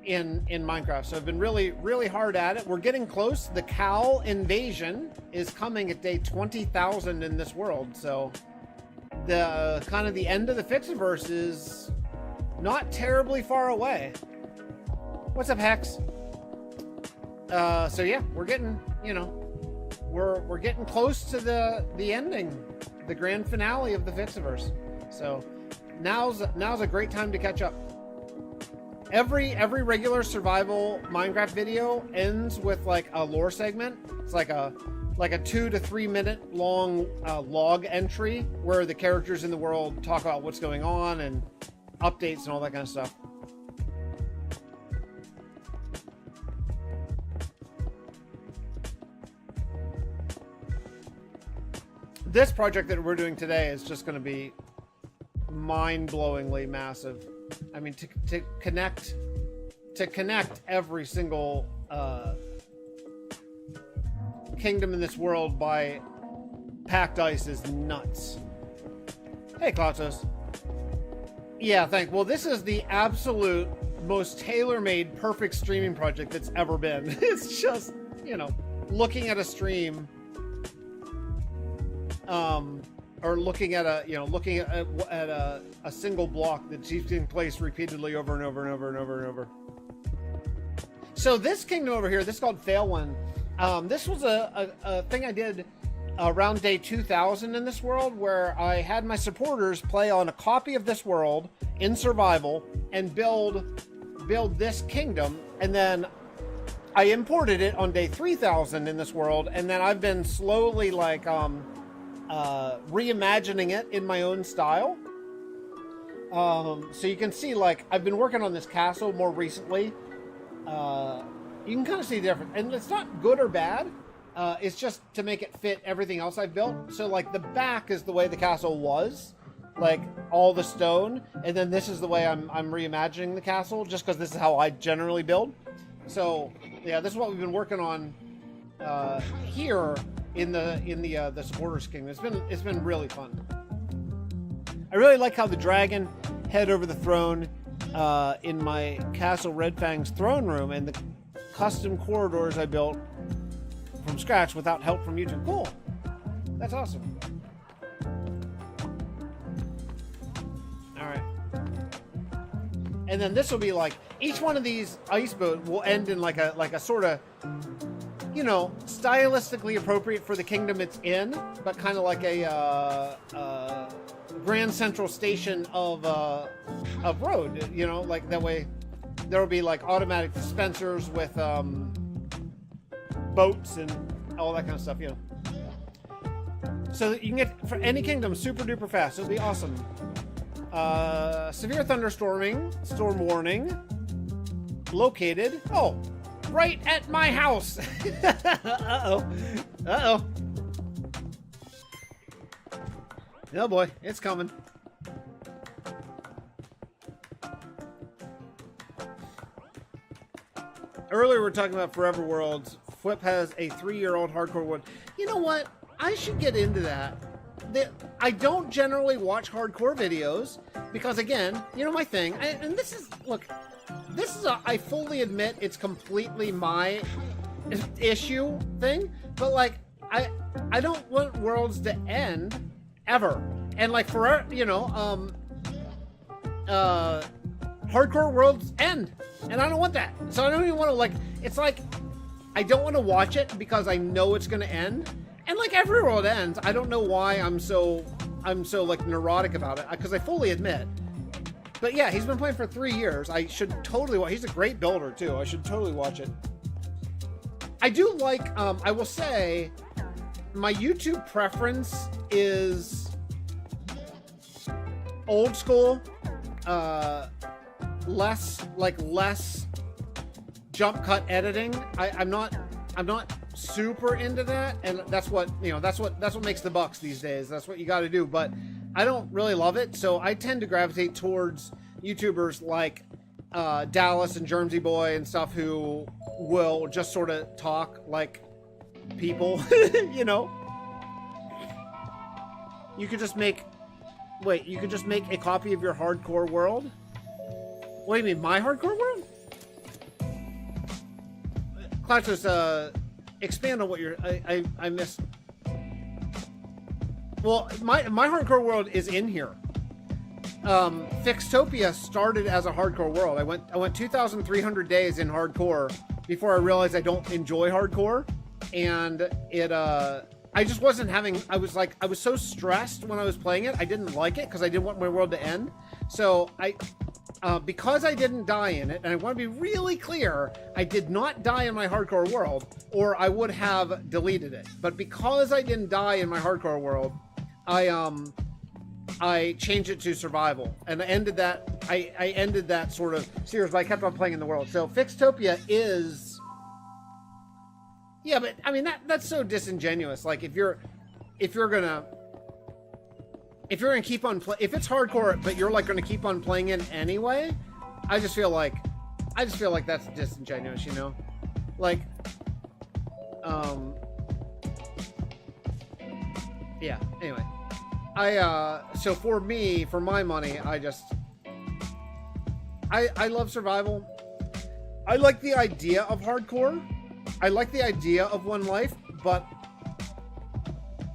in Minecraft. So I've been really, really hard at it. We're getting close. The cow invasion is coming at day 20,000 in this world. So the kind of the end of the Fixxiverse is not terribly far away. What's up, Hex? So yeah, we're getting, we're getting close to the ending, the grand finale of the Fixxitt412. So now's a great time to catch up. Every regular survival Minecraft video ends with like a lore segment. It's like a 2 to 3 minute long log entry where the characters in the world talk about what's going on and updates and all that kind of stuff. This project that we're doing today is just going to be mind-blowingly massive. I mean, to connect every single kingdom in this world by packed ice is nuts. Hey, Klautos. Yeah, thanks. Well, this is the absolute most tailor-made, perfect streaming project that's ever been. It's just, you know, looking at a stream, or looking at a single block that keeps being placed repeatedly over and over and over and over and over. So this kingdom over here, this is called Failwind. This was a thing I did around day 2000 in this world, where I had my supporters play on a copy of this world in survival and build this kingdom, and then I imported it on day 3000 in this world, and then I've been slowly like reimagining it in my own style. So you can see, like, I've been working on this castle more recently. You can kind of see the difference, and it's not good or bad. It's just to make it fit everything else I've built. So like the back is the way the castle was, like all the stone, and then this is the way I'm reimagining the castle, just because this is how I generally build. So yeah, this is what we've been working on here in the supporters kingdom. It's been really fun. I really like how the dragon head over the throne in my Castle Red Fang's throne room, and the custom corridors I built from scratch without help from YouTube. Cool. That's awesome. All right. And then this will be like, each one of these ice boats will end in like a sort of, you know, stylistically appropriate for the kingdom it's in, but kind of like a Grand Central Station of road, you know, like that way there will be like automatic dispensers with boats and all that kind of stuff, you know. So that you can get for any kingdom super duper fast. It'll be awesome. Severe thunderstorming, storm warning, located. Oh, right at my house. Uh-oh. Uh-oh. Oh boy, it's coming. Earlier we were talking about Forever Worlds. Flip has a 3-year-old hardcore world. You know what? I should get into that. I don't generally watch hardcore videos because, again, you know my thing. And this is, look, this is I fully admit it's completely my issue thing. But like, I don't want worlds to end ever. And like for, you know, hardcore worlds end. And I don't want that. So I don't even want to, like, it's like, I don't want to watch it because I know it's going to end. And like every world ends, I don't know why I'm so like neurotic about it, because I fully admit. But yeah, he's been playing for 3 years. I should totally watch. He's a great builder too. I should totally watch it. I do like, I will say, my YouTube preference is old school, less jump cut editing. I'm not super into that, and that's what, you know, that's what makes the bucks these days. That's what you got to do. But I don't really love it, so I tend to gravitate towards YouTubers like Dallas and Germsy Boy and stuff, who will just sort of talk like people. You know, you could just make a copy of your hardcore world. What do you mean, my hardcore world? Klaxos, expand on what you're. I missed. Well, my hardcore world is in here. Fixtopia started as a hardcore world. I went 2,300 days in hardcore before I realized I don't enjoy hardcore. and it I just wasn't having. I was so stressed when I was playing it. I didn't like it because I didn't want my world to end. So because I didn't die in it, and I want to be really clear, I did not die in my hardcore world, or I would have deleted it. But because I didn't die in my hardcore world, I changed it to survival, and I ended that. I ended that sort of series, but I kept on playing in the world. So Fixtopia is, yeah, but I mean that's so disingenuous. Like if you're gonna keep on if it's hardcore, but you're like gonna keep on playing it anyway, I just feel like that's disingenuous, you know, like, yeah. Anyway, so for me, for my money, I love survival. I like the idea of hardcore. I like the idea of one life, but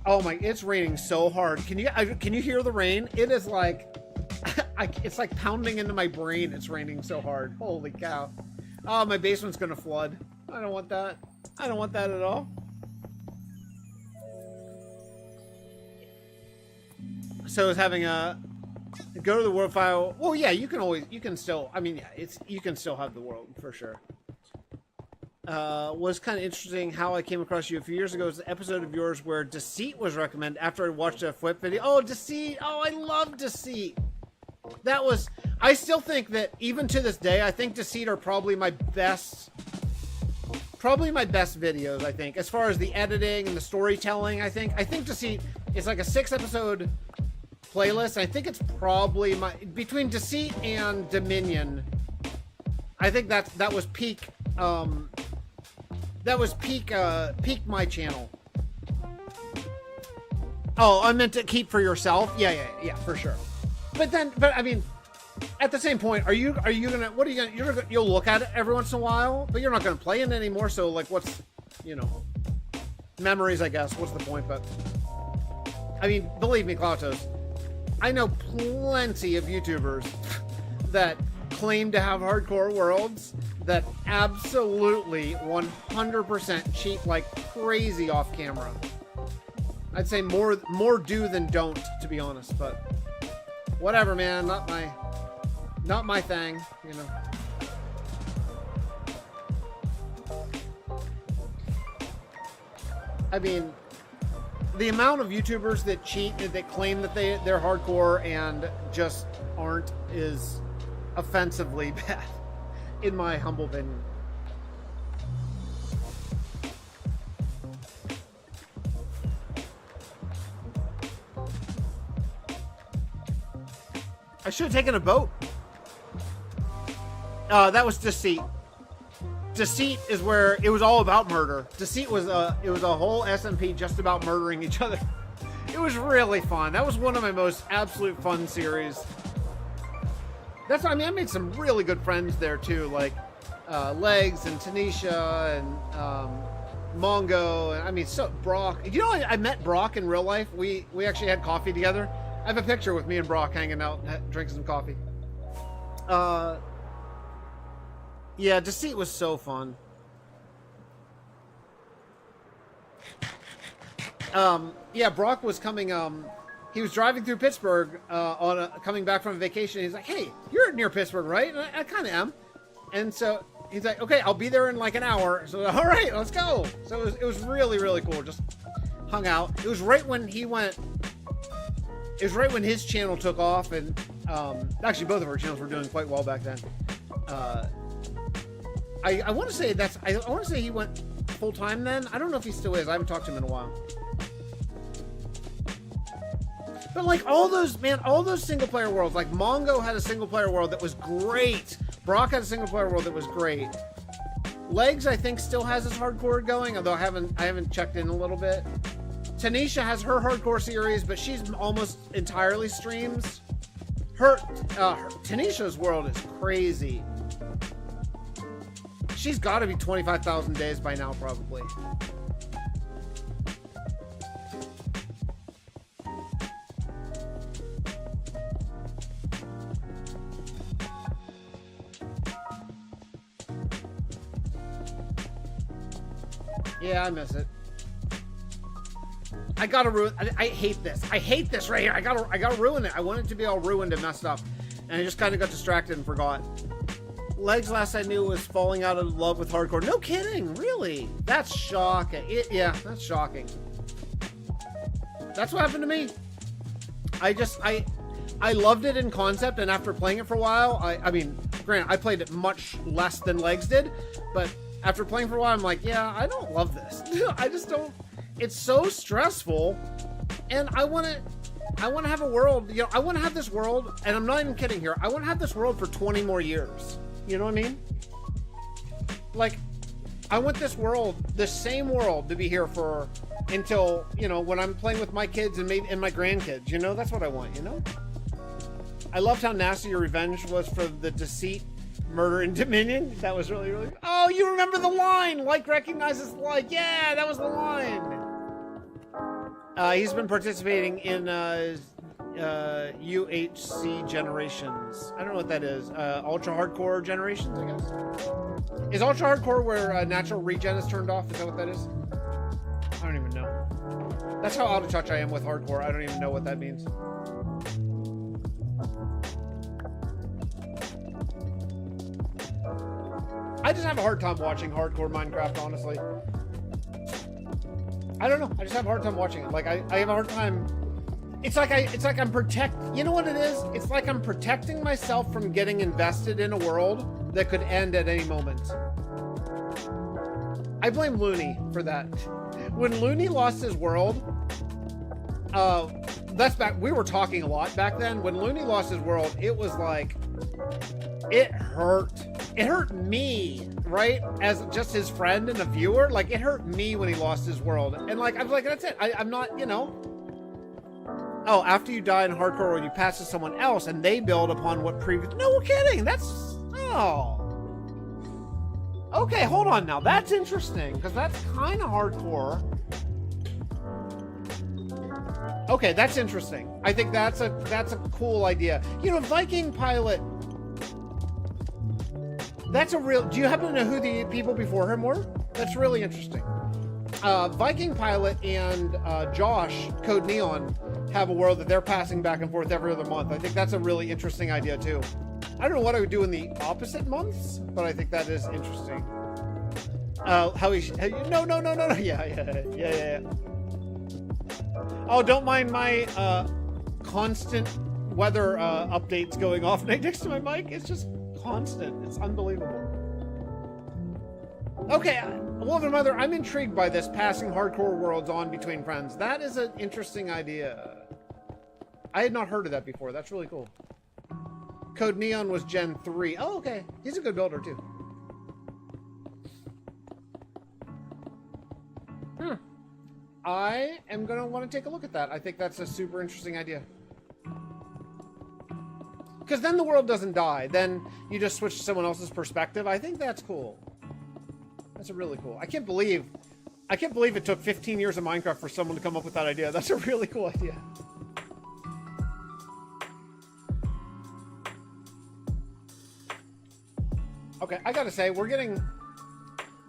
oh my, it's raining so hard. Can you hear the rain? It is like, it's like pounding into my brain. It's raining so hard. Holy cow. Oh, my basement's gonna flood. I don't want that. I don't want that at all. So it's having a go to the world file. Well, yeah, you can still, I mean, yeah, you can still have the world for sure. Was kind of interesting how I came across you a few years ago. It was an episode of yours where Deceit was recommended after I watched a Flip video. Oh, Deceit. Oh, I love Deceit. That was, I still think that even to this day, I think Deceit are probably my best videos, I think, as far as the editing and the storytelling. I think Deceit is like a 6-episode playlist. I think it's probably between Deceit and Dominion. I think that was peak. That was peak my channel. Oh, I meant to keep for yourself. Yeah, for sure. But I mean, at the same point, you'll look at it every once in a while, but you're not gonna play it anymore. So like, what's, you know, memories, I guess. What's the point? But I mean, believe me, Klautos, I know plenty of YouTubers that claim to have hardcore worlds that absolutely 100% cheat like crazy off camera. I'd say more do than don't, to be honest, but whatever, man. Not my thing, you know. I mean, the amount of YouTubers that cheat, that claim that they're hardcore and just aren't, is offensively bad, in my humble opinion. I should have taken a boat. That was Deceit. Deceit is where it was all about murder. Deceit was a whole SMP just about murdering each other. It was really fun. That was one of my most absolute fun series. That's, I mean, I made some really good friends there too, like Legs and Tanisha and Mongo, and I mean, so Brock. You know, I met Brock in real life. We actually had coffee together. I have a picture with me and Brock hanging out, drinking some coffee. Yeah, Deceit was so fun. Yeah, Brock was coming, he was driving through Pittsburgh, coming back from a vacation. He's like, hey, you're near Pittsburgh, right? And I kind of am. And so he's like, okay, I'll be there in like an hour. So, all right, let's go. So it was really, really cool. Just hung out. It was right when he went, it was right when his channel took off, and actually both of our channels were doing quite well back then. I want to say I want to say he went full time then. I don't know if he still is. I haven't talked to him in a while. But like all those single player worlds, like Mongo had a single player world that was great. Brock had a single player world that was great. Legs, I think, still has his hardcore going, although I haven't checked in a little bit. Tanisha has her hardcore series, but she's almost entirely streams. Tanisha's world is crazy. She's got to be 25,000 days by now, probably. Yeah, I miss it. I gotta ruin. I hate this. I hate this right here. I gotta ruin it. I want it to be all ruined and messed up, and I just kind of got distracted and forgot. Legs last I knew was falling out of love with hardcore. No kidding, really? That's shocking. Yeah, that's shocking. That's what happened to me. I loved it in concept, and after playing it for a while, I mean, granted, I played it much less than Legs did, but after playing for a while, I'm like, yeah, I don't love this. I just don't. It's so stressful, and I want to have a world, you know, I want to have this world, and I'm not even kidding here, I want to have this world for 20 more years. You know what I mean? Like, I want this world, the same world, to be here for until, you know, when I'm playing with my kids and maybe and my grandkids. You know, that's what I want, you know? I loved how nasty your revenge was for the deceit, murder, and Dominion. That was really, really... Oh, you remember the line! Like recognizes like. Yeah, that was the line! He's been participating in UHC Generations. I don't know what that is. Ultra Hardcore Generations, I guess? Is Ultra Hardcore where natural regen is turned off? Is that what that is? I don't even know. That's how out of touch I am with hardcore. I don't even know what that means. I just have a hard time watching hardcore Minecraft, honestly. I don't know. I just have a hard time watching it. Like, I have a hard time... It's like I'm you know what it is? It's like I'm protecting myself from getting invested in a world that could end at any moment. I blame Looney for that. When Looney lost his world, that's back, we were talking a lot back then. When Looney lost his world, it was like, it hurt. It hurt me, right? As just his friend and a viewer, like, it hurt me when he lost his world. And like, I was like, that's it. I'm not, you know. Oh, after you die in hardcore world, you pass to someone else and they build upon what previous... No kidding. That's... Oh. Okay, hold on now. That's interesting, because that's kind of hardcore. Okay, that's interesting. I think that's a cool idea. You know, Viking Pilot... That's a real... Do you happen to know who the people before him were? That's really interesting. Viking Pilot and Josh, Code Neon, have a world that they're passing back and forth every other month. I think that's a really interesting idea, too. I don't know what I would do in the opposite months, but I think that is interesting. No. Yeah. Oh, don't mind my constant weather updates going off right next to my mic. It's just constant. It's unbelievable. Okay, Wolf and Mother, I'm intrigued by this passing hardcore worlds on between friends. That is an interesting idea. I had not heard of that before. That's really cool. Code Neon was Gen 3. Oh, okay. He's a good builder, too. I am going to want to take a look at that. I think that's a super interesting idea. Because then the world doesn't die. Then you just switch to someone else's perspective. I think that's cool. That's a really cool. I can't believe it took 15 years of Minecraft for someone to come up with that idea. That's a really cool idea. Okay, I gotta say, we're getting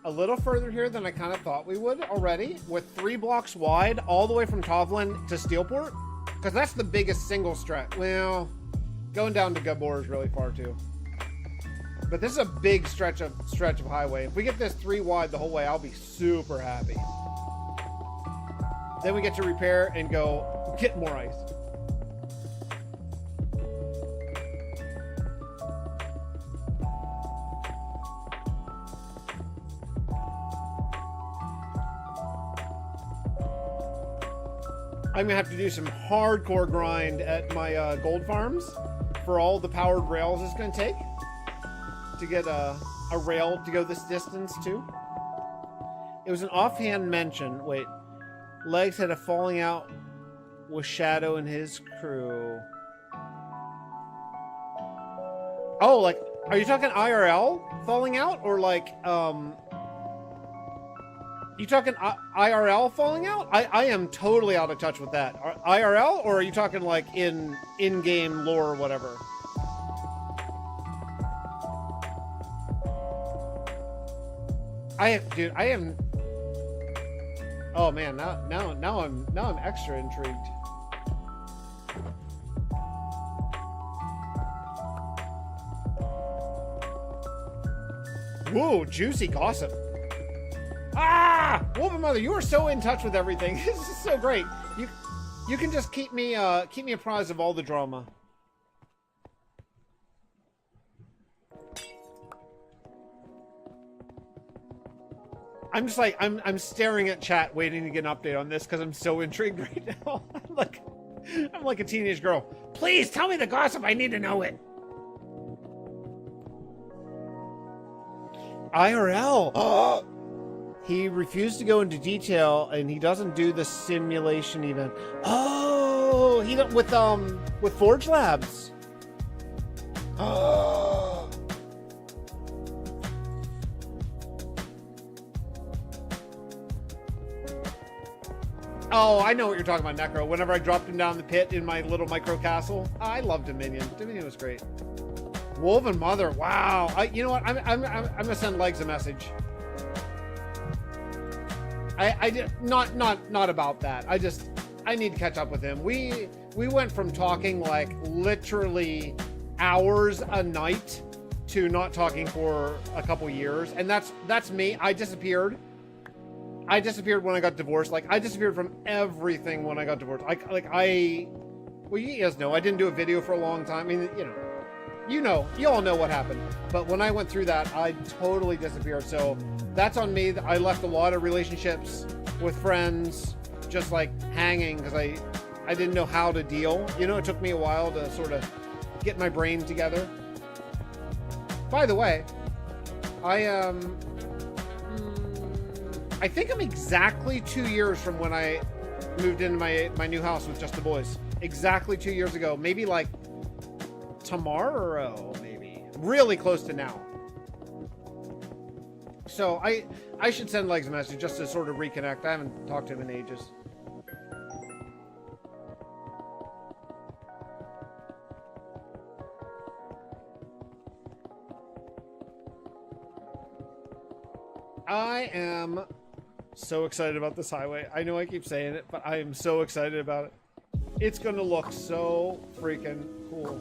a little further here than I kind of thought we would already, with 3 blocks wide, all the way from Tovlin to Steelport, because that's the biggest single stretch. Well, going down to Gabor is really far too. But this is a big stretch of highway. If we get this 3 wide the whole way, I'll be super happy. Then we get to repair and go get more ice. I'm gonna have to do some hardcore grind at my gold farms for all the powered rails it's gonna take to get a rail to go this distance too. It was an offhand mention. Wait, Legs had a falling out with Shadow and his crew. Oh, like, are you talking IRL falling out, or like you talking IRL falling out? I am totally out of touch with that. IRL, or are you talking like in-game lore or whatever? Oh man, now I'm extra intrigued. Whoa, juicy gossip. Ah, Wolven Mother, you are so in touch with everything. This is so great. You can just keep me apprised of all the drama. I'm just like I'm staring at chat, waiting to get an update on this because I'm so intrigued right now. I'm like a teenage girl. Please tell me the gossip. I need to know it. IRL. He refused to go into detail, and he doesn't do the simulation event. Oh, he don't with Forge Labs. Oh. Oh, I know what you're talking about, Necro. Whenever I dropped him down the pit in my little micro castle, I loved Dominion. Dominion was great. Wolven Mother, wow. You know what? I'm gonna send Legs a message. I did not about that. I need to catch up with him. We went from talking like literally hours a night to not talking for a couple years, and that's me. I disappeared when I got divorced. Like, I disappeared from everything when I got divorced. Well, you guys know I didn't do a video for a long time. I mean, you all know what happened. But when I went through that, I totally disappeared. So that's on me. I left a lot of relationships with friends just like hanging because I didn't know how to deal. It took me a while to sort of get my brain together. By the way, I think I'm exactly 2 years from when I moved into my new house with just the boys. Exactly 2 years ago. Maybe like tomorrow, maybe. Really close to now. So I should send Legs a message just to sort of reconnect. I haven't talked to him in ages. I am so excited about this highway. I know I keep saying it, but I am so excited about it. It's going to look so freaking cool.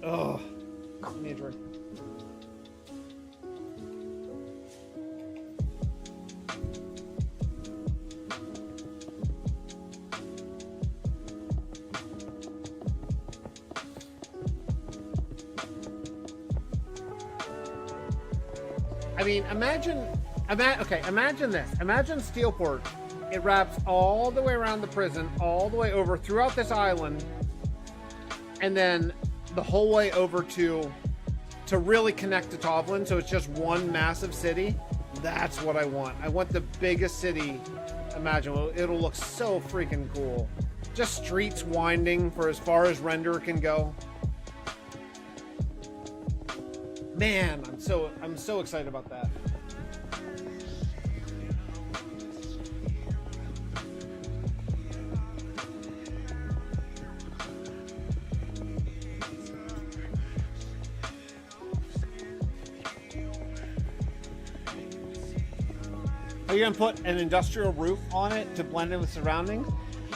Oh, I need a drink. I mean, imagine this. Imagine Steelport. It wraps all the way around the prison, all the way over throughout this island, and then the whole way over to really connect to Tovlin, so it's just one massive city. That's what I want. I want the biggest city imaginable. It'll look so freaking cool. Just streets winding for as far as render can go. Man, I'm so excited about that. Are you gonna put an industrial roof on it to blend in with surroundings?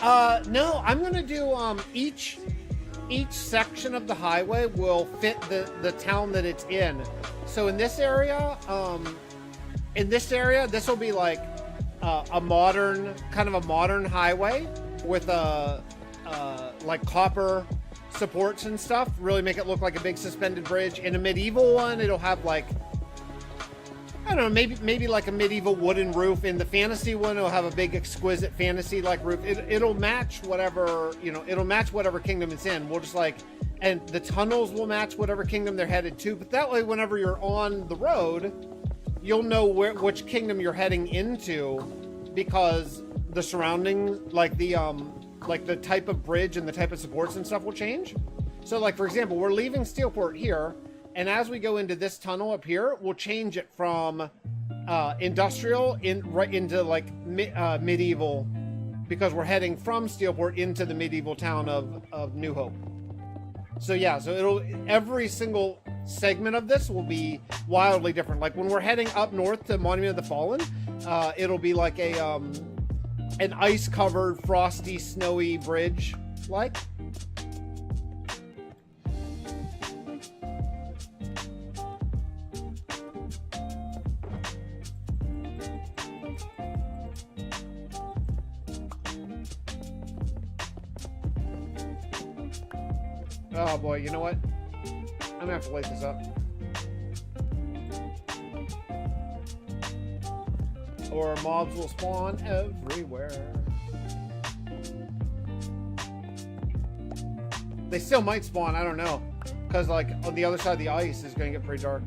No, I'm gonna do each section of the highway will fit the town that it's in. So in this area, this will be like a modern highway with like copper supports and stuff. Really make it look like a big suspended bridge. In a medieval one, it'll have like, I don't know, maybe like a medieval wooden roof. In the fantasy one, it'll have a big exquisite fantasy like roof. It'll match whatever, it'll match whatever kingdom it's in. We'll just like, and the tunnels will match whatever kingdom they're headed to. But that way, whenever you're on the road, you'll know which kingdom you're heading into, because the surrounding, like the type of bridge and the type of supports and stuff will change. So like, for example, we're leaving Steelport here, and as we go into this tunnel up here, we'll change it from industrial right into like medieval, because we're heading from Steelport into the medieval town of New Hope. So yeah, so every single segment of this will be wildly different. Like when we're heading up north to Monument of the Fallen, it'll be like a an ice-covered, frosty, snowy bridge, like. Oh boy, you know what? I'm gonna have to light this up. Or mobs will spawn everywhere. They still might spawn, I don't know. Because, like, on the other side of the ice is gonna get pretty dark.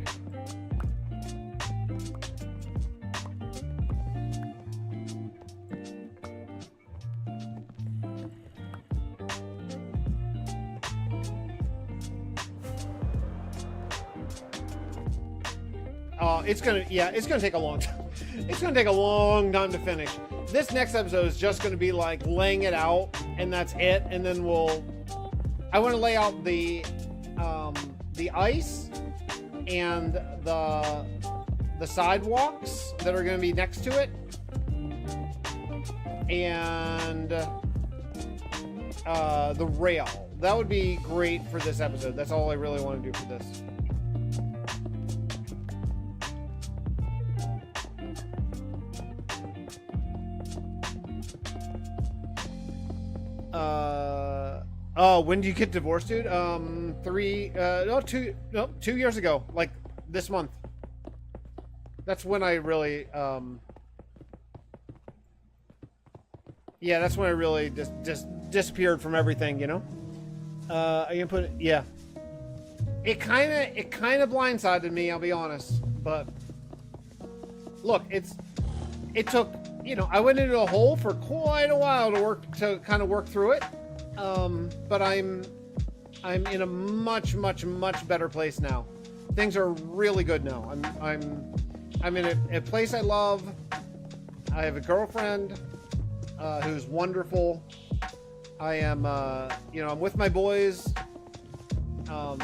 It's gonna take a long time. It's gonna take a long time to finish. This next episode is just gonna be like laying it out, and that's it. And then I want to lay out the ice and the sidewalks that are gonna be next to it, and the rail. That would be great for this episode. That's all I really want to do for this. Oh, when do you get divorced, dude? 2 years ago, like this month. That's when I really, yeah, that's when I really just disappeared from everything, you know? Are you gonna put it? Yeah. It kind of blindsided me, I'll be honest. But look, it took, you know, I went into a hole for quite a while to kind of work through it. But I'm in a much better place now. Things are really good now. I'm in a place I love. I have a girlfriend who's wonderful. I am you know, I'm with my boys a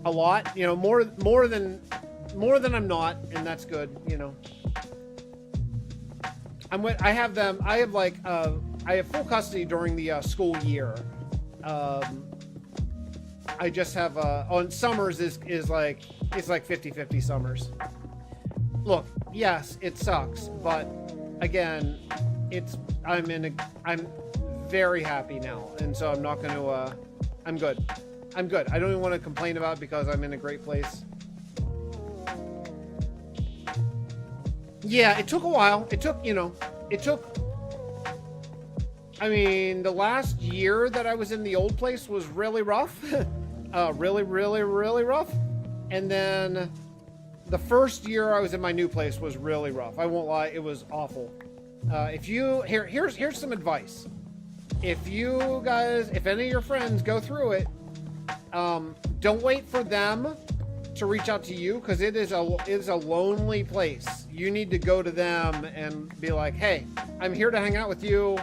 lot, you know, more than I'm not, and that's good, you know. I have full custody during the school year. I just have on summers is like, it's like 50-50 summers. Look, yes, it sucks, but again, I'm very happy now, and so I'm not going to I'm good. I don't even want to complain about it because I'm in a great place. Yeah, it took a while. I mean, the last year that I was in the old place was really rough. Really rough. And then the first year I was in my new place was really rough. I won't lie, it was awful. Here's some advice. If any of your friends go through it, don't wait for them to reach out to you, because it is a lonely place. You need to go to them and be like, hey, I'm here to hang out with you,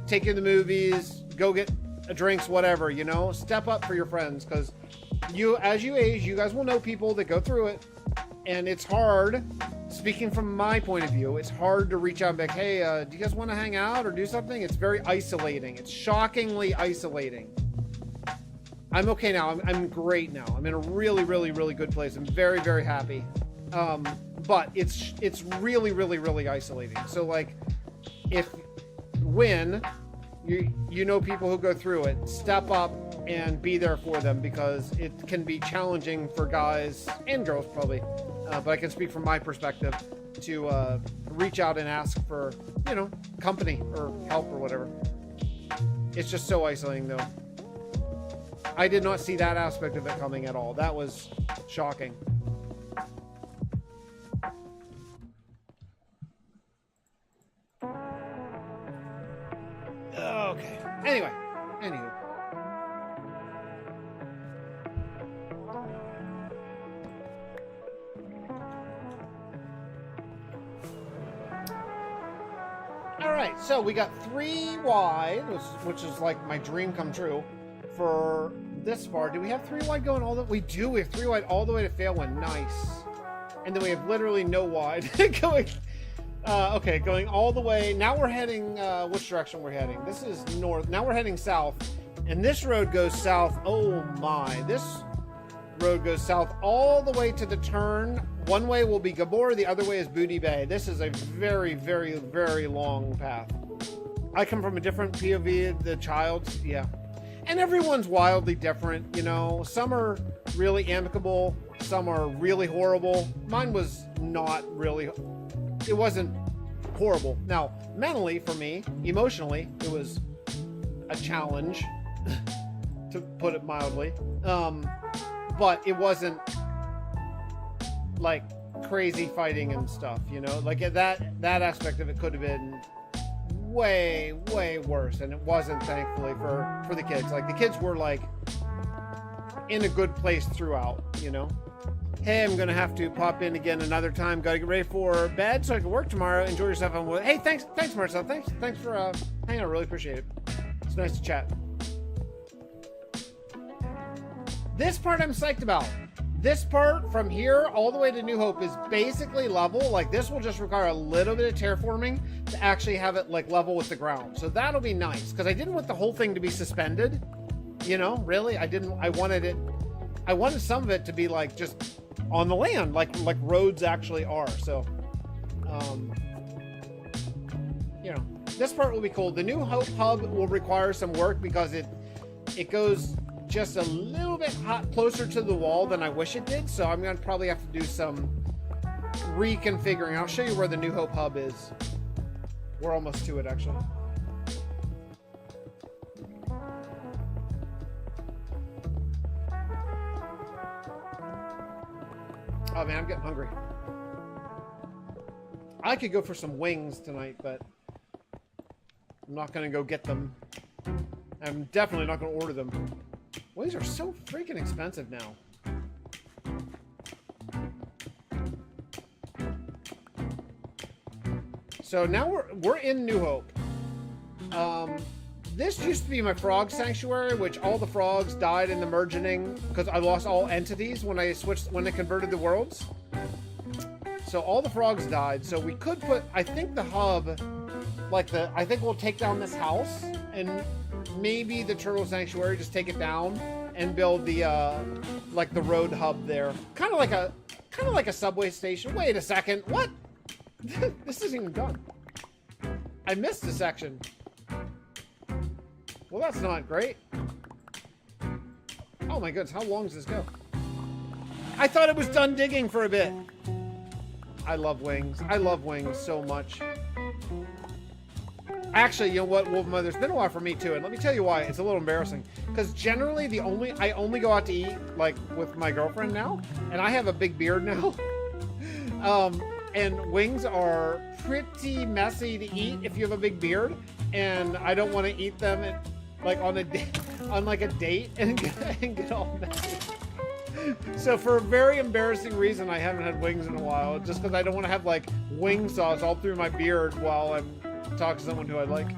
take you to the movies, go get drinks, whatever, you know. Step up for your friends, because as you age, you guys will know people that go through it, and it's hard. Speaking from my point of view, it's hard to reach out and be like, hey, do you guys want to hang out or do something? It's very isolating. It's shockingly isolating. I'm okay now. I'm great now. I'm in a really good place. I'm very happy. But it's really isolating. So like, when you know people who go through it, step up and be there for them, because it can be challenging for guys and girls probably. But I can speak from my perspective to reach out and ask for, you know, company or help or whatever. It's just so isolating though. I did not see that aspect of it coming at all. That was shocking. Okay. Anywho. Alright, so we got 3 wide, which is like my dream come true, for this far. Do we have 3 wide going all the way? We do. We have 3 wide all the way to Failwind. Nice. And then we have literally no wide going. Okay, going all the way. Now we're heading, which direction we're heading? This is north. Now we're heading south. And this road goes south. Oh my. This road goes south all the way to the turn. One way will be Gabor. The other way is Booty Bay. This is a very, very, very long path. I come from a different POV, the child's, yeah. And everyone's wildly different, you know. Some are really amicable. Some are really horrible. Mine was not really, it wasn't horrible. Now, mentally for me, emotionally, it was a challenge, to put it mildly. But it wasn't like crazy fighting and stuff, you know. Like that aspect of it could have been way worse, and it wasn't, thankfully, for the kids. Like the kids were like in a good place throughout, you know. Hey, I'm gonna have to pop in again another time. Gotta get ready for bed so I can work tomorrow. Enjoy yourself. Hey, thanks Marcel. Thanks for hanging out. Really appreciate it. It's nice to chat. This part I'm psyched about. This part from here all the way to New Hope is basically level. Like this will just require a little bit of terraforming to actually have it like level with the ground. So that'll be nice, because I didn't want the whole thing to be suspended. You know, really, I wanted some of it to be like just on the land, like roads actually are. So, you know, this part will be cool. The New Hope hub will require some work because it goes just a little bit closer to the wall than I wish it did. So I'm gonna probably have to do some reconfiguring. I'll show you where the New Hope hub is. We're almost to it, actually. Oh man, I'm getting hungry. I could go for some wings tonight, but I'm not gonna go get them. I'm definitely not gonna order them. Wings are so freaking expensive now. So now we're in New Hope. This used to be my frog sanctuary, which all the frogs died in the merging because I lost all entities when I converted the worlds. So all the frogs died. So we could put, I think the hub, I think we'll take down this house and maybe the turtle sanctuary, just take it down and build the like the road hub there. Kind of like a subway station. Wait a second, what? This isn't even done. I missed a section. Well, that's not great. Oh my goodness, how long does this go? I thought it was done digging for a bit. I love wings. I love wings so much. Actually, you know what, Wolf Mother, it's been a while for me too, and let me tell you why. It's a little embarrassing. Because generally, I only go out to eat, like, with my girlfriend now, and I have a big beard now. And wings are pretty messy to eat if you have a big beard, and I don't want to eat them on a date and get all messy. So for a very embarrassing reason, I haven't had wings in a while, just because I don't want to have like wing sauce all through my beard while I'm talking to someone who I like.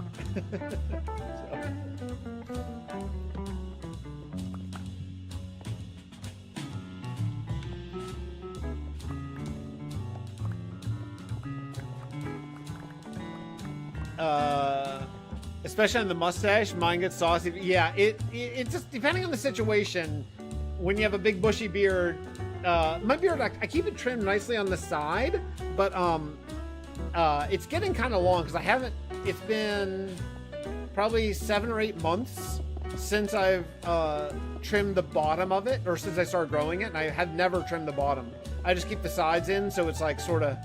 Especially on the mustache, mine gets saucy. Yeah, it just, depending on the situation, when you have a big bushy beard, my beard, I keep it trimmed nicely on the side, but it's getting kind of long because it's been probably 7 or 8 months since I've trimmed the bottom of it, or since I started growing it, and I have never trimmed the bottom. I just keep the sides in, so it's like sort of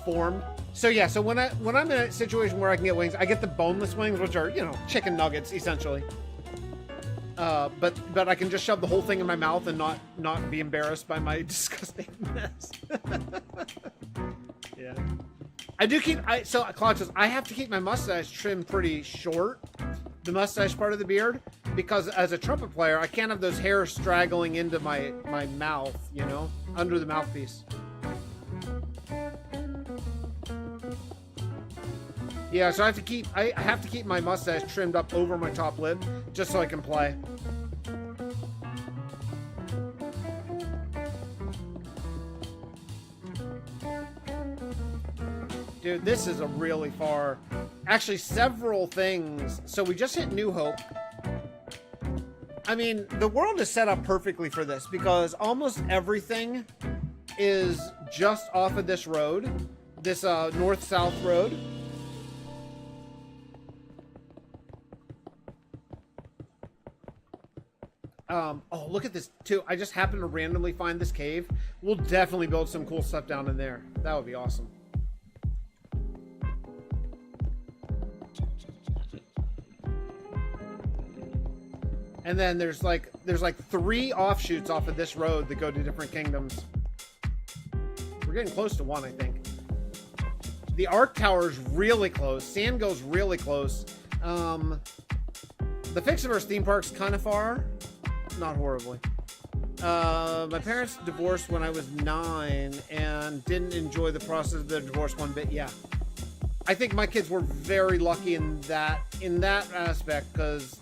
formed. So yeah, so when I'm in a situation where I can get wings, I get the boneless wings, which are, you know, chicken nuggets essentially. But I can just shove the whole thing in my mouth and not be embarrassed by my disgusting mess. Yeah, I do keep. So Claude says I have to keep my mustache trimmed pretty short, the mustache part of the beard, because as a trumpet player, I can't have those hairs straggling into my mouth, you know, under the mouthpiece. Yeah, so I have to keep my mustache trimmed up over my top lip just so I can play. Dude, this is a really far... Actually, several things. So we just hit New Hope. I mean, the world is set up perfectly for this because almost everything is just off of this road. This north-south road. Oh, look at this, too. I just happened to randomly find this cave. We'll definitely build some cool stuff down in there. That would be awesome. And then there's like 3 offshoots off of this road that go to different kingdoms. We're getting close to one, I think. The Arc Tower's really close. Sandgo's really close. The Fixxitt412 theme park's kind of far. Not horribly. My parents divorced when I was 9 and didn't enjoy the process of their divorce one bit. Yeah. I think my kids were very lucky in that aspect because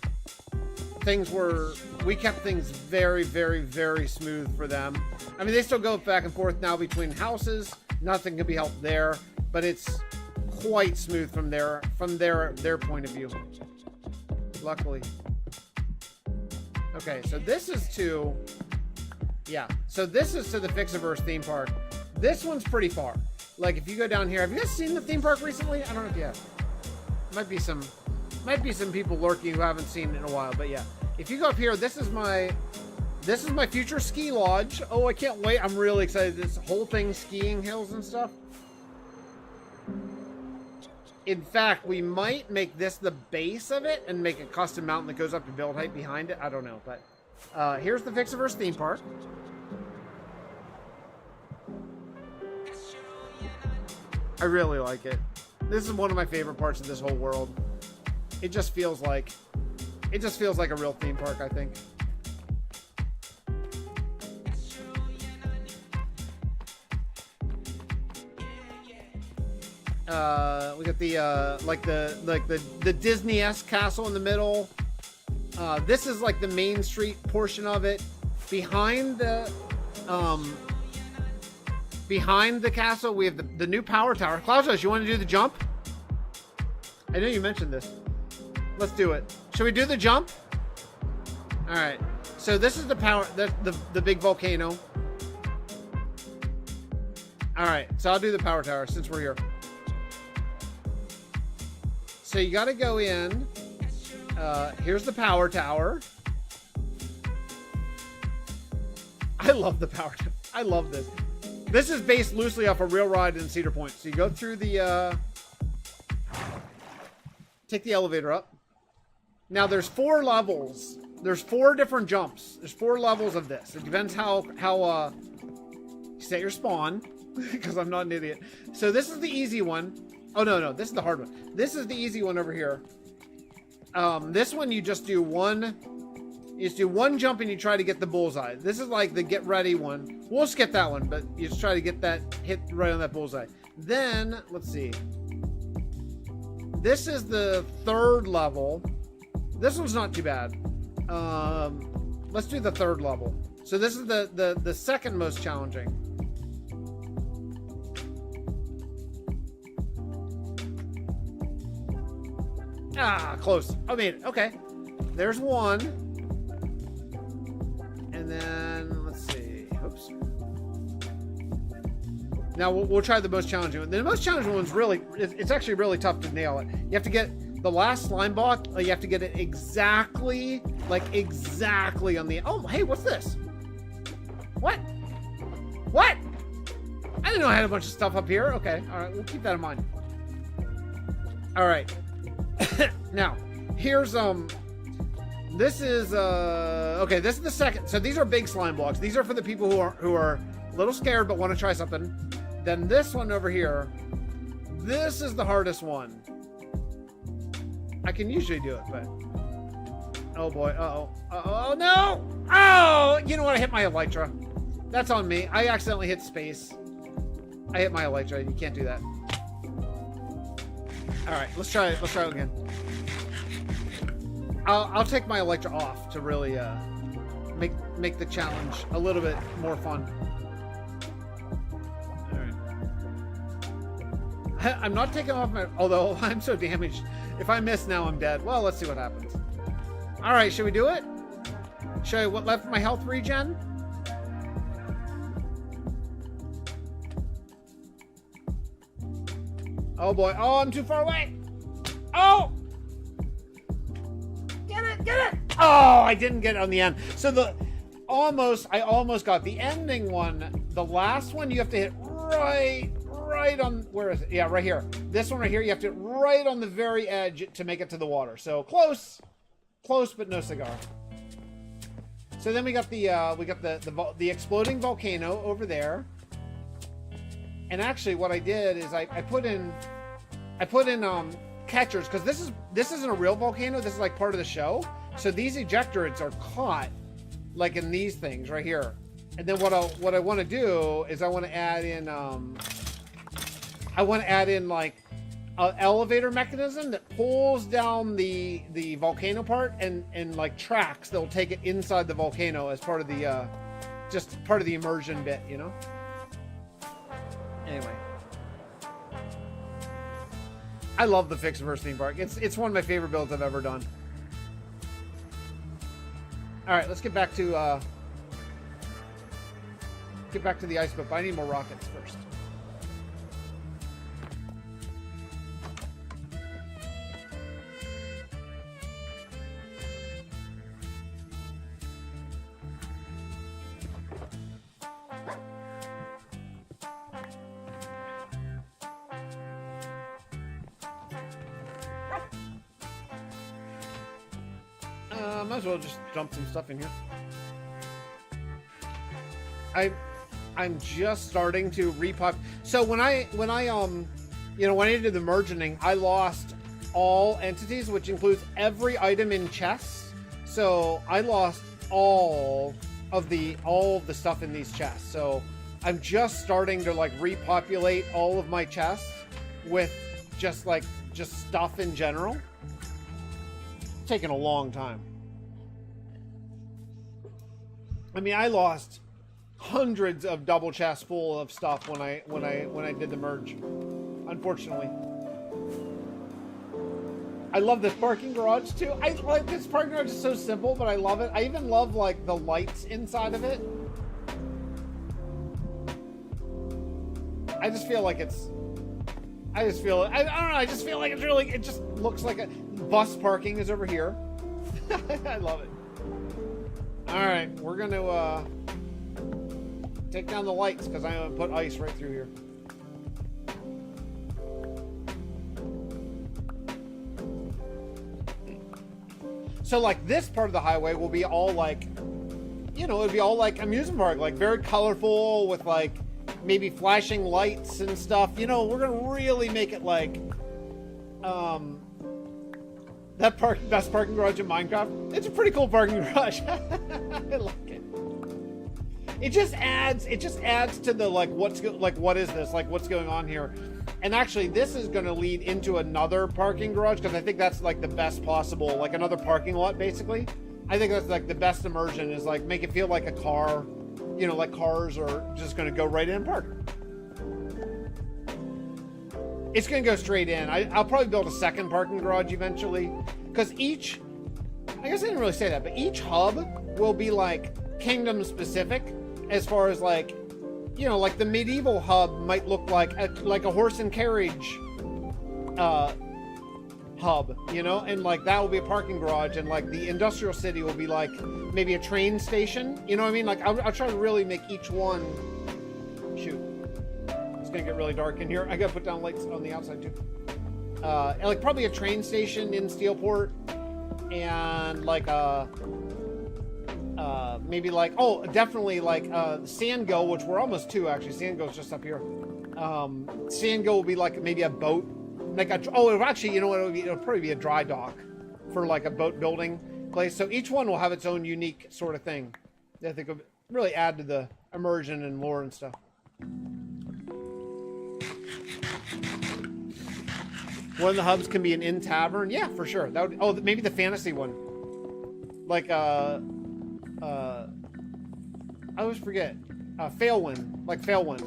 we kept things very, very, very smooth for them. I mean, they still go back and forth now between houses. Nothing can be helped there, but it's quite smooth from their point of view. Luckily. Okay, so this is to... Yeah, so this is to the Fixxitt412 theme park. This one's pretty far. Like, if you go down here... Have you guys seen the theme park recently? I don't know if you have. Might be some people lurking who haven't seen it in a while, but yeah. If you go up here, this is my future ski lodge. Oh, I can't wait. I'm really excited. This whole thing, skiing hills and stuff. In fact, we might make this the base of it and make a custom mountain that goes up to build height behind it. I don't know, but here's the Fixxitt412 theme park. I really like it. This is one of my favorite parts of this whole world. It just feels like a real theme park, I think. We got the Disney-esque castle in the middle. This is like the main street portion of it. Behind the castle, we have the new power tower. Klaus, you want to do the jump? I know you mentioned this. Let's do it. Should we do the jump? All right. So this is the power, the big volcano. All right. So I'll do the power tower since we're here. So you got to go in. Here's the power tower. I love the power tower. I love this. This is based loosely off a real ride in Cedar Point. So you go through the... take the elevator up. Now there's 4 levels. There's 4 different jumps. There's 4 levels of this. It depends how you set your spawn, because I'm not an idiot. So this is the easy one. Oh, no, this is the hard one. This is the easy one over here. This one you just do one jump and you try to get the bullseye. This is like the get ready one. We'll skip that one, but you just try to get that hit right on that bullseye. Then, let's see. This is the 3rd level. This one's not too bad. Let's do the 3rd level. So this is the second most challenging. Ah, close. I made it. Okay. There's one. And then, let's see. Oops. Now, we'll try the most challenging one. The most challenging one's really... It's actually really tough to nail it. You have to get the last slime block. You have to get it exactly... Like, exactly on the... Oh, hey, what's this? What? What? I didn't know I had a bunch of stuff up here. Okay. All right. We'll keep that in mind. All right. Now, here's this is okay, this is the second. So these are big slime blocks. These are for the people who are a little scared but want to try something. Then this one over here, this is the hardest one. I can usually do it, but oh boy, oh no! Oh, you know what? I hit my elytra. That's on me. I accidentally hit space. I hit my elytra. You can't do that. All right, let's try it. Let's try it again. I'll take my Electra off to really make the challenge a little bit more fun. All right. I'm not taking off my... Although, I'm so damaged. If I miss now, I'm dead. Well, let's see what happens. Alright, should we do it? Show you what left my health regen? Oh boy. Oh, I'm too far away. Oh! Get it! Get it! Oh, I didn't get it on the end. So I almost got the ending one. The last one, you have to hit right on, where is it? Yeah, right here. This one right here, you have to hit right on the very edge to make it to the water. So close, but no cigar. So then we got the exploding volcano over there. And actually, what I did is I put in catchers, because this isn't a real volcano. This is like part of the show. So these ejectorids are caught like in these things right here. And then what I want to do is I want to add in like an elevator mechanism that pulls down the volcano part and like tracks that'll take it inside the volcano as part of the just part of the immersion bit, you know. Anyway, I love the Fixxitt412 theme park. It's one of my favorite builds I've ever done. All right, let's get back to the ice boat. I need more rockets first. Might as well just dump some stuff in here. I'm just starting to repop. So when I did the merging, I lost all entities, which includes every item in chests. So I lost all of the stuff in these chests. So I'm just starting to like repopulate all of my chests with just stuff in general. It's taken a long time. I mean, I lost hundreds of double chests full of stuff when I did the merge. Unfortunately, I love this parking garage too. I like this parking garage is so simple, but I love it. I even love like the lights inside of it. I just feel like it's. I don't know. I just feel like it's really. It just looks like a bus parking is over here. I love it. All right, we're going to take down the lights because I'm going to put ice right through here. So like this part of the highway will be all like, it'd be all like amusement park, like very colorful with like maybe flashing lights and stuff. We're going to really make it like, that best parking garage in Minecraft. It's a pretty cool parking garage. I like it. It just adds to the like what is this? Like what's going on here? And actually this is going to lead into another parking garage because I think that's like the best possible, like another parking lot basically. I think that's like the best immersion is like make it feel like a car, like cars are just going to go right in and park. It's going to go straight in. I'll probably build a second parking garage eventually. Because I guess I didn't really say that, but each hub will be like kingdom specific as far as like, like the medieval hub might look like a horse and carriage hub, and like that will be a parking garage, and like the industrial city will be like maybe a train station. You know what I mean? Like I'll try to really make each one. Shoot. It's gonna get really dark in here. I gotta put down lights on the outside too. Like probably a train station in Steelport, and like maybe like definitely like Sandgo, which we're almost to actually. Sandgo's just up here. Sandgo will be like maybe a boat, like it'll actually it'll probably be a dry dock for like a boat building place. So each one will have its own unique sort of thing. I think will really add to the immersion and lore and stuff. One of the hubs can be an inn tavern. Yeah, for sure. That would, maybe the fantasy one. Like, I always forget. Failwind. Like Failwind.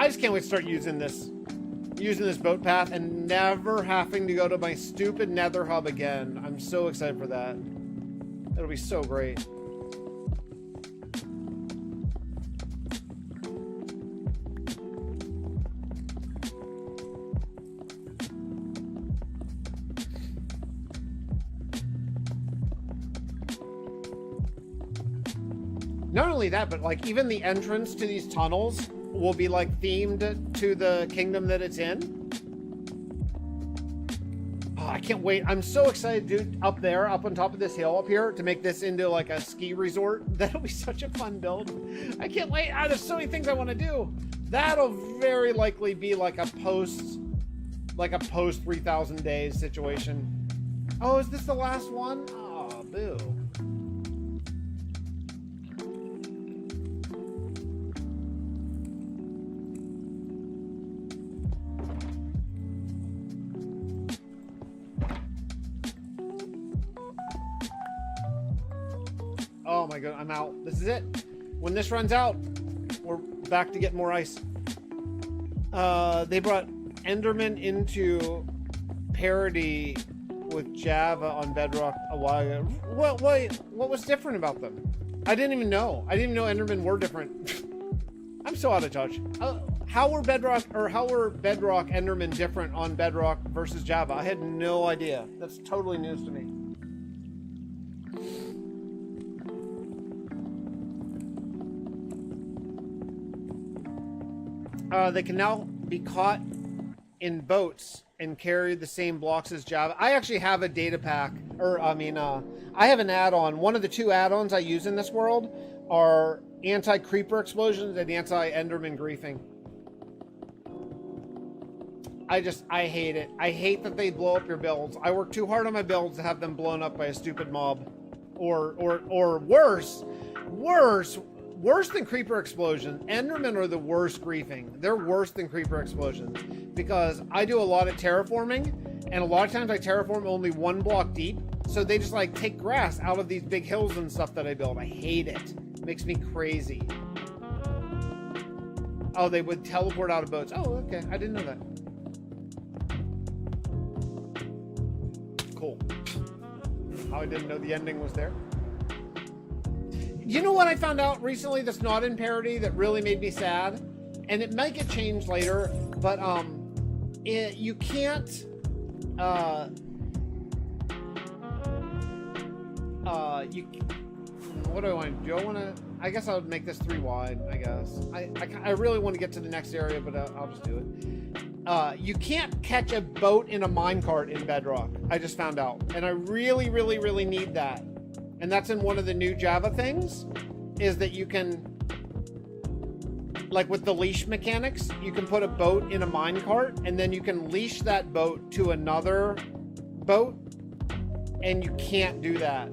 I just can't wait to start using this boat path and never having to go to my stupid nether hub again. I'm so excited for that. It'll be so great. Not only that, but like even the entrance to these tunnels will be like themed to the kingdom that it's in. Oh, I can't wait. I'm so excited, dude, up there, up on top of this hill up here, to make this into like a ski resort. That'll be such a fun build. I can't wait. There's so many things I want to do. That'll very likely be like a post 3,000 days situation. Oh, is this the last one? Oh, boo. Oh my god, I'm out. This is it. When this runs out, we're back to get more ice. They brought Enderman into parity with Java on Bedrock a while ago. What was different about them? I didn't even know. I didn't even know Endermen were different. I'm so out of touch. How were Bedrock Endermen different on Bedrock versus Java? I had no idea. That's totally news to me. They can now be caught in boats and carry the same blocks as Java. I actually have a data pack, I have an add-on. One of the two add-ons I use in this world are anti-creeper explosions and anti-enderman griefing. I hate it. I hate that they blow up your builds. I work too hard on my builds to have them blown up by a stupid mob. Or worse than creeper explosions. Endermen are the worst griefing. They're worse than creeper explosions because I do a lot of terraforming, and a lot of times I terraform only one block deep, so they just like take grass out of these big hills and stuff that I build. I hate it. It makes me crazy. Oh, they would teleport out of boats. Oh, okay. I didn't know that. Cool. Oh, I didn't know the ending was there. You know what I found out recently that's not in parody that really made me sad? And it might get changed later, but you can't what do I want to do? I guess I would make this 3 wide, I guess. I really want to get to the next area, but I'll just do it. You can't catch a boat in a minecart in Bedrock. I just found out. And I really, really, really need that. And that's in one of the new Java things, is that you can, like with the leash mechanics, you can put a boat in a minecart, and then you can leash that boat to another boat, and you can't do that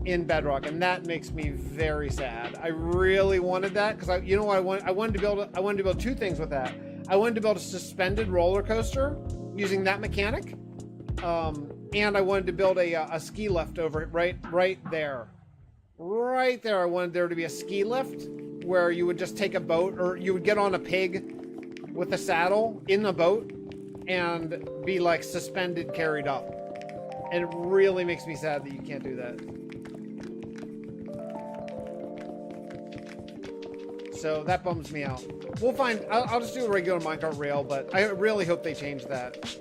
in Bedrock, and that makes me very sad. I really wanted that, because you know what I wanted to build 2 things with that. I wanted to build a suspended roller coaster using that mechanic. And I wanted to build a ski lift over it right there. Right there, I wanted there to be a ski lift where you would just take a boat, or you would get on a pig with a saddle in a boat and be like suspended, carried up. And it really makes me sad that you can't do that. So that bums me out. We'll find, I'll just do a regular minecart rail, but I really hope they change that.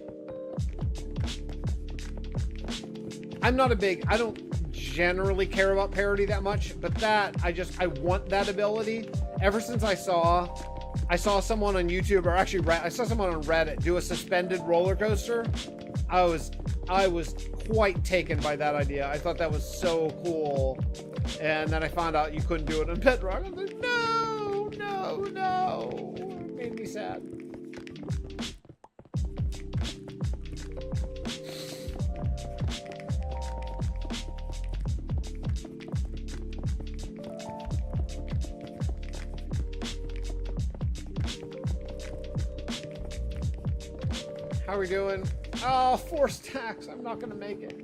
I don't generally care about parody that much, but that, I want that ability. Ever since I saw someone on YouTube, or actually I saw someone on Reddit do a suspended roller coaster, I was quite taken by that idea. I thought that was so cool. And then I found out you couldn't do it on Bedrock. I was like, no. It made me sad. How are we doing? Oh, 4 stacks. I'm not gonna make it.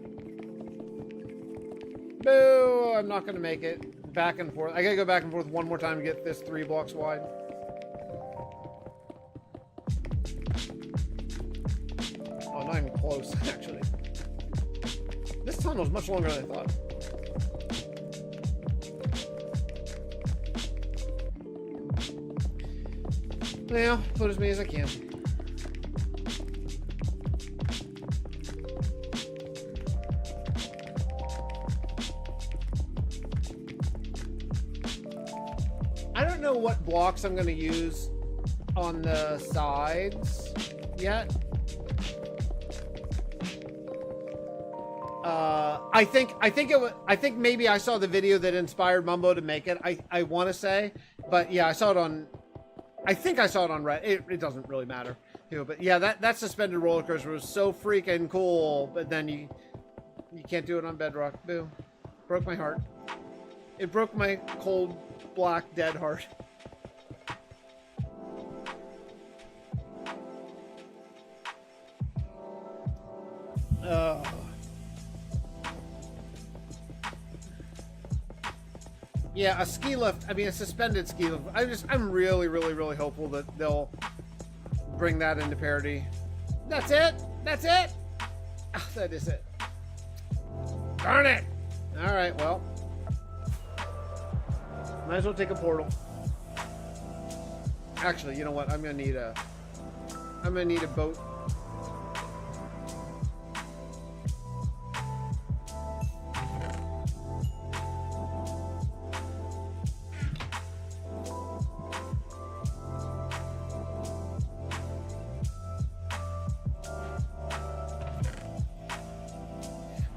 Boo! I'm not gonna make it. Back and forth. I gotta go back and forth one more time to get this 3 blocks wide. close, actually. This tunnel is much longer than I thought. Well, put as many as I can. I don't know what blocks I'm going to use on the sides yet. I think maybe I saw the video that inspired Mumbo to make it. I want to say, but yeah, I saw it on. I think I saw it on Reddit. It doesn't really matter, but yeah, that suspended roller coaster was so freaking cool. But then you can't do it on Bedrock. Boo, broke my heart. It broke my cold, black, dead heart. Yeah, a ski lift. I mean, a suspended ski lift. I'm really, really, really hopeful that they'll bring that into parody. That's it. That's it. Oh, that is it. Darn it. All right. Well, might as well take a portal. Actually, you know what? I'm gonna need a boat.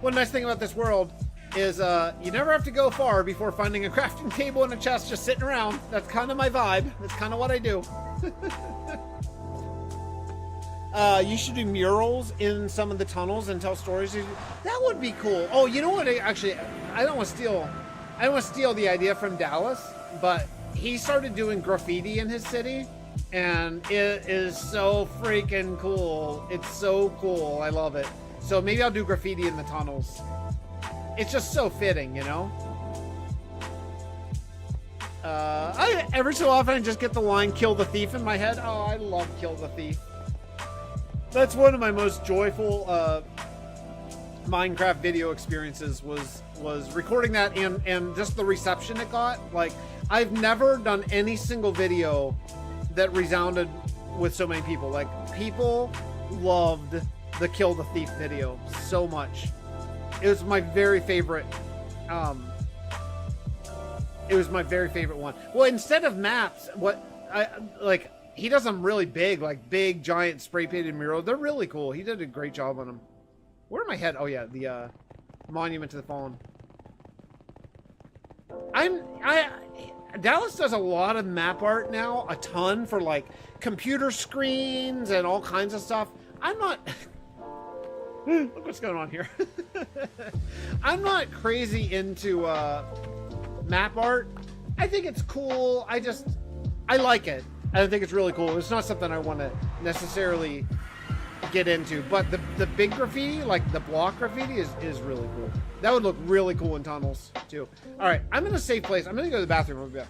One nice thing about this world is you never have to go far before finding a crafting table and a chest just sitting around. That's kind of my vibe. That's kind of what I do. You should do murals in some of the tunnels and tell stories. That would be cool. Oh, you know what? Actually, I don't want to steal the idea from Dallas, but he started doing graffiti in his city, and it is so freaking cool. It's so cool. I love it. So maybe I'll do graffiti in the tunnels. It's just so fitting, you know? Every so often I just get the line, kill the thief in my head. Oh, I love kill the thief. That's one of my most joyful Minecraft video experiences was recording that and just the reception it got. Like, I've never done any single video that resounded with so many people. Like, people loved the Kill the Thief video so much. It was my very favorite. It was my very favorite one. Well, instead of maps, he does them really big, like big, giant spray painted murals. They're really cool. He did a great job on them. Where am I headed? Oh yeah, the Monument to the Fallen. Dallas does a lot of map art now, a ton for like computer screens and all kinds of stuff. I'm not. Look what's going on here. I'm not crazy into map art. I think it's cool. I like it. I think it's really cool. It's not something I want to necessarily get into, but the big graffiti, like the block graffiti, is really cool. That would look really cool in tunnels too. All right, I'm in a safe place. I'm gonna go to the bathroom real bit.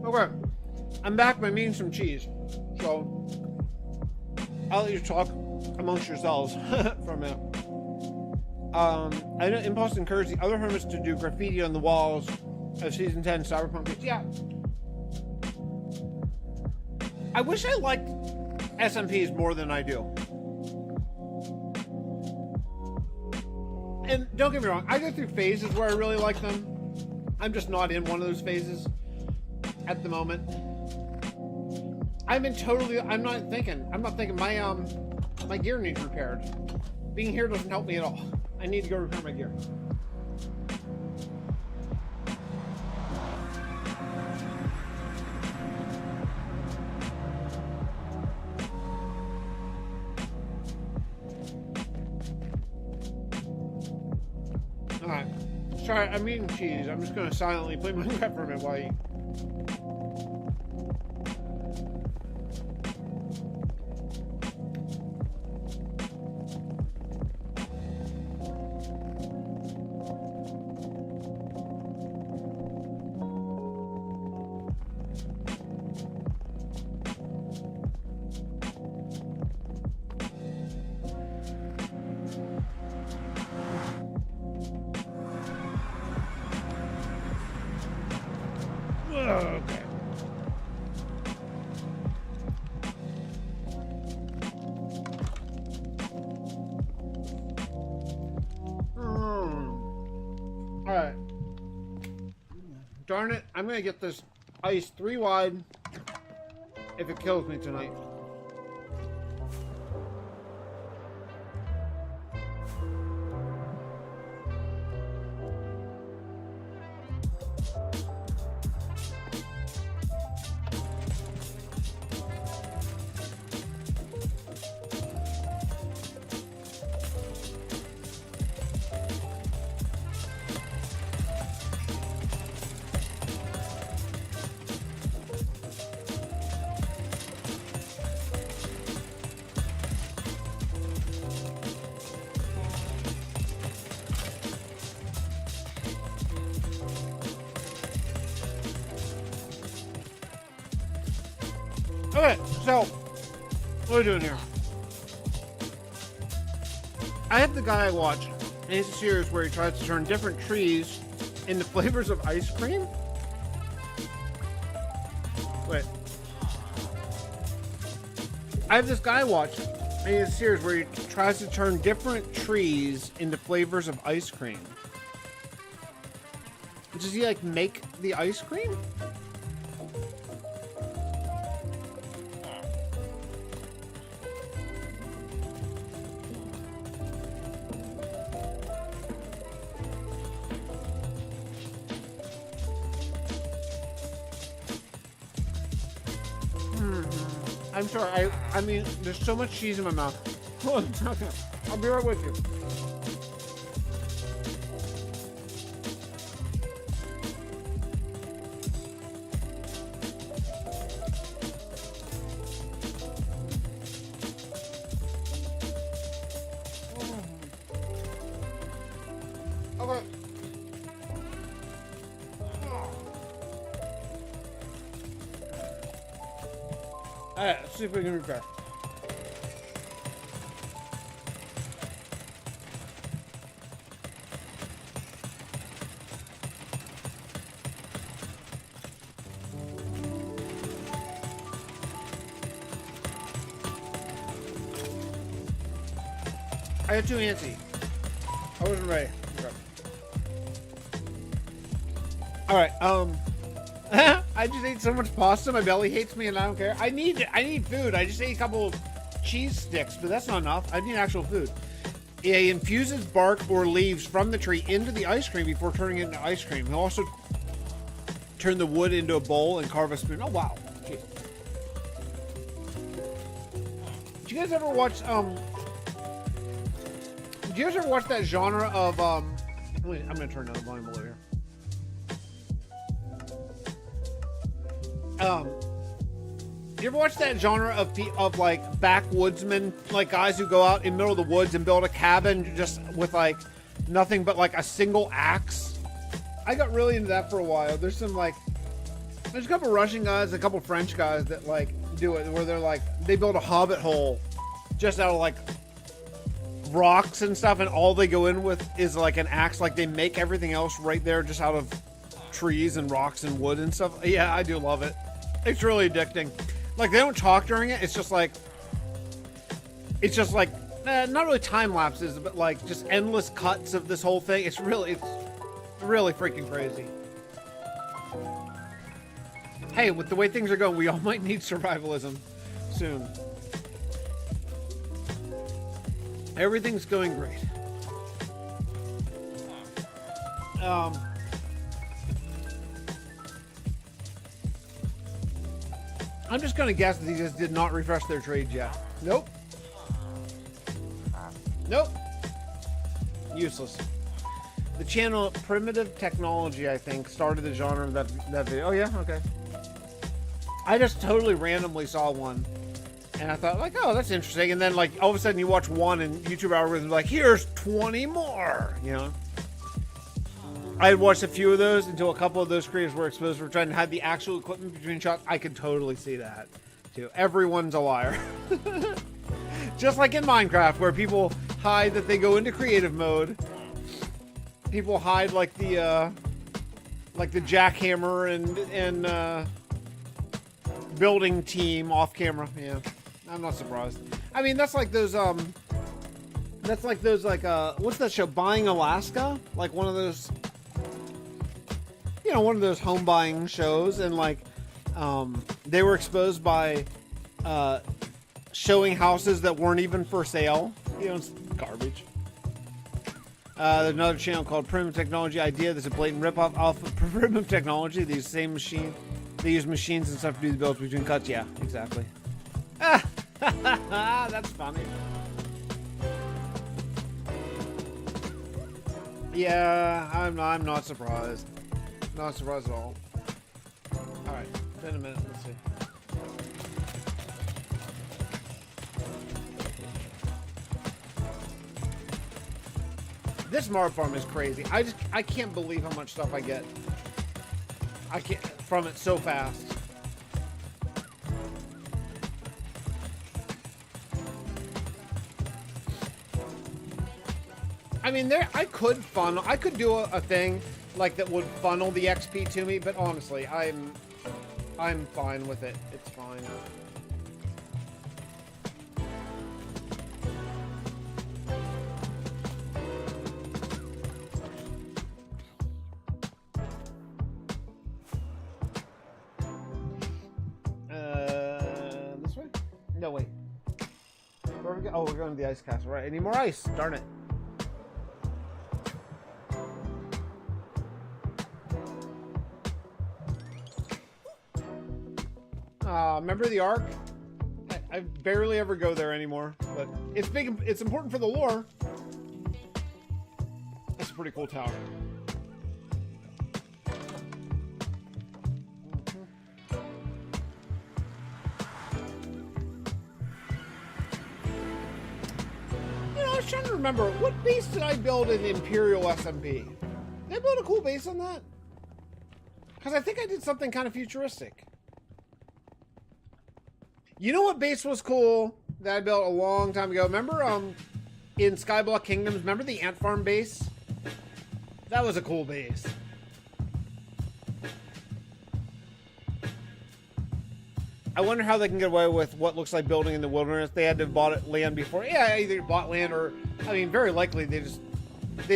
Okay, I'm back by meaning some cheese. So I'll let you talk amongst yourselves for a minute. I know Impulse encouraged the other hermits to do graffiti on the walls of Season 10 Cyberpunk games. Yeah. I wish I liked SMPs more than I do. And don't get me wrong, I go through phases where I really like them. I'm just not in one of those phases at the moment. I'm not thinking my gear needs repaired. Being here doesn't help me at all. I need to go repair my gear. Alright. Sorry, I'm eating cheese. I'm just gonna silently play my crap for a minute while I eat. Okay. Alright. Darn it, I'm gonna get this ice 3 wide if it kills me tonight. Okay, so what are we doing here? I have the guy I watch, and it's a series where he tries to turn different trees into flavors of ice cream. Wait. I have this guy I watch, and it's a series where he tries to turn different trees into flavors of ice cream. Does he, like, make the ice cream? I'm sorry, I mean, there's so much cheese in my mouth. Hold on a second. I'll be right with you. Okay. Alright, let's see if we can repair. I got too antsy. I wasn't ready. Okay. Alright, I just ate so much pasta, my belly hates me and I don't care. I need food. I just ate a couple cheese sticks, but that's not enough. I need actual food. He infuses bark or leaves from the tree into the ice cream before turning it into ice cream. He'll also turn the wood into a bowl and carve a spoon. Oh, wow. Jeez. Did you guys ever watch, did you guys ever watch that genre of, wait, I'm gonna turn down the volume a little here. You ever watch that genre of like backwoodsmen, like guys who go out in the middle of the woods and build a cabin just with like nothing but like a single axe? I got really into that for a while. There's some like There's a couple Russian guys, a couple French guys that like do it, where they're like, they build a hobbit hole just out of like rocks and stuff, and all they go in with is like an axe. Like they make everything else right there just out of trees and rocks and wood and stuff. Yeah, I do love it. It's really addicting. Like they don't talk during it. It's just like not really time lapses, but like just endless cuts of this whole thing. It's really freaking crazy. Hey, with the way things are going, we all might need survivalism soon. Everything's going great. I'm just gonna guess that these guys did not refresh their trades yet. Nope. Nope. Useless. The channel Primitive Technology, I think, started the genre of that video. Oh yeah, okay. I just totally randomly saw one, and I thought, like, oh, that's interesting. And then, like, all of a sudden you watch one, and YouTube algorithm's like, here's 20 more, you know? I had watched a few of those until a couple of those creators were exposed for trying to hide the actual equipment between shots. I could totally see that, too. Everyone's a liar. Just like in Minecraft, where people hide that they go into creative mode. People hide, like, the jackhammer and building team off camera. Yeah, I'm not surprised. I mean, that's like those what's that show, Buying Alaska? Like one of those, you know, one of those home buying shows, and like they were exposed by showing houses that weren't even for sale. You know, it's garbage. There's another channel called Primitive Technology Idea. There's a blatant ripoff off of Primitive Technology. These same machine. They use machines and stuff to do the builds between cuts. Yeah, exactly. That's funny. Yeah, I'm not surprised. Not surprised at all. Alright, been a minute. Let's see. This Marv farm is crazy. I can't believe how much stuff I get. I can't from it so fast. I mean, I could do a thing like that would funnel the XP to me, but honestly, I'm fine with it. It's fine. No, wait. Where are we go? Oh, we're going to the ice castle. Right. Any more ice? Darn it. Remember the Ark? I barely ever go there anymore, but it's big. It's important for the lore. That's a pretty cool tower. I was trying to remember, what base did I build in Imperial SMP? Did I build a cool base on that? Because I think I did something kind of futuristic. You know what base was cool that I built a long time ago? Remember in Skyblock Kingdoms, remember the ant farm base? That was a cool base. I wonder how they can get away with what looks like building in the wilderness. They had to have bought land before. Yeah, either bought land or, I mean, very likely they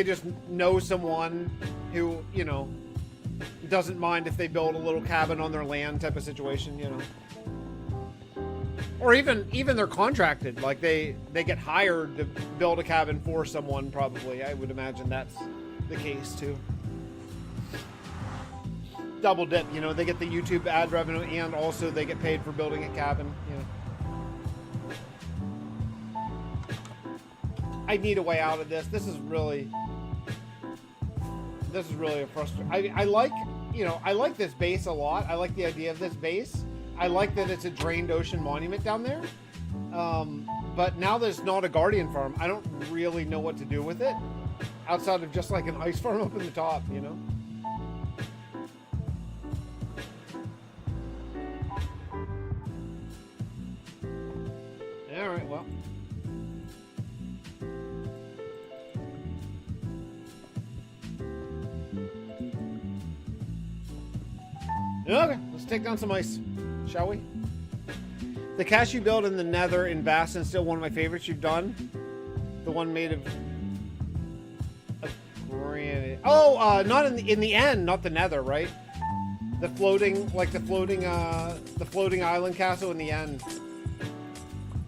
just know someone who, you know, doesn't mind if they build a little cabin on their land type of situation, you know. Or even they're contracted. Like they get hired to build a cabin for someone, probably. I would imagine that's the case too. Double dip, you know, they get the YouTube ad revenue and also they get paid for building a cabin, you know. I need a way out of this. This is really a frustration. I like, you know, I like this base a lot. I like the idea of this base. I like that it's a drained ocean monument down there. But now there's not a guardian farm. I don't really know what to do with it outside of just like an ice farm up in the top, you know. Okay, let's take down some ice, shall we? The cache you build in the Nether in Bastion is still one of my favorites you've done. The one made of granite. Oh, not in the end, not the Nether, right? The floating island castle in the end.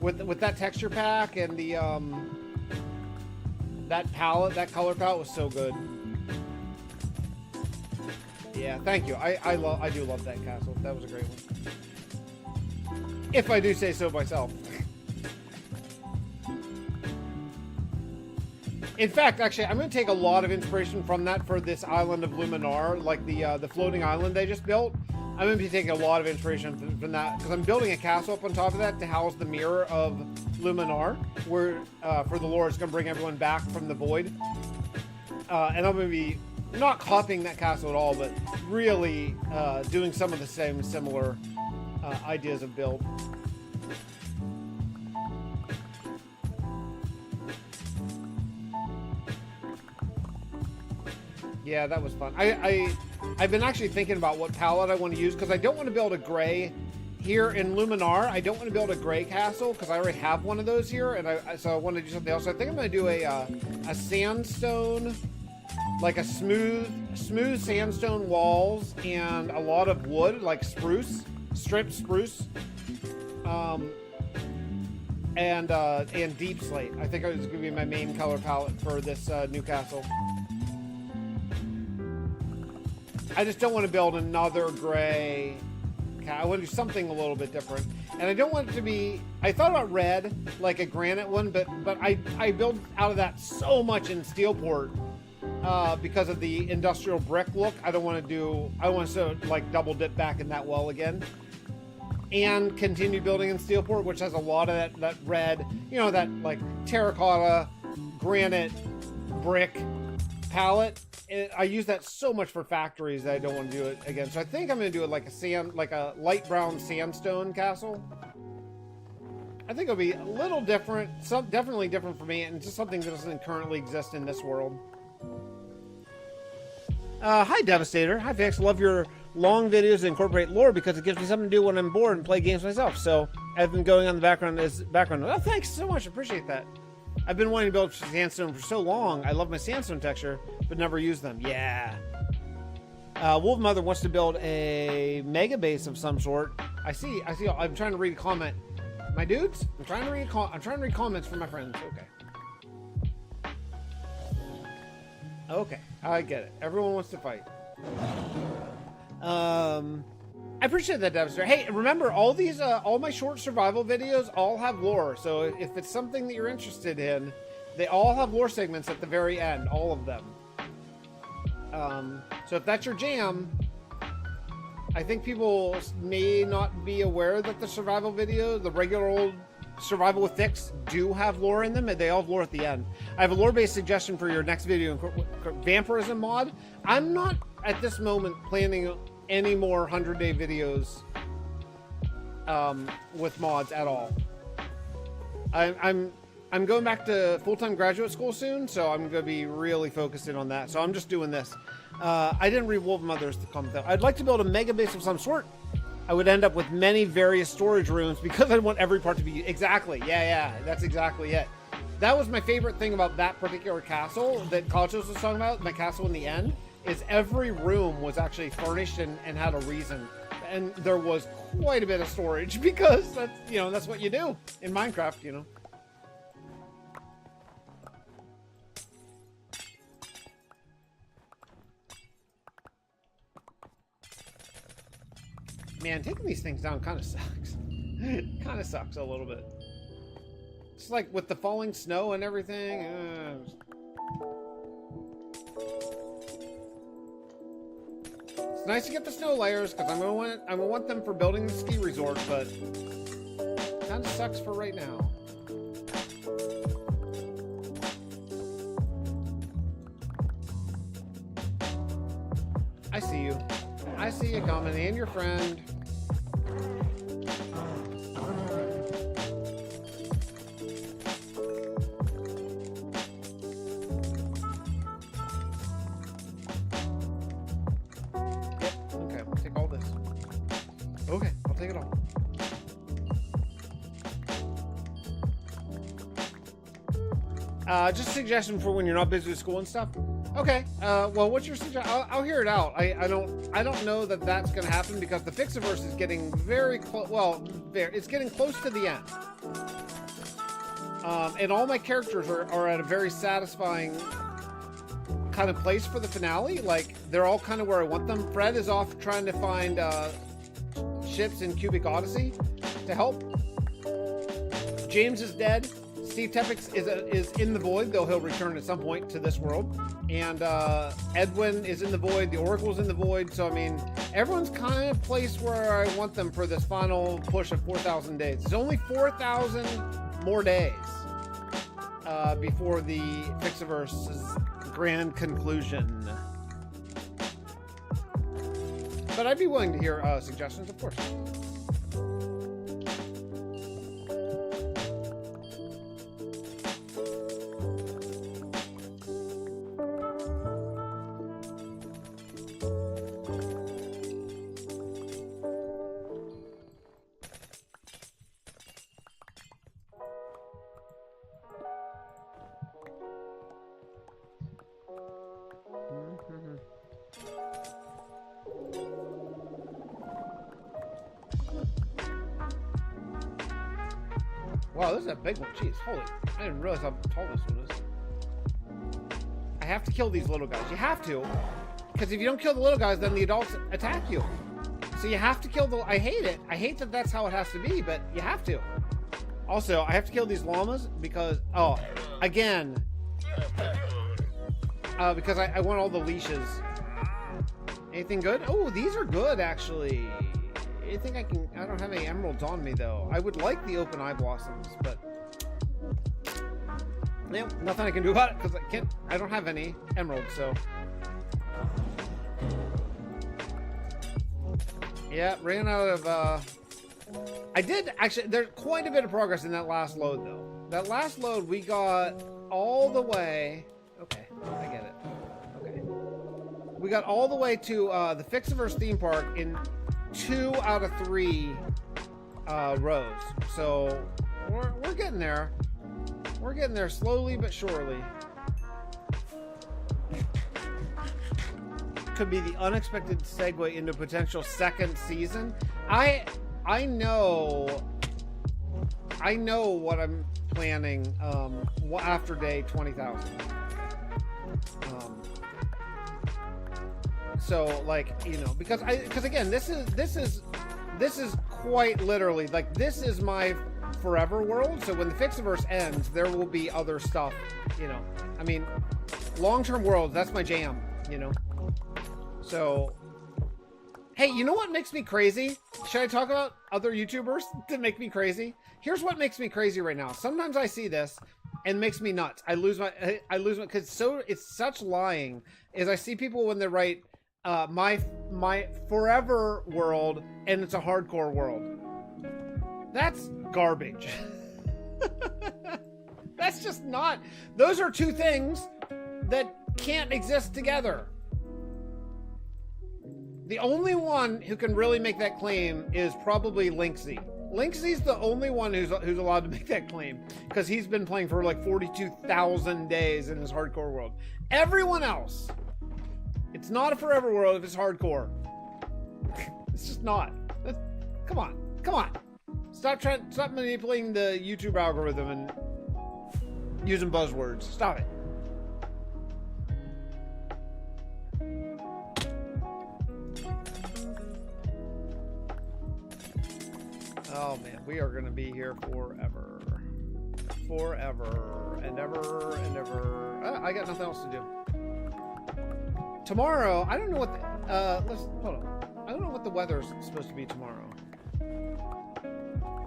With that texture pack and the that palette, that color palette was so good. Yeah, thank you. I do love that castle. That was a great one. If I do say so myself. In fact, actually, I'm going to take a lot of inspiration from that for this island of Luminar, like the floating island they just built. I'm going to be taking a lot of inspiration from that because I'm building a castle up on top of that to house the mirror of Luminar, where for the lore it's going to bring everyone back from the void. And I'm going to be not copying that castle at all, but really doing some of the similar ideas of build. Yeah, that was fun. I've been actually thinking about what palette I want to use because I don't want to build a gray here in Luminar. I don't want to build a gray castle because I already have one of those here, and so I want to do something else. So I think I'm going to do a sandstone, like a smooth sandstone walls and a lot of wood, like spruce, stripped spruce, and deep slate. I think it's going to be my main color palette for this new castle. I just don't want to build another gray. I want to do something a little bit different, and I don't want it to be. I thought about red, like a granite one, but I build out of that so much in Steelport because of the industrial brick look. I don't want to do. I want to like double dip back in that well again, and continue building in Steelport, which has a lot of that red, you know, that like terracotta, granite, brick palette. I use that so much for factories that I don't want to do it again. So I think I'm going to do it like a light brown sandstone castle. I think it'll be a little different, definitely different for me, and just something that doesn't currently exist in this world. Hi Devastator. Hi Fix. Love your long videos that incorporate lore because it gives me something to do when I'm bored and play games myself. So I've been going on the background. Oh, thanks so much. I appreciate that. I've been wanting to build sandstone for so long. I love my sandstone texture, but never use them. Yeah. Wolf Mother wants to build a mega base of some sort. I see. I'm trying to read a comment. My dudes, I'm trying to read comments from my friends. Okay. Okay, I get it. Everyone wants to fight. I appreciate that, Devastator. Hey, remember, all these, all my short survival videos all have lore. So if it's something that you're interested in, they all have lore segments at the very end, all of them. So if that's your jam, I think people may not be aware that the survival video, the regular old survival with Fix, do have lore in them, and they all have lore at the end. I have a lore-based suggestion for your next video, Vampirism mod. I'm not, at this moment, planning any more 100-day videos with mods at all. I'm going back to full-time graduate school soon, so I'm going to be really focused in on that. So I'm just doing this. I didn't read Wolf Mother's comment though. I'd like to build a mega base of some sort. I would end up with many various storage rooms because I want every part to be exactly. Yeah, that's exactly it. That was my favorite thing about that particular castle that Kachos was talking about. My castle in the end is every room was actually furnished and had a reason, and there was quite a bit of storage because that's what you do in Minecraft, you know. Man, taking these things down kind of sucks. Kind of sucks a little bit. It's like with the falling snow and everything. It's nice to get the snow layers because I'm gonna want them for building the ski resort, but kind of sucks for right now. I see you. I see you coming, and your friend. Yep, okay, we'll take all this. Okay, I'll take it all. Just a suggestion for when you're not busy with school and stuff. Okay. Well, what's your suggestion? I'll hear it out. I don't know that that's going to happen because the Fixxitt412 is getting very close. Well, it's getting close to the end. And all my characters are at a very satisfying kind of place for the finale. Like, they're all kind of where I want them. Fred is off trying to find ships in Cubic Odyssey to help. James is dead. Steve Tepix is in the void, though he'll return at some point to this world. And Edwin is in the void. The Oracle's in the void. So, I mean, everyone's kind of placed where I want them for this final push of 4,000 days. There's only 4,000 more days before the Fixxitt412's grand conclusion. But I'd be willing to hear suggestions, of course. Wow, this is a big one. Jeez, holy. I didn't realize how tall this one is. I have to kill these little guys. You have to. Because if you don't kill the little guys, then the adults attack you. So you have to kill the... I hate it. I hate that that's how it has to be, but you have to. Also, I have to kill these llamas because... Oh, again. Because I want all the leashes. Anything good? Oh, these are good, actually. I think I can... I don't have any emeralds on me, though. I would like the open eye blossoms, but... Yeah, nothing I can do about it, because I don't have any emeralds, so... Yeah, ran out of, I did, actually, there's quite a bit of progress in that last load, though. That last load, we got all the way... Okay, I get it. Okay. We got all the way to, the Fixxitt412 theme park in 2 out of 3 rows. So we're getting there. We're getting there slowly but surely. Could be the unexpected segue into potential second season. I know what I'm planning after day 20,000. So, like, you know, because again, this is quite literally, like, this is my forever world. So when the Fixxitt412 ends, there will be other stuff, you know. I mean, long-term worlds, that's my jam, you know. So, hey, you know what makes me crazy? Should I talk about other YouTubers that make me crazy? Here's what makes me crazy right now. Sometimes I see this and it makes me nuts. I lose my, because it's such lying. Is I see people when they write, my forever world, and it's a hardcore world. That's garbage. That's just not. Those are two things that can't exist together. The only one who can really make that claim is probably Linksy. Linksy's the only one who's allowed to make that claim because he's been playing for like 42,000 days in his hardcore world. Everyone else, it's not a forever world if it's hardcore. It's just not. Come on. Stop manipulating the YouTube algorithm and using buzzwords. Stop it. Oh man, we are going to be here forever. Forever and ever and ever. I got nothing else to do. Tomorrow, I don't know what hold on. I don't know what the weather's supposed to be tomorrow.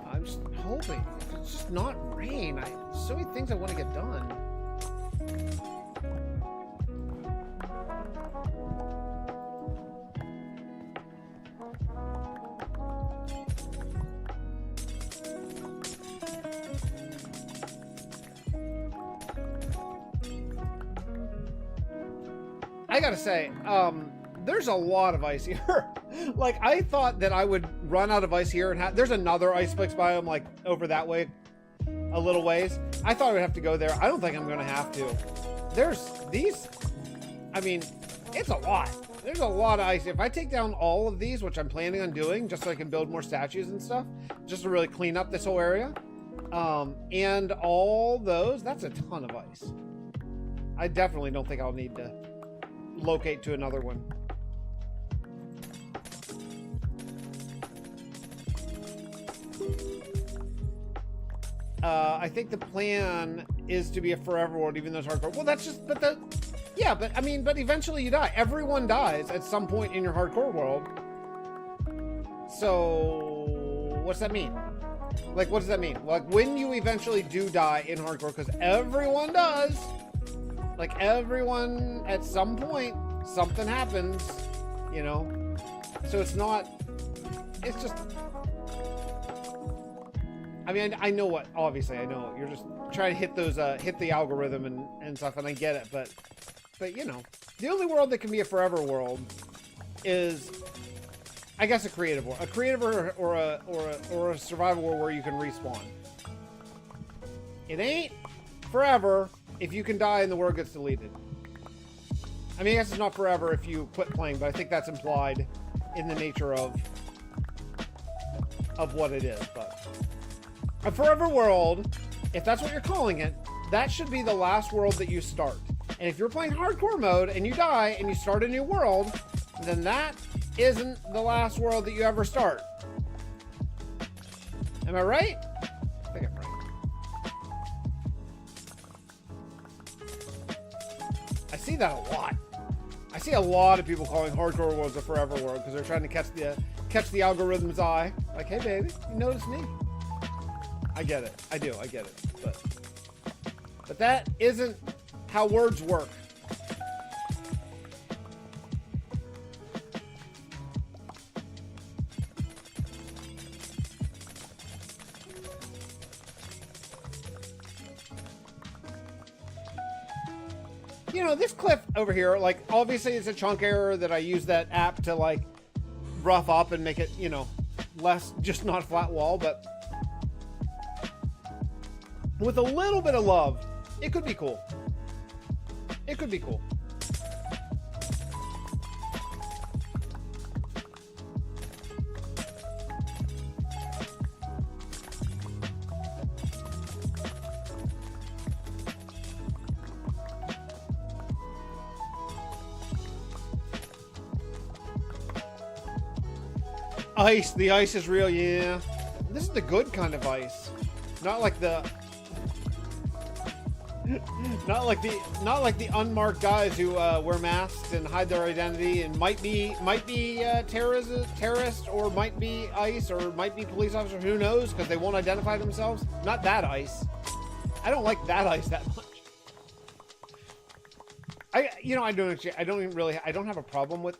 I'm just hoping it's just not rain. So many things I want to get done. I gotta say, there's a lot of ice here. Like, I thought that I would run out of ice here and there's another Iceflix biome, like, over that way, a little ways. I thought I would have to go there. I don't think I'm going to have to. There's these, I mean, it's a lot. There's a lot of ice. If I take down all of these, which I'm planning on doing, just so I can build more statues and stuff, just to really clean up this whole area, and all those, that's a ton of ice. I definitely don't think I'll need to locate to another one. I think the plan is to be a forever world, even though it's hardcore. Well, that's just, yeah, but I mean, but eventually you die. Everyone dies at some point in your hardcore world. So, what's that mean? Like, what does that mean? Like, when you eventually do die in hardcore, because everyone does, like, everyone, at some point, something happens, you know? So it's not, it's just, I mean, I know what, obviously, I know, you're just trying to hit those, hit the algorithm and stuff, and I get it, but, you know, the only world that can be a forever world is, I guess, a creative world. A creative or a survival world where you can respawn. It ain't forever if you can die and the world gets deleted. I mean, I guess it's not forever if you quit playing, but I think that's implied in the nature of what it is. But a forever world, if that's what you're calling it, that should be the last world that you start. And if you're playing hardcore mode and you die and you start a new world, then that isn't the last world that you ever start. Am I right? I think I'm right. I see that a lot. I see a lot of people calling hardcore worlds a forever world because they're trying to catch the algorithm's eye. Like, hey baby, you notice me? I get it. I do. I get it. But that isn't how words work. You know, this cliff over here, like, obviously it's a chunk error that I use that app to, like, rough up and make it, you know, less, just not a flat wall, but with a little bit of love, it could be cool. It could be cool. Ice, the ice is real, yeah. This is the good kind of ice. Not like the unmarked guys who wear masks and hide their identity and might be terrorist or might be ICE or might be police officers, who knows, because they won't identify themselves. Not that ice. I don't like that ice that much. I don't have a problem with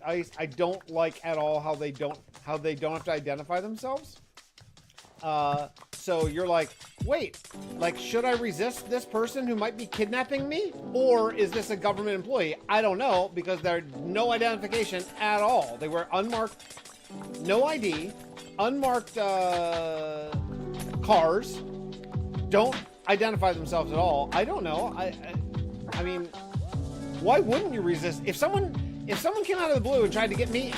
ice. I don't like at all how they don't have to identify themselves. So you're like, wait, like, should I resist this person who might be kidnapping me? Or is this a government employee? I don't know, because there's no identification at all. They wear unmarked, no ID, unmarked cars, don't identify themselves at all. I don't know. I mean, why wouldn't you resist? If someone came out of the blue and tried to get me,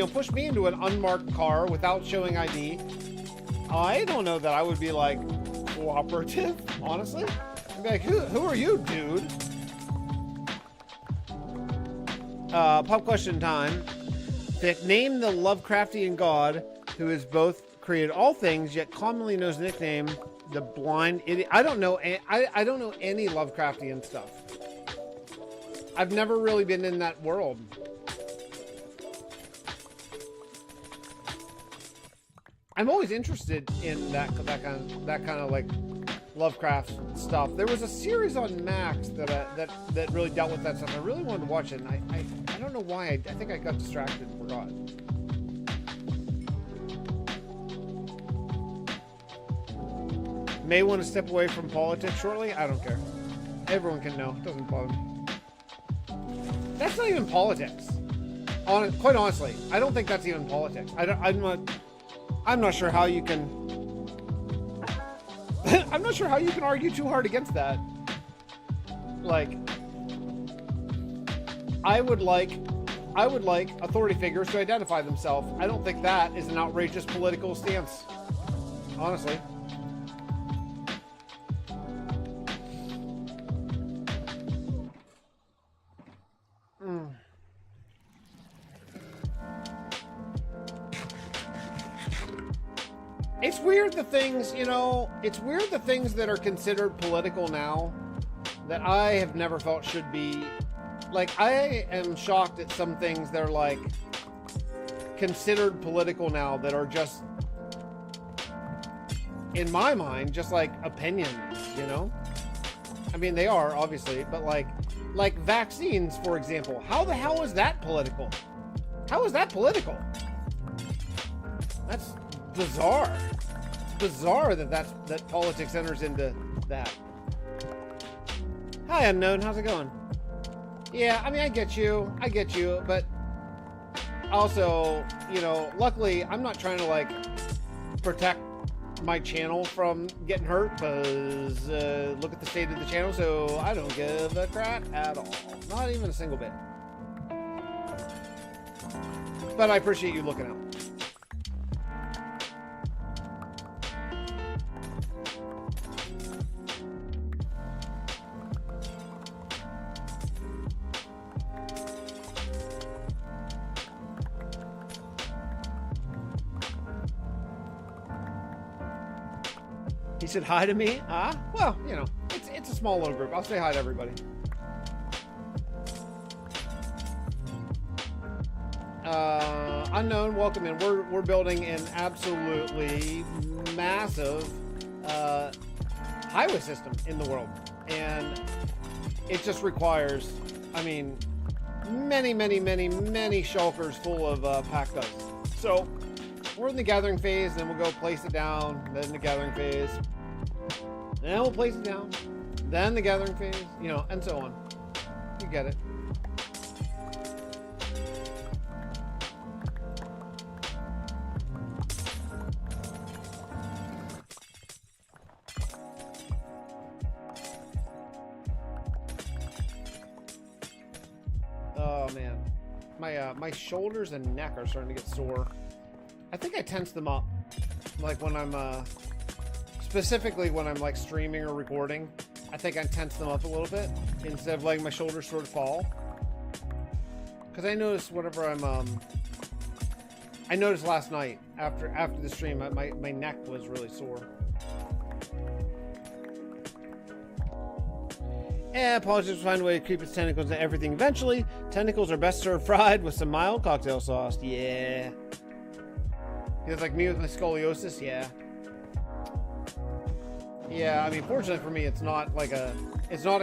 push me into an unmarked car without showing ID, I don't know that I would be, like, cooperative, honestly. I'd be like, who are you, dude? Pop question time. Name the Lovecraftian god who has both created all things, yet commonly knows the nickname the Blind Idiot. I don't know. I don't know any Lovecraftian stuff. I've never really been in that world. I'm always interested in that kind of like Lovecraft stuff. There was a series on Max that really dealt with that stuff. I really wanted to watch it, and I don't know why. I think I got distracted and forgot. May want to step away from politics shortly. I don't care. Everyone can know. It doesn't bother me. That's not even politics. Quite honestly, I don't think that's even politics. I'm not sure how you can. I'm not sure how you can argue too hard against that. Like, I would like authority figures to identify themselves. I don't think that is an outrageous political stance. Honestly. It's weird the things, it's weird the things that are considered political now that I have never felt should be. Like, I am shocked at some things that are, like, considered political now that are just, in my mind, just, like, opinions, I mean, they are, obviously, but, like vaccines, for example. How the hell is that political? How is that political? That's bizarre. It's bizarre that politics enters into that. Hi, Unknown. How's it going? Yeah, I mean, I get you, but also, luckily, I'm not trying to, like, protect my channel from getting hurt, because look at the state of the channel, so I don't give a crap at all. Not even a single bit. But I appreciate you looking out. He said hi to me. Well, it's a small little group. I'll say hi to everybody. Unknown, welcome in. We're building an absolutely massive highway system in the world, and it just requires, I mean, many shulkers full of packed ice. So we're in the gathering phase, then we'll go place it down, then the gathering phase, then we'll place it down, then the gathering phase, and so on. You get it. Oh man, my shoulders and neck are starting to get sore. I think I tense them up, like when I'm specifically when I'm like streaming or recording. I think I tense them up a little bit instead of letting my shoulders sort of fall. Because I noticed whenever I noticed last night after the stream, my neck was really sore. Yeah, politics will find a way to creep its tentacles into everything eventually. Tentacles are best served fried with some mild cocktail sauce. Yeah. It's like me with my scoliosis. Yeah. Yeah, I mean, fortunately for me, it's not a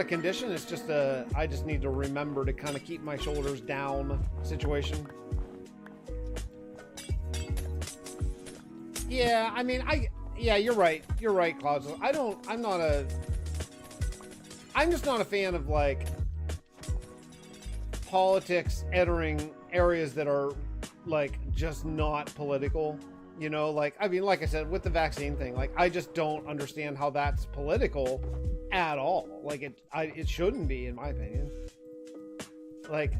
condition. It's just I just need to remember to kind of keep my shoulders down situation. Yeah, I mean, yeah, you're right. You're right, Clouds. I'm just not a fan of, like, politics entering areas that are, like, just not political. Like, I mean, like I said, with the vaccine thing, like, I just don't understand how that's political at all. Like, it shouldn't be, in my opinion. Like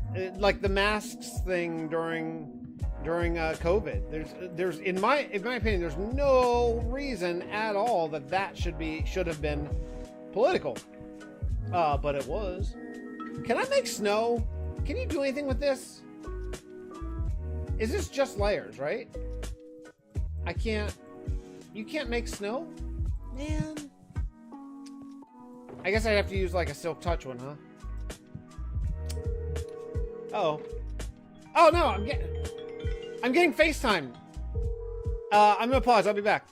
the masks thing during COVID. There's in my opinion, there's no reason at all that should have been political. But it was. Can I make snow? Can you do anything with this? Is this just layers, right? You can't make snow? Man. I guess I'd have to use like a Silk Touch one, huh? Oh. Oh no, I'm getting FaceTime. I'm gonna pause, I'll be back.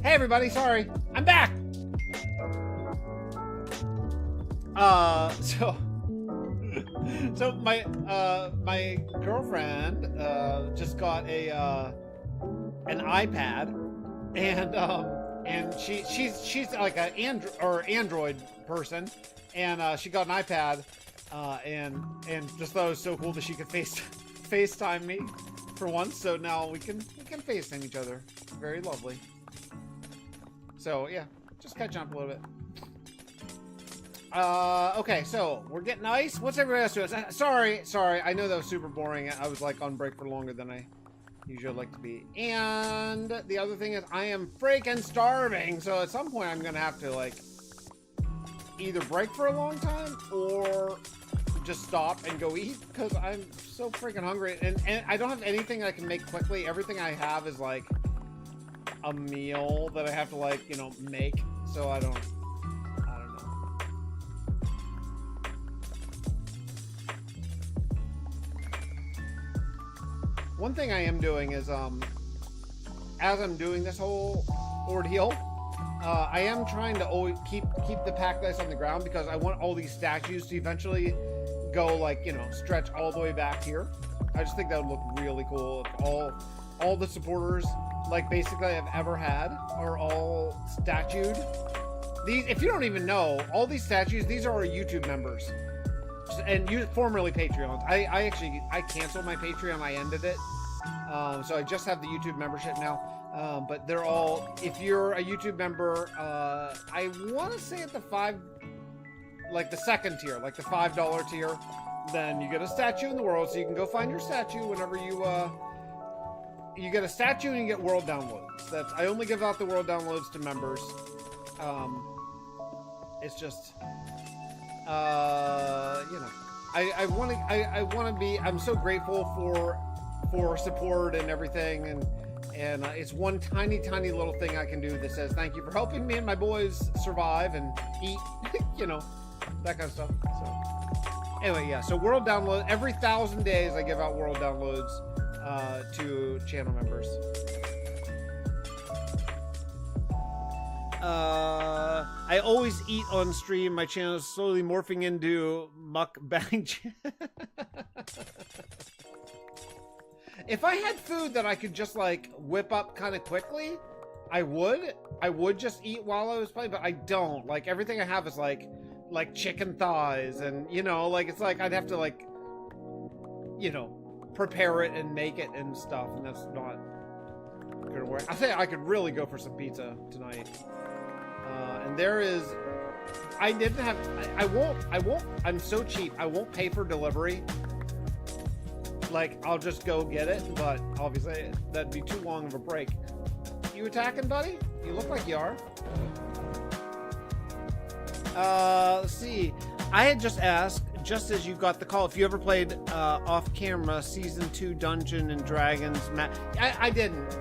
Hey everybody, sorry, I'm back. So my girlfriend just got an iPad, and she's like an Android person, and she got an iPad, and just thought it was so cool that she could FaceTime me for once. So now we can FaceTime each other. Very lovely. So yeah, just catching up a little bit. Okay, so we're getting ice. What's everybody else doing? Sorry. I know that was super boring. I was like on break for longer than I usually like to be. And the other thing is I am freaking starving. So at some point I'm gonna have to like either break for a long time or just stop and go eat because I'm so freaking hungry. And I don't have anything I can make quickly. Everything I have is like a meal that I have to like, you know, make. So I don't know. One thing I am doing is, as I'm doing this whole ordeal, I am trying to always keep the pack ice on the ground because I want all these statues to eventually go like, you know, stretch all the way back here. I just think that would look really cool if all the supporters, like basically I've ever had, are all statued. These, if you don't even know, all these statues, these are our YouTube members. And formerly Patreons. I canceled my Patreon. I ended it. So I just have the YouTube membership now. But they're all, if you're a YouTube member, I want to say at the the second tier, like the $5 tier, then you get a statue in the world. So you can go find your statue whenever you get a statue and you get world downloads. I only give out the world downloads to members. It's just, you know, I want to be, I'm so grateful for support and everything, and it's one tiny little thing I can do that says thank you for helping me and my boys survive and eat, you know, that kind of stuff. So anyway, yeah, so world download, every 1,000 days I give out world downloads to channel members. I always eat on stream. My channel is slowly morphing into mukbang. If I had food that I could just like whip up kind of quickly, I would just eat while I was playing, but I don't. Like everything I have is like chicken thighs, and you know, like it's like I'd have to like, you know, prepare it and make it and stuff, and that's not gonna work. I think I could really go for some pizza tonight. And there is, I won't, I'm so cheap, I won't pay for delivery. Like, I'll just go get it, but obviously that'd be too long of a break. You attacking, buddy? You look like you are. Let's see. I had just asked, just as you got the call, if you ever played Off Camera Season 2 Dungeon and Dragons. I didn't.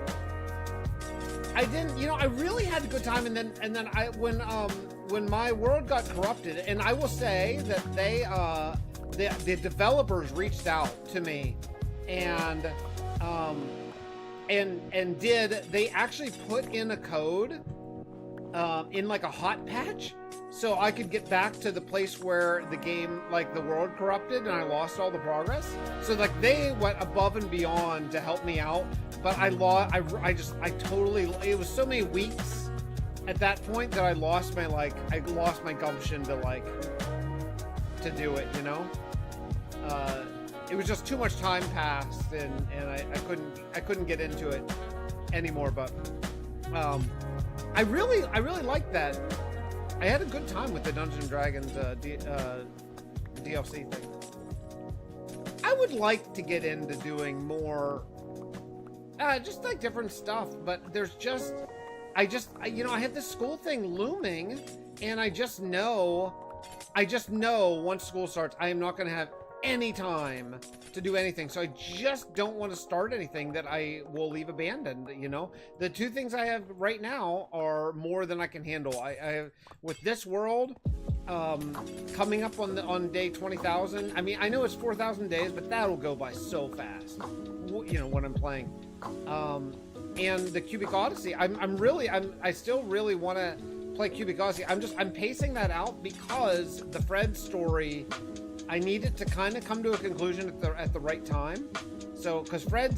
You know, I really had a good time, and then I when my world got corrupted, and I will say that the developers reached out to me, and and they actually put in a code in like a hot patch, so I could get back to the place where the game, like the world corrupted and I lost all the progress. So like they went above and beyond to help me out, but I totally, it was so many weeks at that point that I lost my gumption to do it, you know? It was just too much time passed, and I couldn't get into it anymore. But I really liked that. I had a good time with the Dungeons & Dragons DLC thing. I would like to get into doing more, just like different stuff. But there's just, I have this school thing looming, and I just know once school starts, I am not going to have any time to do anything. So I just don't want to start anything that I will leave abandoned, you know? The two things I have right now are more than I can handle. I have, with this world, coming up on day 20,000. I mean, I know it's 4,000 days, but that'll go by so fast, you know, when I'm playing. And the Cubic Odyssey, I still really want to play Cubic Odyssey. I'm pacing that out because the Fred story, I need it to kind of come to a conclusion at the right time. So, because Fred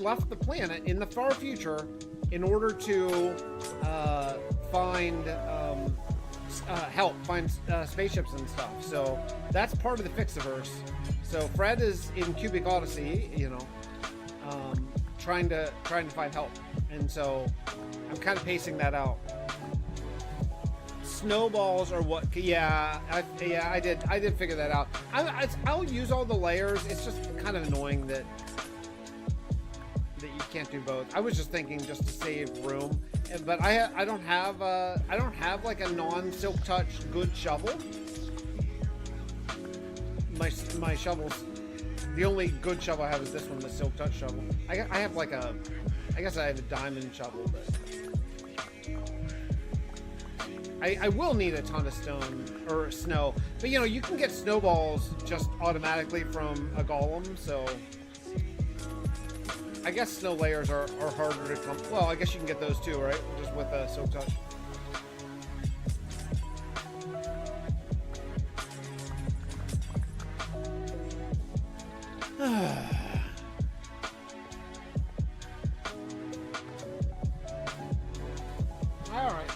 left the planet in the far future in order to find spaceships and stuff. So that's part of the Fixxiverse. So Fred is in Cubic Odyssey, you know, trying to find help, and so I'm kind of pacing that out. Snowballs are what? Yeah, I did figure that out. I'll use all the layers. It's just kind of annoying that you can't do both. I was just thinking just to save room, but I don't have like a non-silk touch good shovel. My shovels, the only good shovel I have is this one, the silk touch shovel. I have like I guess I have a diamond shovel, but I will need a ton of stone or snow, but you know, you can get snowballs just automatically from a golem, so I guess snow layers are harder to come. Well, I guess you can get those too, right? Just with a silk touch. All right.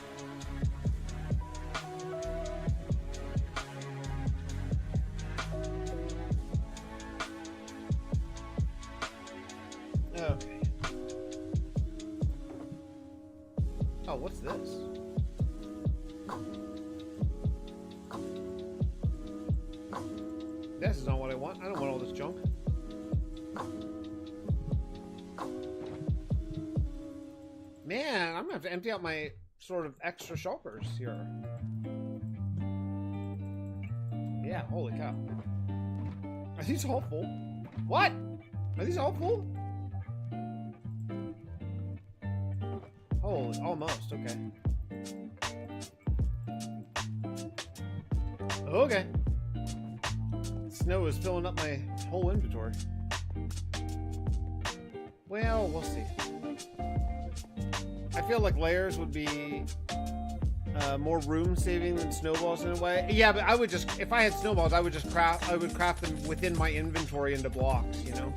Okay. Oh, what's this? This is not what I want. I don't want all this junk. Man, I'm gonna have to empty out my sort of extra shulkers here. Yeah, holy cow. Are these all full? What? Are these all full? Holy, almost, okay. Okay. Snow is filling up my whole inventory. Well, we'll see. I feel like layers would be more room saving than snowballs in a way. Yeah, but I would just, if I had snowballs, I would craft them within my inventory into blocks, you know?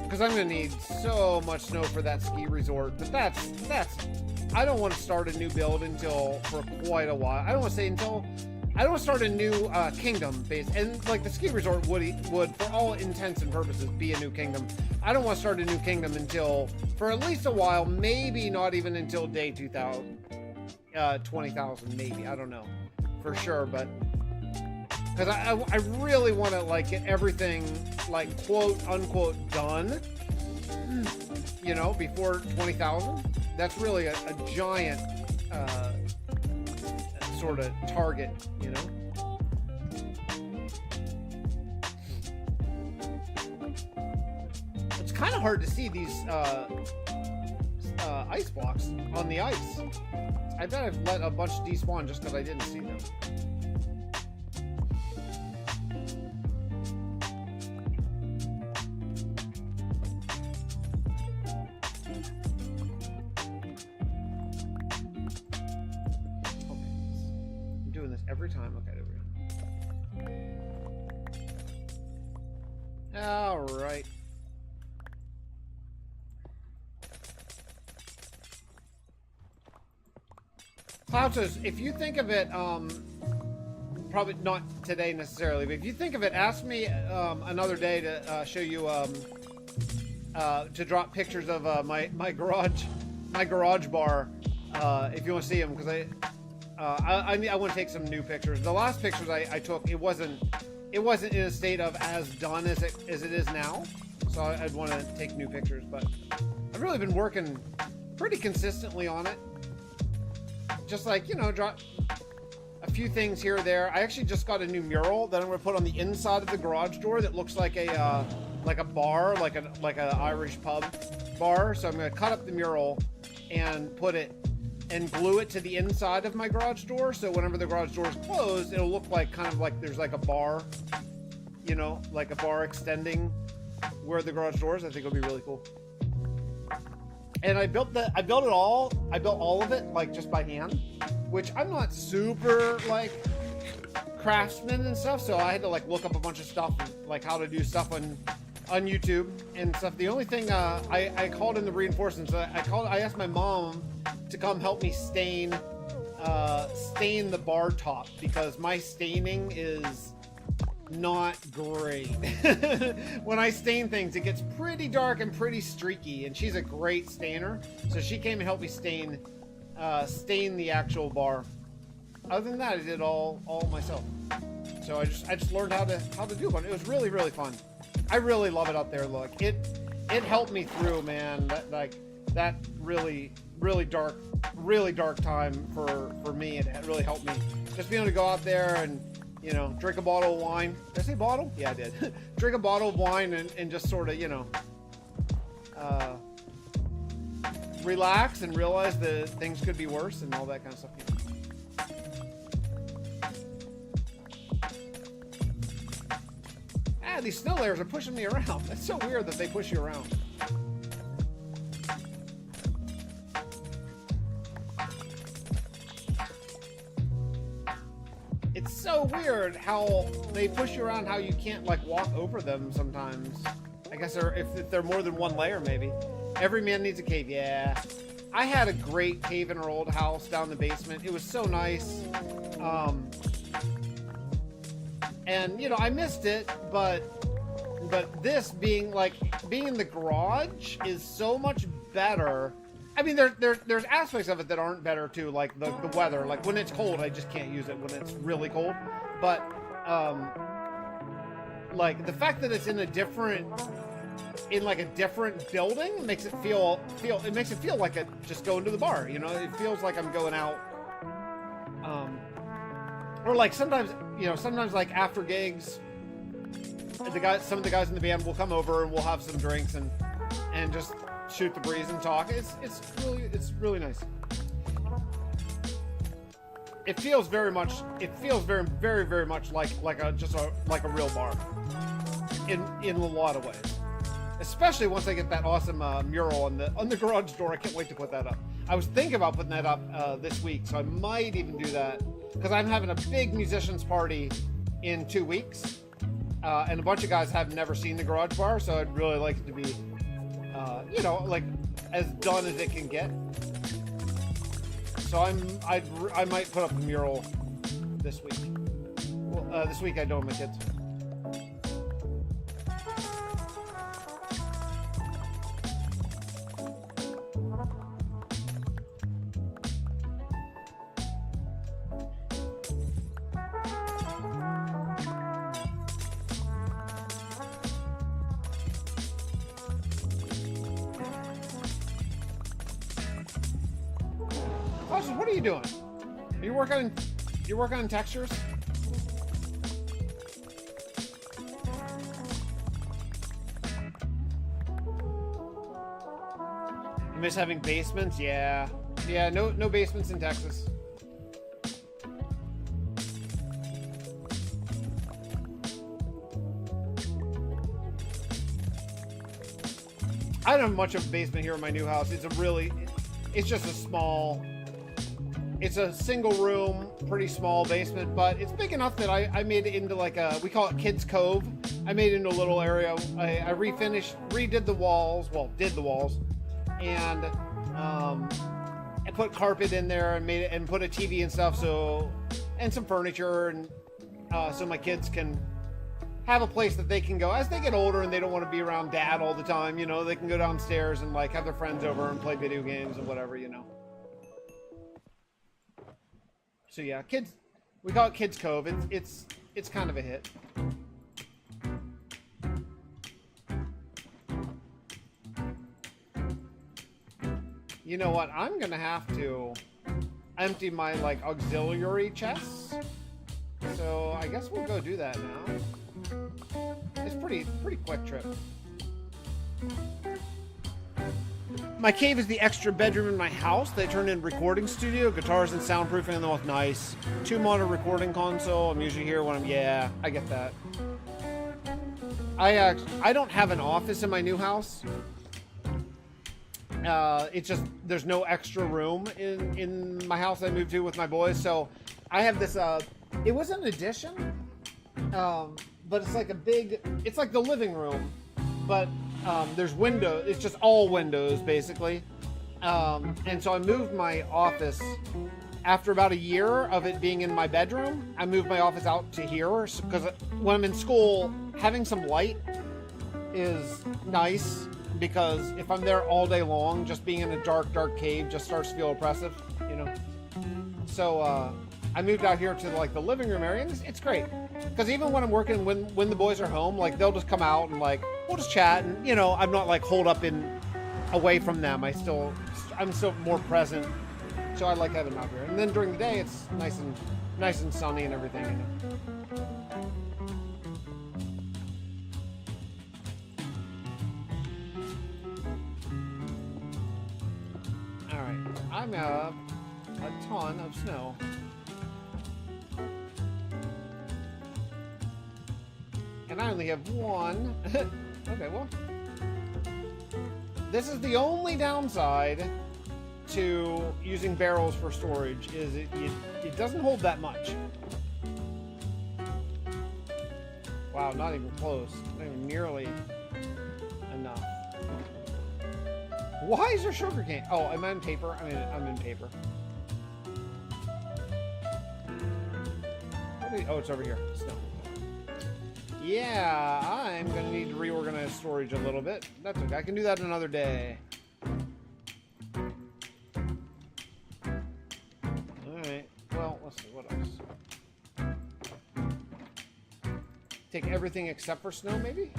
Because I'm gonna need so much snow for that ski resort, but that's I don't want to start a new build for quite a while. I don't want to start a new kingdom base, and like the ski resort would for all intents and purposes be a new kingdom. I don't want to start a new kingdom until, for at least a while, maybe not even until day 2000, 20,000 maybe, I don't know for sure, but because I really want to like get everything like quote unquote done, you know, before 20,000. That's really a giant sort of target, you know. It's kind of hard to see these ice blocks on the ice. I bet I've let a bunch despawn just because I didn't see them. every time. Okay, there we go. All right. Cloudsos, if you think of it, probably not today necessarily, but if you think of it, ask me another day to show you, to drop pictures of my garage bar, if you want to see them, because I want to take some new pictures. The last pictures I took, it wasn't in a state of as done as it is now, so I'd want to take new pictures. But I've really been working pretty consistently on it. Just like, you know, drop a few things here or there. I actually just got a new mural that I'm going to put on the inside of the garage door that looks like a bar, like an Irish pub bar. So I'm going to cut up the mural and put it and glue it to the inside of my garage door. So whenever the garage door is closed, it'll look like kind of like there's like a bar, you know, like a bar extending where the garage door is. I think it'll be really cool. And I built all of it like just by hand, which I'm not super like craftsman and stuff, so I had to like look up a bunch of stuff, like how to do stuff on YouTube and stuff. The only thing I called in the reinforcements. I asked my mom to come help me stain the bar top, because my staining is not great. When I stain things, it gets pretty dark and pretty streaky, and she's a great stainer, so she came and helped me stain the actual bar. Other than that, I did all myself. So I just learned how to do one. It was really, really fun. I really love it out there. Look, it helped me through, man. That really dark time for me. It really helped me just being able to go out there and, you know, drink a bottle of wine. Did I say bottle? Yeah, I did. Drink a bottle of wine and just sort of, you know, relax and realize that things could be worse and all that kind of stuff. Ah, these snow layers are pushing me around. That's so weird that they push you around. It's so weird how they push you around, how you can't like walk over them sometimes. I guess if they're more than one layer, maybe. Every man needs a cave. Yeah. I had a great cave in our old house down in the basement. It was so nice. And you know, I missed it, but this being in the garage is so much better. I mean, there's aspects of it that aren't better too, like the weather. Like when it's cold, I just can't use it when it's really cold. But like the fact that it's in a different building makes it feel like I just go into the bar. You know, it feels like I'm going out. Or like sometimes like after gigs, some of the guys in the band will come over and we'll have some drinks and just shoot the breeze and talk. It's really nice. It feels very very, very, very much like a real bar in a lot of ways. Especially once I get that awesome mural on the garage door. I can't wait to put that up. I was thinking about putting that up this week, so I might even do that, because I'm having a big musicians party in 2 weeks, and a bunch of guys have never seen the garage bar, so I'd really like it to be, you know, like as done as it can get. So I might put up the mural this week. Well, this week I don't with my kids. What are you doing? Are you working on textures? You miss having basements? Yeah. Yeah, no basements in Texas. I don't have much of a basement here in my new house. It's just a small It's a single room, pretty small basement, but it's big enough that I made it into like we call it Kids Cove. I made it into a little area. I redid the walls, did the walls, and I put carpet in there and made it, and put a TV and stuff, and some furniture, and so my kids can have a place that they can go as they get older and they don't want to be around dad all the time. You know, they can go downstairs and like have their friends over and play video games and whatever, you know. So yeah, we call it Kids Cove. It's kind of a hit. You know what? I'm gonna have to empty my like auxiliary chests. So I guess we'll go do that now. It's pretty quick trip. My cave is the extra bedroom in my house. They turned in recording studio, guitars and soundproofing, and the most nice. 2-monitor recording console. I'm usually here when yeah, I get that. I don't have an office in my new house. It's just there's no extra room in my house I moved to with my boys, so I have this. It was an addition, but it's like it's like the living room, but there's windows. It's just all windows basically, and so I moved my office after about a year of it being in my bedroom. I moved my office out to here because when I'm in school, having some light is nice. Because if I'm there all day long, just being in a dark cave just starts to feel oppressive, you know. So I moved out here to like the living room area, and it's great. Because even when I'm working, when the boys are home, like they'll just come out and like we'll just chat, and you know I'm not like holed up away from them. I'm still more present, so I like having them out here. And then during the day, it's nice and sunny and everything, you know. I'm a ton of snow. And I only have one. Okay, well. This is the only downside to using barrels for storage, is it doesn't hold that much. Wow, not even close. Not even nearly enough. Why is there sugar cane? Oh, am I in paper? I'm in paper. Oh, it's over here. Snow. Yeah, I'm gonna need to reorganize storage a little bit. That's okay. I can do that another day. Alright. Well, let's see. What else? Take everything except for snow, maybe?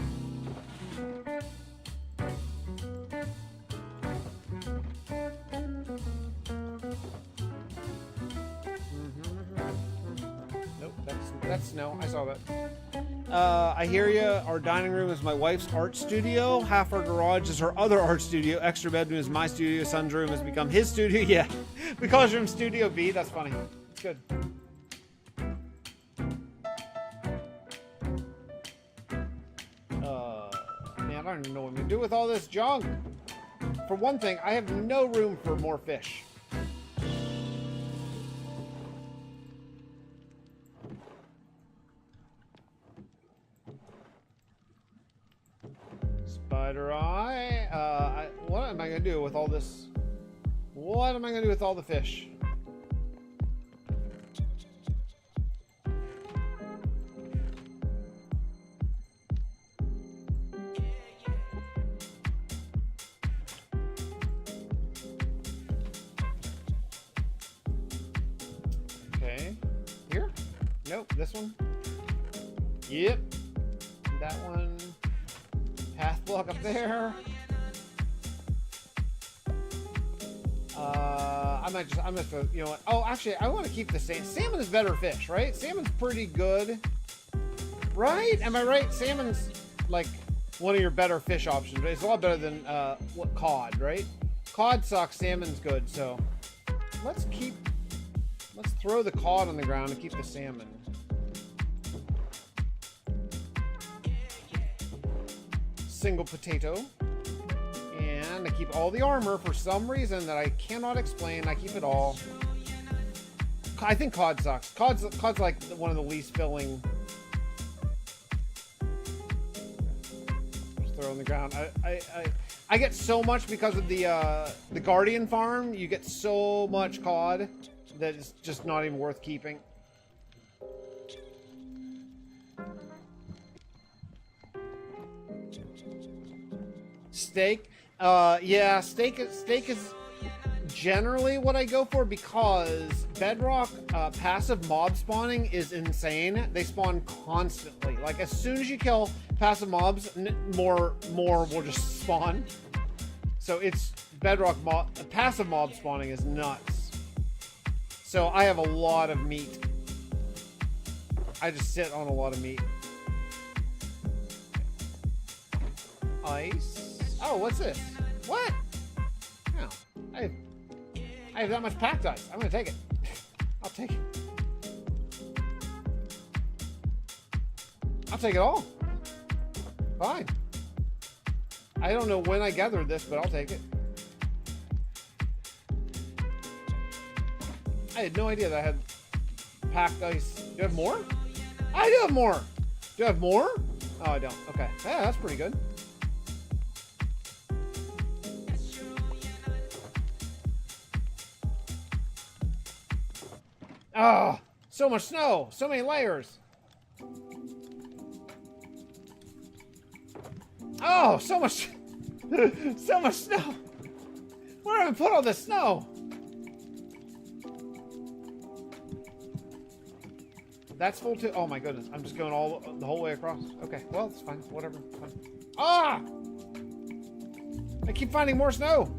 That's snow. I saw that. I hear ya. Our dining room is my wife's art studio. Half our garage is her other art studio. Extra bedroom is my studio. Son's room has become his studio. Yeah. We call his room Studio B. That's funny. It's good. Man, I don't even know what I'm going to do with all this junk. For one thing, I have no room for more fish. Spider eye. What am I going to do with all this? What am I going to do with all the fish? Okay. Here? Nope. This one? Yep. That one. Path block up there. I'm just, you know what? Oh, actually, I want to keep the salmon. Salmon is better fish, right? Salmon's pretty good, right? Am I right? Salmon's like one of your better fish options. It's a lot better than cod, right? Cod sucks. Salmon's good. So let's throw the cod on the ground and keep the salmon. Single potato. And I keep all the armor for some reason that I cannot explain. I keep it all. I think cod sucks. Cod's like one of the least filling. Just throw on the ground. I get so much because of the Guardian farm. You get so much cod that it's just not even worth keeping. Steak. Yeah, steak is generally what I go for because Bedrock passive mob spawning is insane. They spawn constantly. Like as soon as you kill passive mobs, more will just spawn. So it's Bedrock passive mob spawning is nuts. So I have a lot of meat. I just sit on a lot of meat. Ice. Oh, what's this? What? Oh, I have that much packed ice. I'm gonna take it. I'll take it. I'll take it all. Fine. I don't know when I gathered this, but I'll take it. I had no idea that I had packed ice. Do you have more? I do have more. Do you have more? Oh, I don't. Okay. Yeah, that's pretty good. Oh, so much snow. So many layers. Oh, so much. So much snow. Where did I put all this snow? That's full too. Oh my goodness. I'm just going the whole way across. Okay. Well, it's fine. Whatever. Fine. Ah! I keep finding more snow.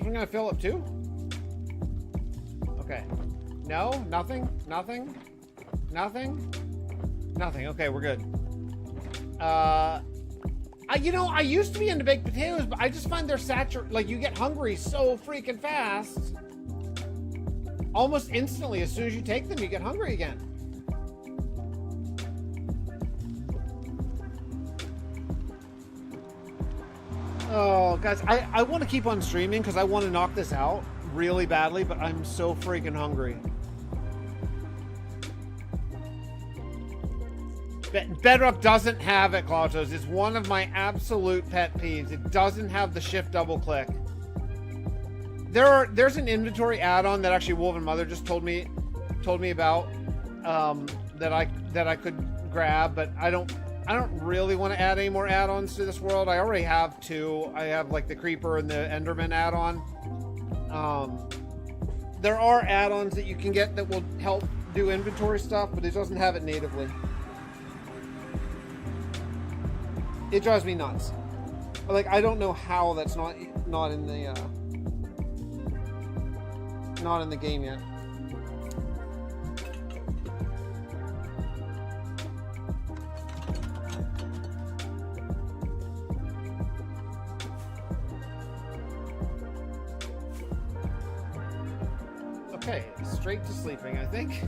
I'm gonna fill up too. Okay. No, nothing. Okay, we're good. I used to be into baked potatoes, but I just find they're saturated. Like you get hungry so freaking fast. Almost instantly, as soon as you take them, you get hungry again. Oh, guys, I want to keep on streaming because I want to knock this out really badly, but I'm so freaking hungry. Bedrock doesn't have it, Klautos. It's one of my absolute pet peeves. It doesn't have the shift double click. There's an inventory add-on that actually Wolven Mother just told me about that I could grab, but I don't really want to add any more add-ons to this world. I already have two. I have like the Creeper and the Enderman add-on. There are add-ons that you can get that will help do inventory stuff, but it doesn't have it natively. It drives me nuts. Like I don't know how that's not in the game yet. Okay, straight to sleeping, I think.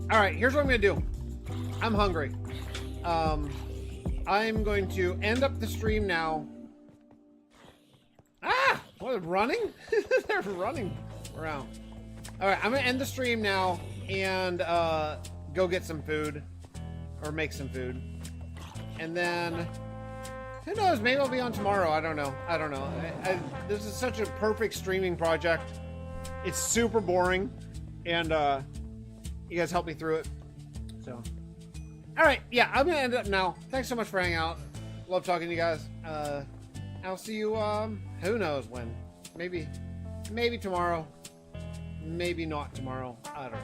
All right, here's what I'm gonna do. I'm hungry. I'm going to end up the stream now. Ah, what, running? They're running around. All right, I'm gonna end the stream now and go get some food or make some food. And then, who knows, maybe I'll be on tomorrow. I don't know. This is such a perfect streaming project. It's super boring and you guys helped me through it. So, all right, yeah, I'm gonna end up now. Thanks so much for hanging out. Love talking to you guys. I'll see you, who knows when. Maybe tomorrow. Maybe not tomorrow. I don't know.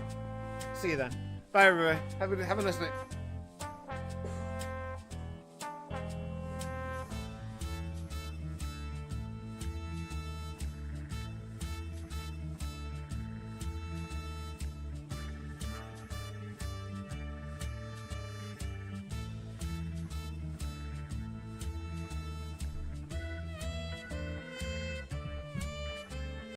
See you then. Bye, everybody. Have a nice night.